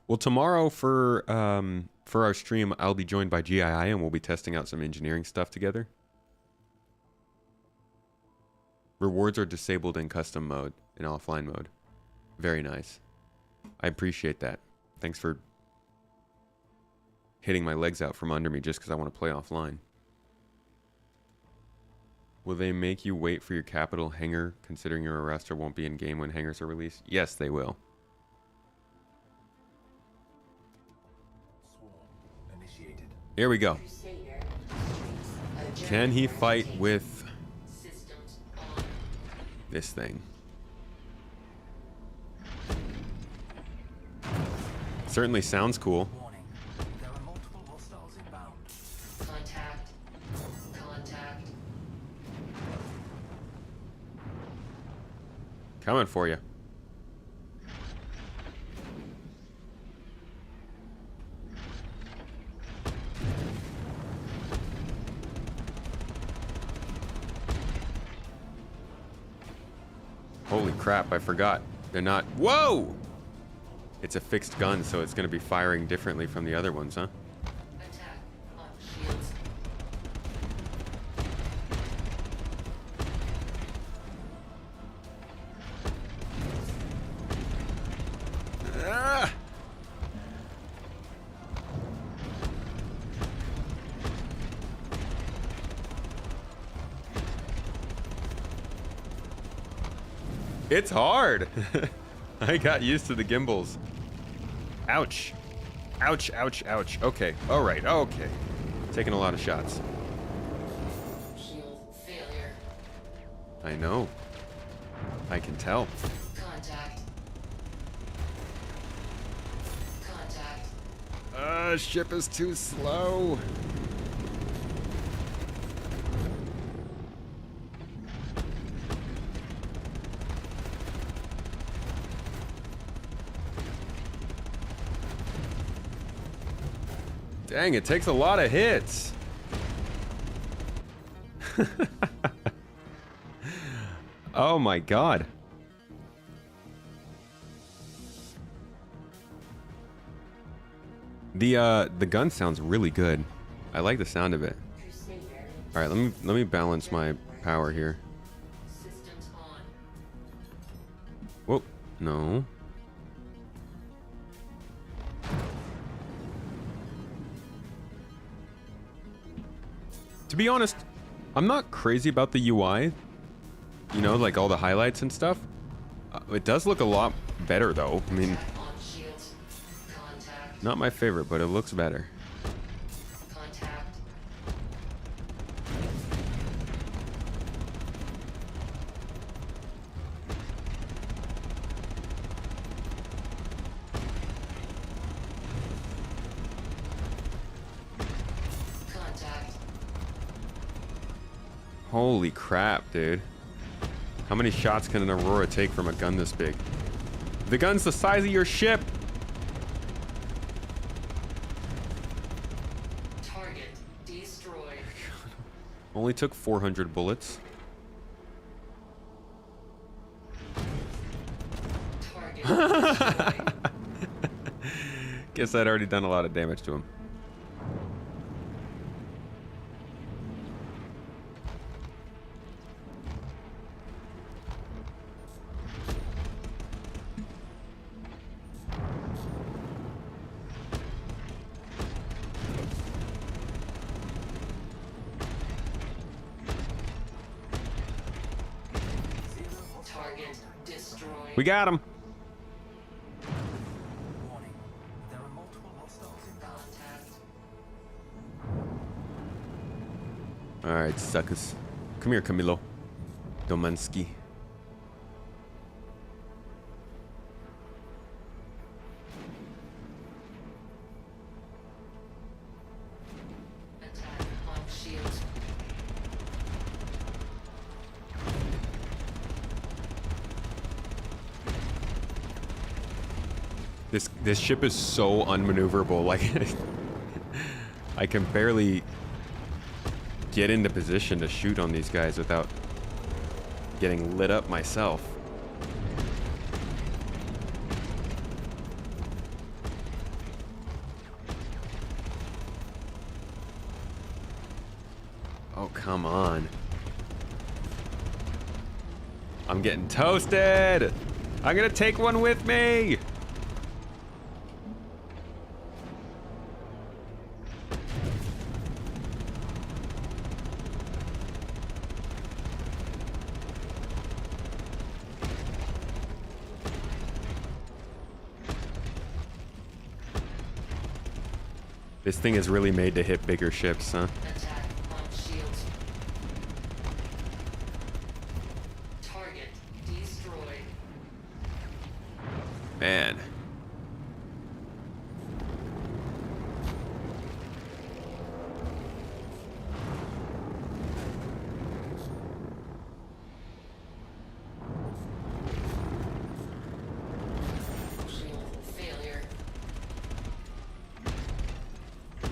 [SPEAKER 1] Well, tomorrow for our stream, I'll be joined by GII and we'll be testing out some engineering stuff together. Rewards are disabled in custom mode, in offline mode. Very nice. I appreciate that. Thanks for hitting my legs out from under me just because I want to play offline. Will they make you wait for your capital hanger, considering your arrestor won't be in game when hangers are released? Yes, they will. Here we go. Can he fight with this thing? Certainly sounds cool.
[SPEAKER 2] Contact. Contact.
[SPEAKER 1] Coming for you. Holy crap, I forgot. They're not... Whoa! It's a fixed gun, so it's going to be firing differently from the other ones, huh?
[SPEAKER 2] Attack on shields.
[SPEAKER 1] Ah! It's hard. I got used to the gimbals. Ouch. Ouch, ouch, ouch. Okay. All right. Okay. Taking a lot of shots.
[SPEAKER 2] Shield failure.
[SPEAKER 1] I know. I can tell.
[SPEAKER 2] Contact. Contact.
[SPEAKER 1] Ship is too slow. Dang, it takes a lot of hits. Oh my god. The gun sounds really good. I like the sound of it. All right, let me balance my power here.
[SPEAKER 2] Systems on.
[SPEAKER 1] Whoa, no. To be honest, I'm not crazy about the UI. You know, like all the highlights and stuff. It does look a lot better though. I mean,
[SPEAKER 2] Attack on shields. Contact.
[SPEAKER 1] not my favorite, but it looks better.
[SPEAKER 2] Contact. Contact.
[SPEAKER 1] Holy crap, dude. How many shots can an Aurora take from a gun this big? The gun's the size of your ship.
[SPEAKER 2] Target destroyed.
[SPEAKER 1] Only took 400 bullets.
[SPEAKER 2] Target destroyed.
[SPEAKER 1] Guess I'd already done a lot of damage to him.
[SPEAKER 2] Target destroyed.
[SPEAKER 1] We got him.
[SPEAKER 2] Contact.
[SPEAKER 1] All right, suckers. Come here, Camilo. Domansky. This ship is so unmaneuverable. Like, I can barely get into position to shoot on these guys without getting lit up myself. Oh, come on. I'm getting toasted. I'm gonna take one with me. This thing is really made to hit bigger ships, huh?
[SPEAKER 2] Attack on shields. Target destroyed.
[SPEAKER 1] Man.
[SPEAKER 2] Shield failure.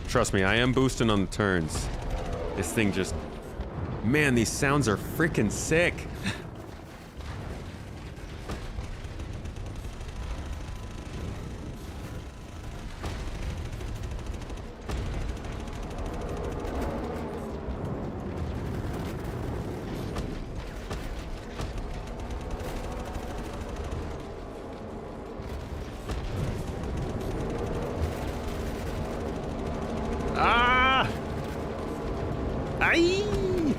[SPEAKER 1] Trust me, I am boosting on the turns. This thing just... Man, these sounds are freaking sick. Ah! Aye!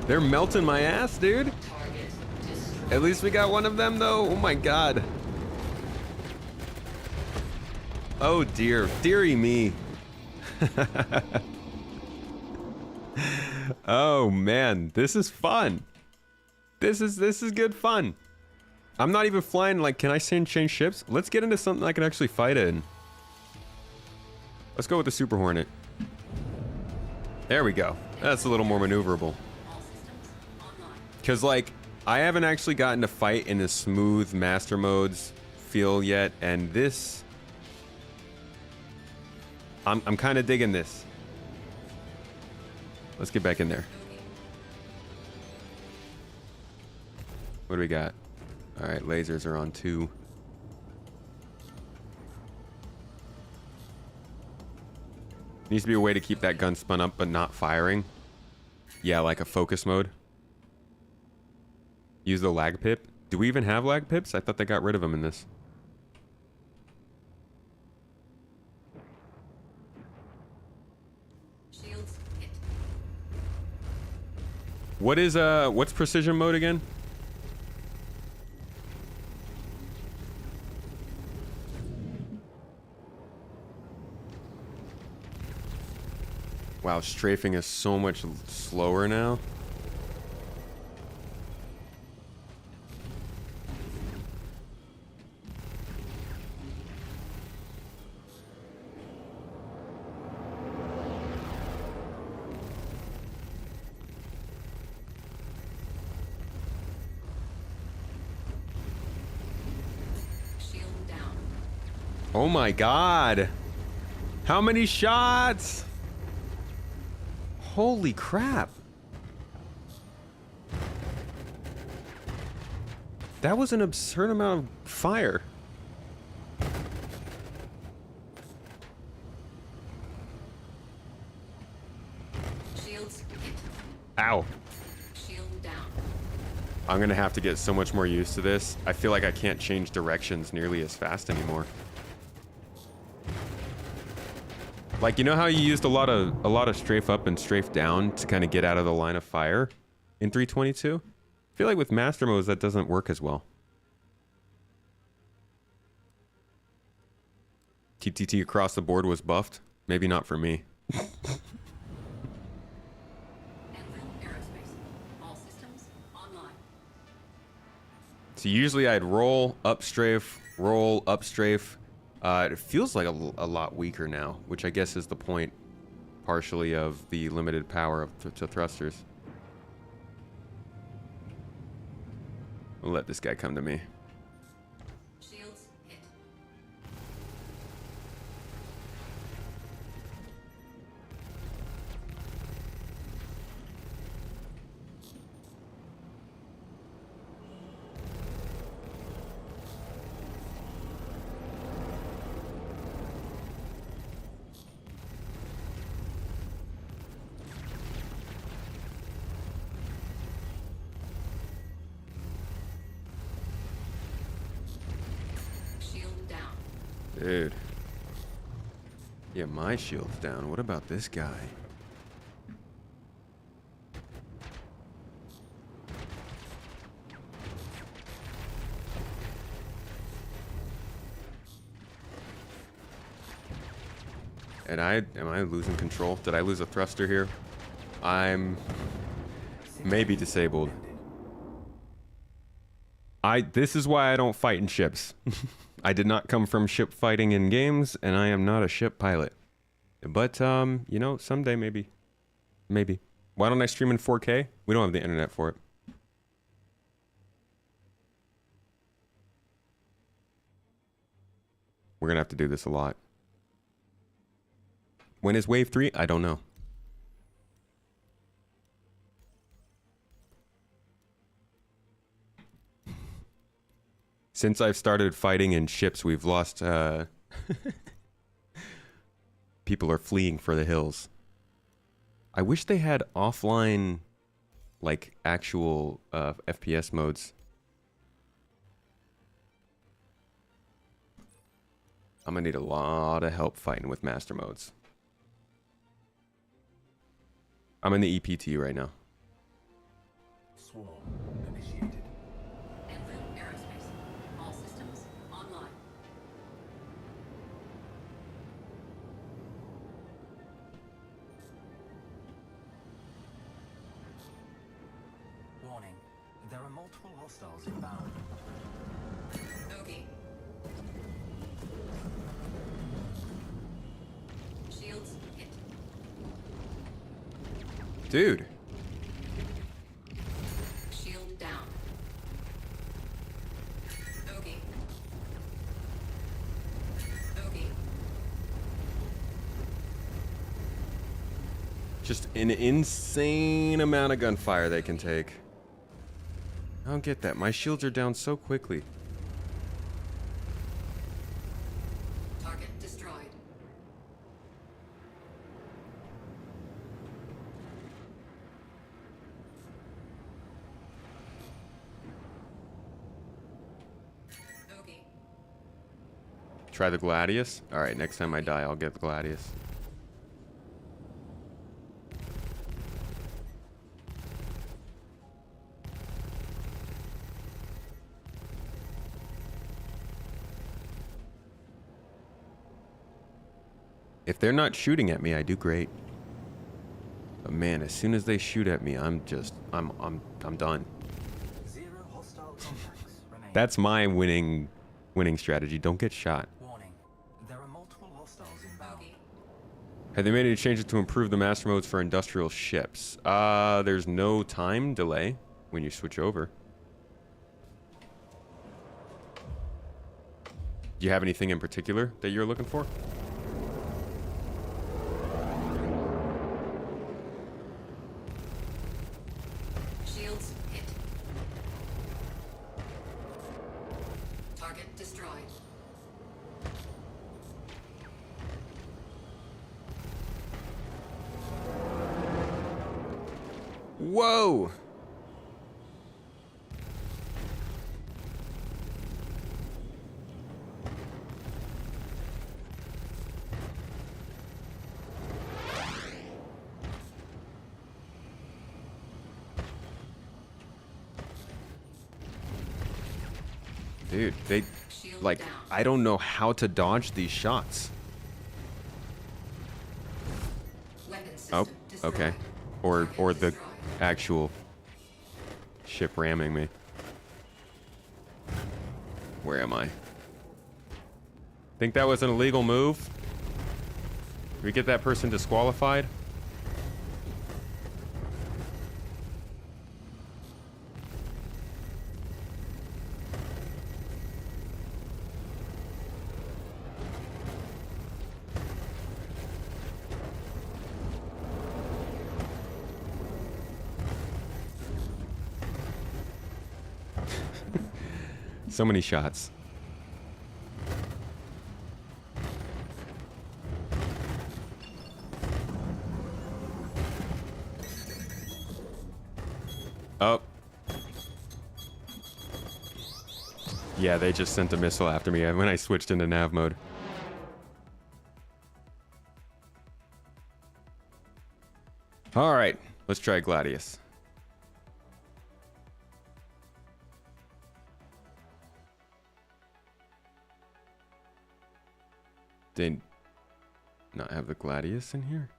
[SPEAKER 1] They're melting my ass, dude.
[SPEAKER 2] Target destroyed.
[SPEAKER 1] At least we got one of them, though. Oh my god. Oh dear. Dearie me. Oh man, this is fun. This is good fun. I'm not even flying, like, can I change ships? Let's get into something I can actually fight in. Let's go with the Super Hornet. There we go. That's a little more maneuverable.
[SPEAKER 2] All systems online.
[SPEAKER 1] Because, like, I haven't actually gotten to fight in the smooth master modes feel yet, and this... I'm kind of digging this. Let's get back in there. What do we got? Alright, lasers are on 2. Needs to be a way to keep that gun spun up but not firing. Yeah, like a focus mode. Use the lag pip. Do we even have lag pips? I thought they got rid of them in this.
[SPEAKER 2] Shields hit.
[SPEAKER 1] What is what's precision mode again? Wow, strafing is so much slower now.
[SPEAKER 2] Shield down.
[SPEAKER 1] Oh my god. How many shots? Holy crap. That was an absurd amount of fire.
[SPEAKER 2] Shields hit.
[SPEAKER 1] Ow.
[SPEAKER 2] Shield down.
[SPEAKER 1] I'm gonna have to get so much more used to this. I feel like I can't change directions nearly as fast anymore. Like, you know how you used a lot of strafe up and strafe down to kind of get out of the line of fire in 322? I feel like with master modes that doesn't work as well. TTT across the board was buffed. Maybe not for me.
[SPEAKER 2] Enfield Aerospace. All systems online.
[SPEAKER 1] So usually I'd roll up strafe, roll up strafe. It feels like a lot weaker now, which I guess is the point, partially, of the limited power of thrusters. I'll let this guy come to me.
[SPEAKER 2] Shields hit.
[SPEAKER 1] Dude. Yeah, my shield's down. What about this guy? And am I losing control? Did I lose a thruster here? I'm maybe disabled. This is why I don't fight in ships. I did not come from ship fighting in games, and I am not a ship pilot. But, you know, someday maybe. Maybe. Why don't I stream in 4K? We don't have the internet for it. We're gonna have to do this a lot. When is Wave 3? I don't know. Since I've started fighting in ships, we've lost, people are fleeing for the hills. I wish they had offline, like, actual, FPS modes. I'm gonna need a lot of help fighting with master modes. I'm in the EPT right now.
[SPEAKER 4] Swarm initiated.
[SPEAKER 2] En route aerospace. All systems online.
[SPEAKER 4] Warning. There are multiple hostiles inbound.
[SPEAKER 2] Bogey. Shields hit.
[SPEAKER 1] Dude.
[SPEAKER 2] Shield down. Bogey. Bogey.
[SPEAKER 1] Just an insane amount of gunfire they can take. I don't get that. My shields are down so quickly.
[SPEAKER 2] Target destroyed. Bogey.
[SPEAKER 1] Try the Gladius? Alright, next time I die, I'll get the Gladius. If they're not shooting at me, I do great. But man, as soon as they shoot at me, I'm done.
[SPEAKER 4] 0 hostile contacts remain.
[SPEAKER 1] That's my winning strategy. Don't get shot.
[SPEAKER 4] Warning. There are multiple hostiles inbound.
[SPEAKER 2] Bogey.
[SPEAKER 1] Have they made any changes to improve the master modes for industrial ships? There's no time delay when you switch over. Do you have anything in particular that you're looking for?
[SPEAKER 2] Shields hit. Target destroyed.
[SPEAKER 1] Whoa! Dude, they,
[SPEAKER 2] Shield
[SPEAKER 1] like,
[SPEAKER 2] down.
[SPEAKER 1] I don't know how to dodge these shots.
[SPEAKER 2] Weapon system
[SPEAKER 1] Oh,
[SPEAKER 2] destroyed.
[SPEAKER 1] okay. Or the
[SPEAKER 2] Destroyed.
[SPEAKER 1] actual ship ramming me. Where am I? Think that was an illegal move? Did we get that person disqualified? So many shots. Oh. Yeah, they just sent a missile after me when I switched into nav mode. All right, let's try Gladius. Did not have the Gladius in here?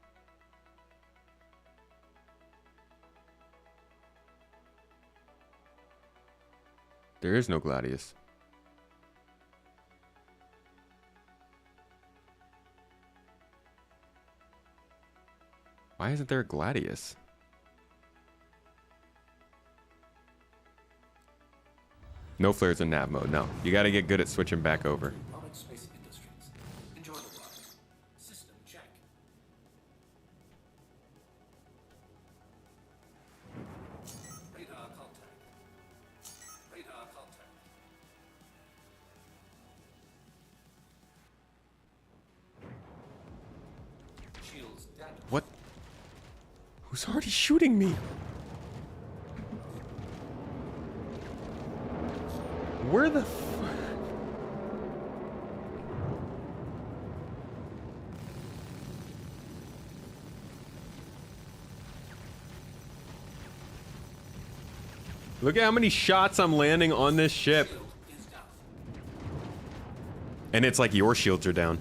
[SPEAKER 1] There is no Gladius. Why isn't there a Gladius? No flares in nav mode, no. You gotta get good at switching back over.
[SPEAKER 4] Public space industries. Enjoy the ride. System check. Radar contact. Radar contact. Shields damaged.
[SPEAKER 1] What? Who's already shooting me? Where the Look at how many shots I'm landing on this ship.
[SPEAKER 4] Shield is down.
[SPEAKER 1] And it's like your shields are down.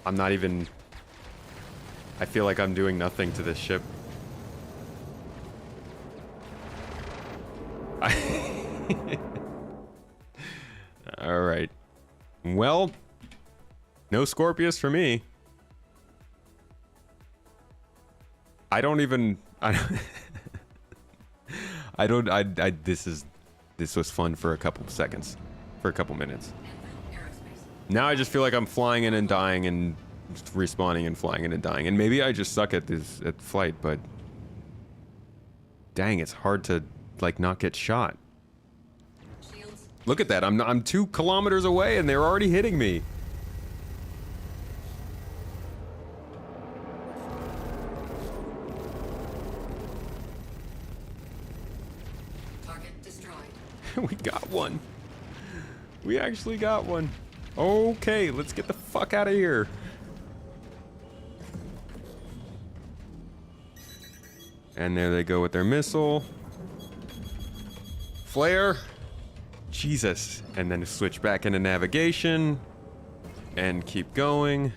[SPEAKER 1] I'm not even... I feel like I'm doing nothing to this ship. Alright. Well, no Scorpius for me. I don't even... This was fun for a couple seconds. For a couple minutes.
[SPEAKER 2] Aerospace.
[SPEAKER 1] Now I just feel like I'm flying in and dying and respawning and flying in and dying. And maybe I just suck at flight, but dang, it's hard to like not get shot.
[SPEAKER 2] Shields.
[SPEAKER 1] Look at that. I'm 2 kilometers away and they're already hitting me.
[SPEAKER 2] Target destroyed.
[SPEAKER 1] We got one. We actually got one. Okay, let's get the fuck out of here. And there they go with their missile. Flare. Jesus. And then switch back into navigation. And keep going.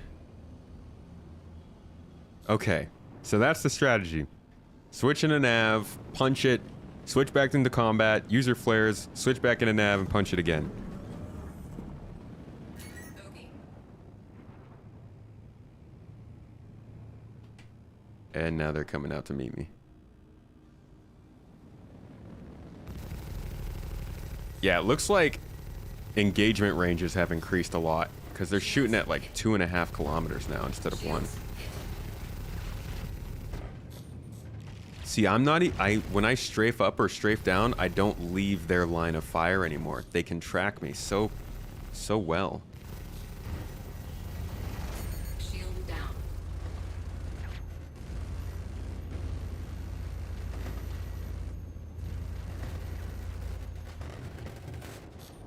[SPEAKER 1] Okay, so that's the strategy. Switch into nav, punch it, switch back into combat, use your flares, switch back into nav, and punch it again.
[SPEAKER 2] Bogey.
[SPEAKER 1] And now they're coming out to meet me. Yeah, it looks like engagement ranges have increased a lot because they're shooting at like 2.5 kilometers now instead of 1.
[SPEAKER 2] Shields.
[SPEAKER 1] See, when I strafe up or strafe down, I don't leave their line of fire anymore. They can track me so well.
[SPEAKER 2] Shield down.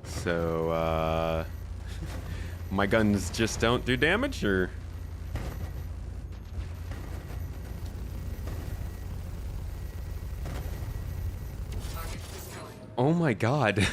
[SPEAKER 1] So, my guns just don't do damage, or?
[SPEAKER 2] Target destroyed.
[SPEAKER 1] Oh my god.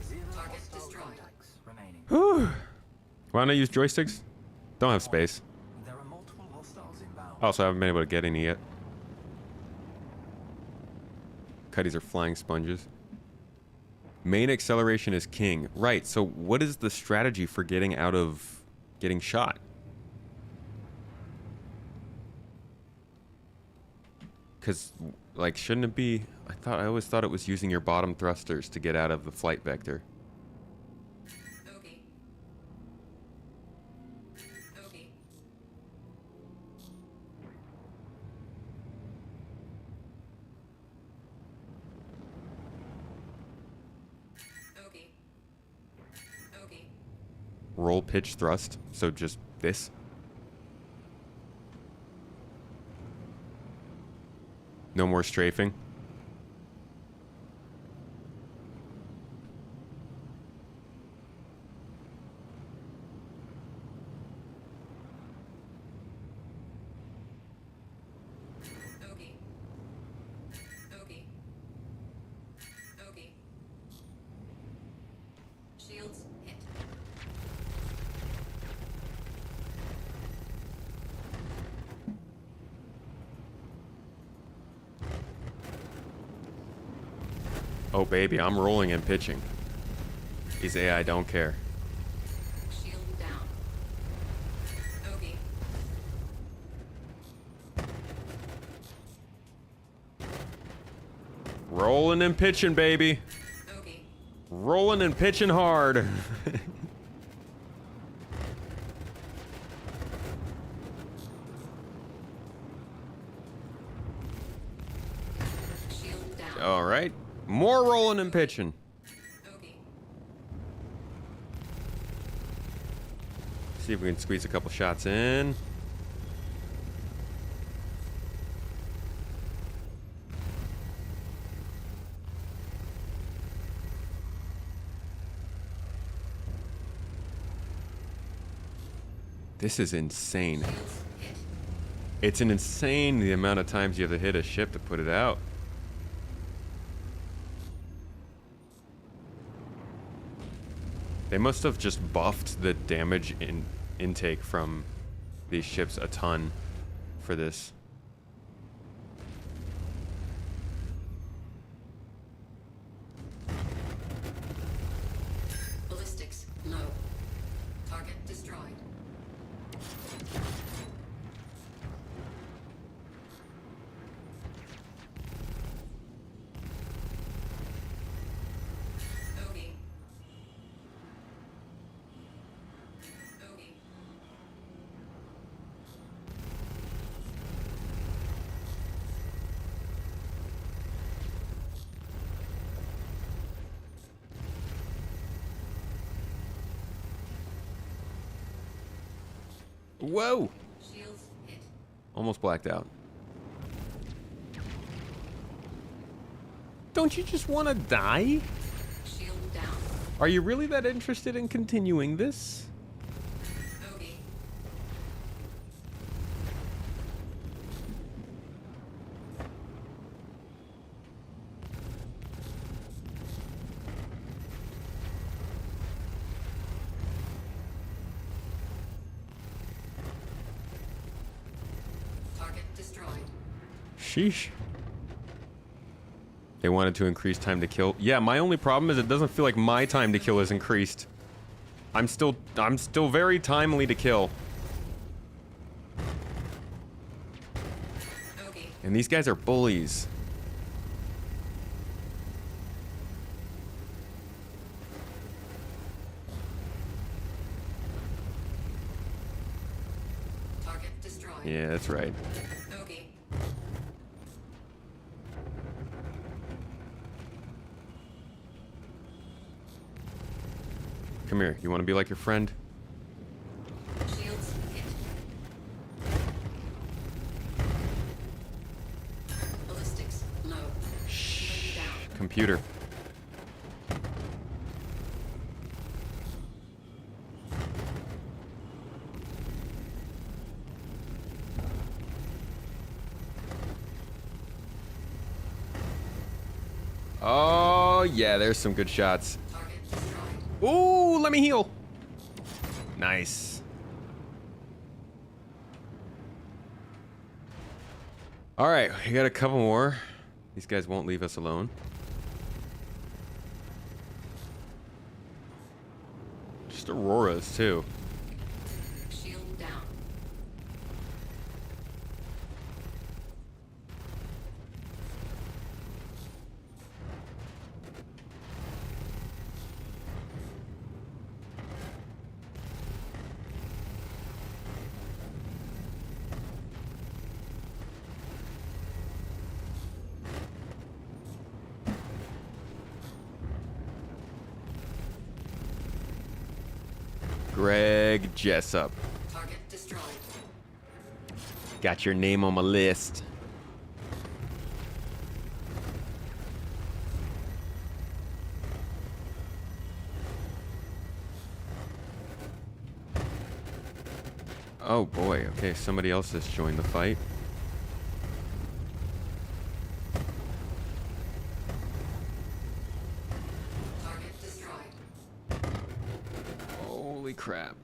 [SPEAKER 4] Zero
[SPEAKER 2] Target
[SPEAKER 4] hostile
[SPEAKER 2] destroyed.
[SPEAKER 4] contacts remaining.
[SPEAKER 1] Whew. Why don't I use joysticks? Don't have space.
[SPEAKER 4] There are multiple hostiles inbound.
[SPEAKER 1] Also, I haven't been able to get any yet. Cuddies are flying sponges. Main acceleration is king. Right, so what is the strategy for getting out of getting shot? Because, like, shouldn't it be... I always thought it was using your bottom thrusters to get out of the flight vector.
[SPEAKER 2] Bogey. Bogey.
[SPEAKER 1] roll, pitch, thrust. So just this. No more strafing.
[SPEAKER 2] Bogey. Bogey. Bogey. Shields hit.
[SPEAKER 1] Oh baby, I'm rolling and pitching. These AI don't care.
[SPEAKER 2] Shield down. Bogey.
[SPEAKER 1] Rolling and pitching, baby.
[SPEAKER 2] Bogey.
[SPEAKER 1] Rolling and pitching hard.
[SPEAKER 2] Shield down.
[SPEAKER 1] All right. More rolling and pitching.
[SPEAKER 2] Bogey.
[SPEAKER 1] See if we can squeeze a couple shots in. This is insane.
[SPEAKER 2] Shields hit.
[SPEAKER 1] It's an insane the amount of times you have to hit a ship to put it out. They must have just buffed the damage intake from these ships a ton for this.
[SPEAKER 2] Ballistics low. Target destroyed. Bogey. Bogey.
[SPEAKER 1] Whoa!
[SPEAKER 2] Shields hit.
[SPEAKER 1] Almost blacked out. Don't you just want to die?
[SPEAKER 2] Shield down.
[SPEAKER 1] Are you really that interested in continuing this?
[SPEAKER 2] Bogey. Target destroyed.
[SPEAKER 1] Sheesh. They wanted to increase time to kill. Yeah, my only problem is it doesn't feel like my time to kill is increased. I'm still very timely to kill.
[SPEAKER 2] Bogey.
[SPEAKER 1] And these guys are bullies.
[SPEAKER 2] Target destroyed.
[SPEAKER 1] Yeah, that's right.
[SPEAKER 2] Bogey.
[SPEAKER 1] Come here. You want to be like your friend?
[SPEAKER 2] Shields hit. Ballistics low. Shh. Down.
[SPEAKER 1] Computer. Oh, yeah, there's some good shots.
[SPEAKER 2] Target destroyed.
[SPEAKER 1] Ooh, let me heal. Nice. All right, we got a couple more. These guys won't leave us alone. Just Auroras, too.
[SPEAKER 2] Shield down.
[SPEAKER 1] Greg Jessup.
[SPEAKER 2] Target destroyed.
[SPEAKER 1] Got your name on my list. Oh boy, okay, somebody else has joined the fight.
[SPEAKER 2] Target destroyed.
[SPEAKER 1] Holy crap.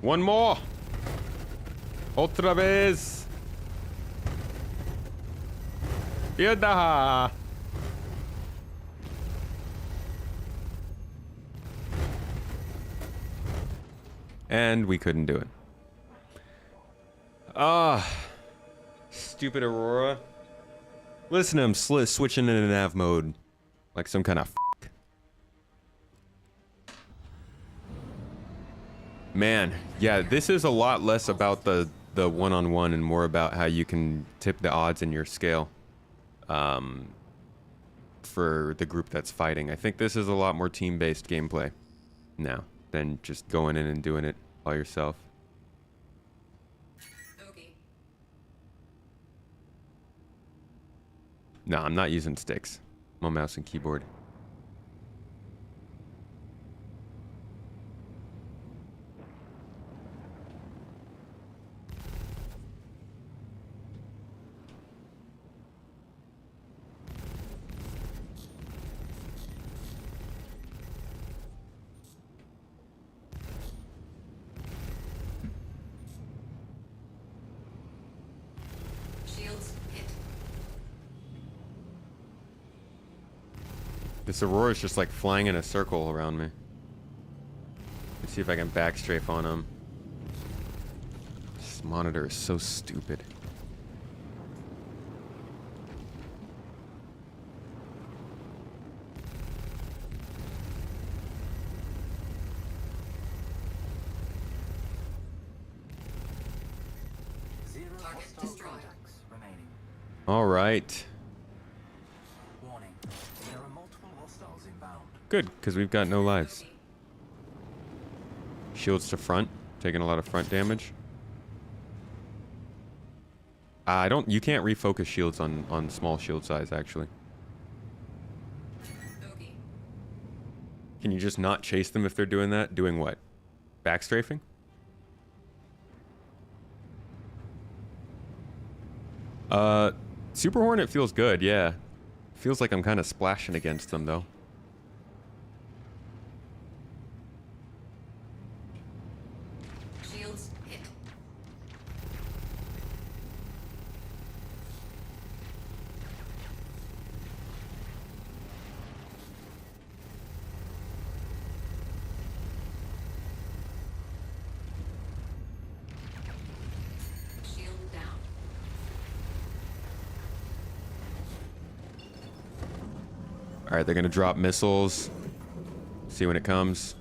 [SPEAKER 1] One more! Otra vez! Yada! And we couldn't do it. Ah, stupid Aurora. Listen to him switching into nav mode like some kind of f***. Man, yeah, this is a lot less about the one-on-one and more about how you can tip the odds in your scale for the group that's fighting. I think this is a lot more team-based gameplay now than just going in and doing it by yourself.
[SPEAKER 2] Bogey.
[SPEAKER 1] No, I'm not using sticks. I'm on mouse and keyboard.
[SPEAKER 2] Shields hit.
[SPEAKER 1] This Aurora's just like flying in a circle around me. Let's see if I can backstrafe on him. This monitor is so stupid.
[SPEAKER 4] Zero
[SPEAKER 2] Target
[SPEAKER 4] hostile
[SPEAKER 2] destroyed.
[SPEAKER 4] contacts remaining.
[SPEAKER 1] All right.
[SPEAKER 4] Warning. There are multiple hostiles inbound.
[SPEAKER 1] Good, because we've got no lives.
[SPEAKER 2] Bogey.
[SPEAKER 1] Shields to front, taking a lot of front damage. You can't refocus shields on small shield size, actually.
[SPEAKER 2] Bogey.
[SPEAKER 1] Can you just not chase them if they're doing that? Doing what? Backstrafing? Super Hornet feels good, yeah. Feels like I'm kind of splashing against them, though.
[SPEAKER 2] Shields hit. Shield down.
[SPEAKER 1] All right, they're gonna drop missiles. See when it comes.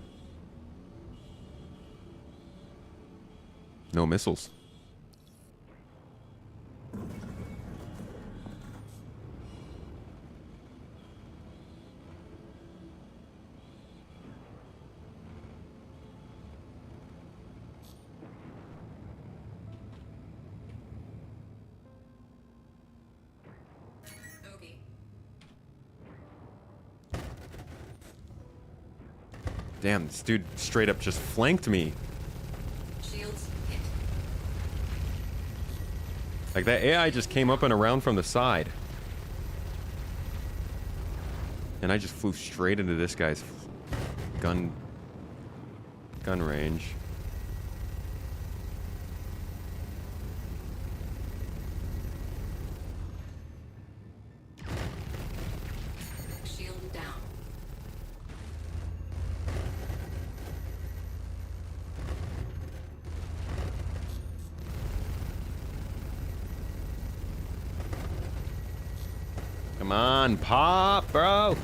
[SPEAKER 1] No missiles.
[SPEAKER 2] Bogey.
[SPEAKER 1] Damn, this dude straight up just flanked me.
[SPEAKER 2] Shields hit.
[SPEAKER 1] Like that AI just came up and around from the side. And I just flew straight into this guy's gun range.
[SPEAKER 2] Shield down.
[SPEAKER 1] Come on, pop, bro.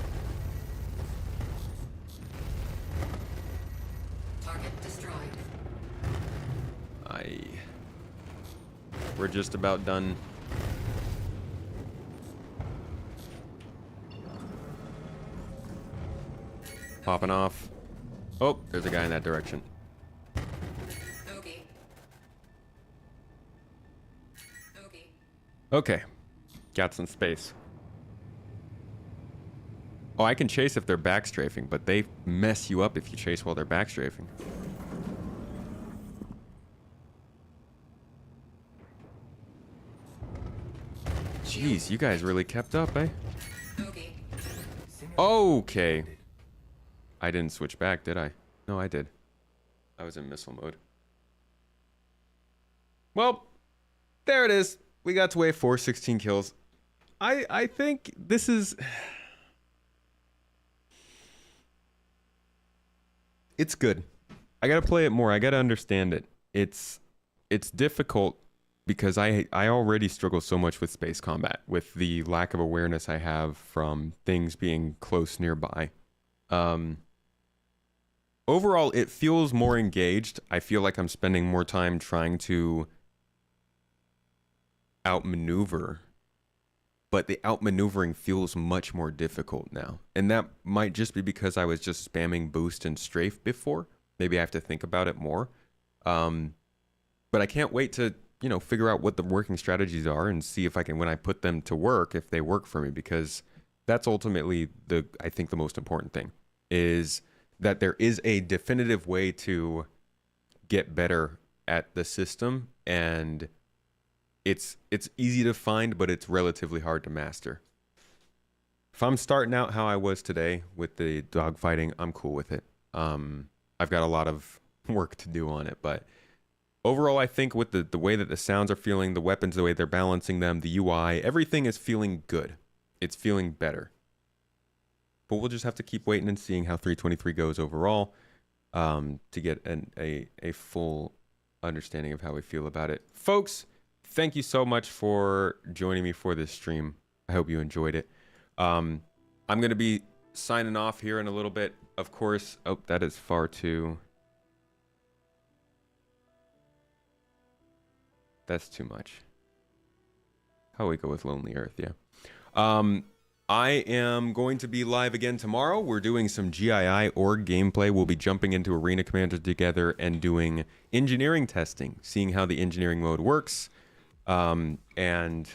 [SPEAKER 2] Target destroyed.
[SPEAKER 1] We're just about done. Popping off. Oh, there's a guy in that direction.
[SPEAKER 2] Bogey. Bogey.
[SPEAKER 1] Okay. Got some space. Oh, I can chase if they're back strafing, but they mess you up if you chase while they're back strafing. Jeez, you guys really kept up, eh?
[SPEAKER 2] Bogey.
[SPEAKER 1] Okay. I didn't switch back, did I? No, I did. I was in missile mode. Well, there it is. We got to wave 4, 16 kills. I think this is... It's good. I gotta play it more. I gotta understand it. It's difficult because I already struggle so much with space combat, with the lack of awareness I have from things being close nearby. Overall, it feels more engaged. I feel like I'm spending more time trying to outmaneuver, but the outmaneuvering feels much more difficult now. And that might just be because I was just spamming boost and strafe before. Maybe I have to think about it more. But I can't wait to, you know, figure out what the working strategies are and see if I can, when I put them to work, if they work for me, because that's ultimately I think the most important thing is that there is a definitive way to get better at the system, and it's easy to find, but it's relatively hard to master. If I'm starting out how I was today with the dogfighting, I'm cool with it. I've got a lot of work to do on it, but overall, I think with the way that the sounds are feeling, the weapons, the way they're balancing them, the UI, everything is feeling good. It's feeling better. But we'll just have to keep waiting and seeing how 323 goes overall to get a full understanding of how we feel about it. Folks, thank you so much for joining me for this stream. I hope you enjoyed it. I'm going to be signing off here in a little bit. Of course, oh, that is far too... That's too much. How we go with Lonely Earth, yeah. I am going to be live again tomorrow. We're doing some GII org gameplay. We'll be jumping into Arena Commander together and doing engineering testing, seeing how the engineering mode works, and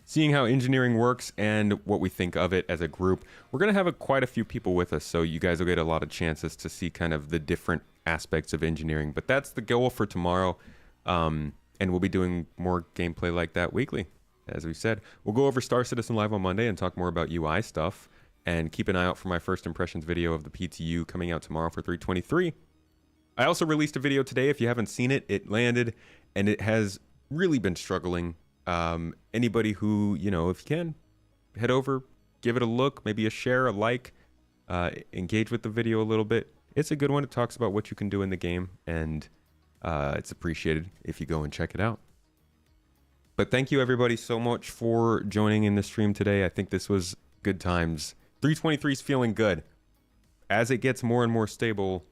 [SPEAKER 1] seeing how engineering works and what we think of it as a group. We're going to have quite a few people with us, so you guys will get a lot of chances to see kind of the different aspects of engineering. But that's the goal for tomorrow, and we'll be doing more gameplay like that weekly, as we said. We'll go over Star Citizen Live on Monday and talk more about UI stuff, and keep an eye out for my first impressions video of the PTU coming out tomorrow for 323. I also released a video today. If you haven't seen it, it landed, and it has really been struggling. Anybody who, you know, if you can, head over, give it a look, maybe a share, a like, engage with the video a little bit. It's a good one. It talks about what you can do in the game, and it's appreciated if you go and check it out. But thank you everybody so much for joining in the stream today. I think this was good times. 323 is feeling good. As it gets more and more stable,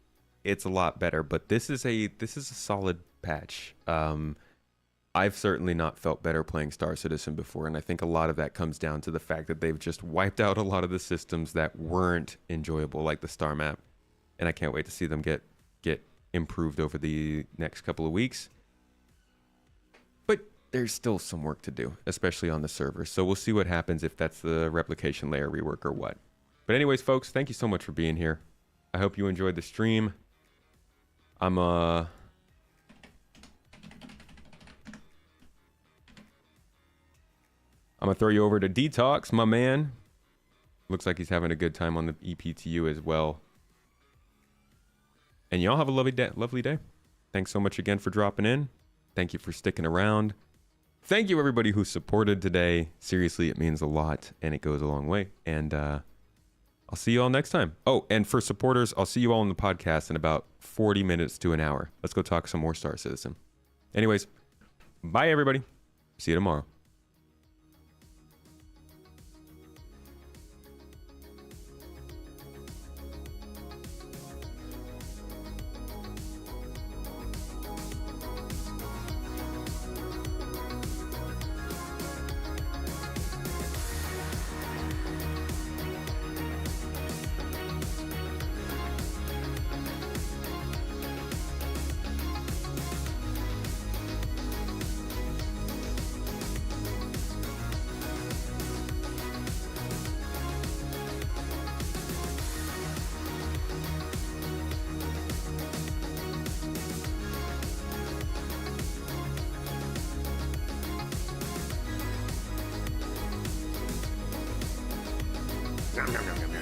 [SPEAKER 1] it's a lot better, but this is a solid patch. I've certainly not felt better playing Star Citizen before, and I think a lot of that comes down to the fact that they've just wiped out a lot of the systems that weren't enjoyable, like the star map, and I can't wait to see them get improved over the next couple of weeks. But there's still some work to do, especially on the server, so we'll see what happens, if that's the replication layer rework or what. But anyways, folks, thank you so much for being here. I hope you enjoyed the stream. I'm gonna throw you over to Detox, my man. Looks like he's having a good time on the EPTU as well. And y'all have a lovely day. Thanks so much again for dropping in. Thank you for sticking around. Thank you everybody who supported today. Seriously, it means a lot and it goes a long way. And I'll see you all next time. Oh, and for supporters, I'll see you all on the podcast in about 40 minutes to an hour. Let's go talk some more Star Citizen. Anyways, bye everybody. See you tomorrow. nom, nom, nom, nom, nom.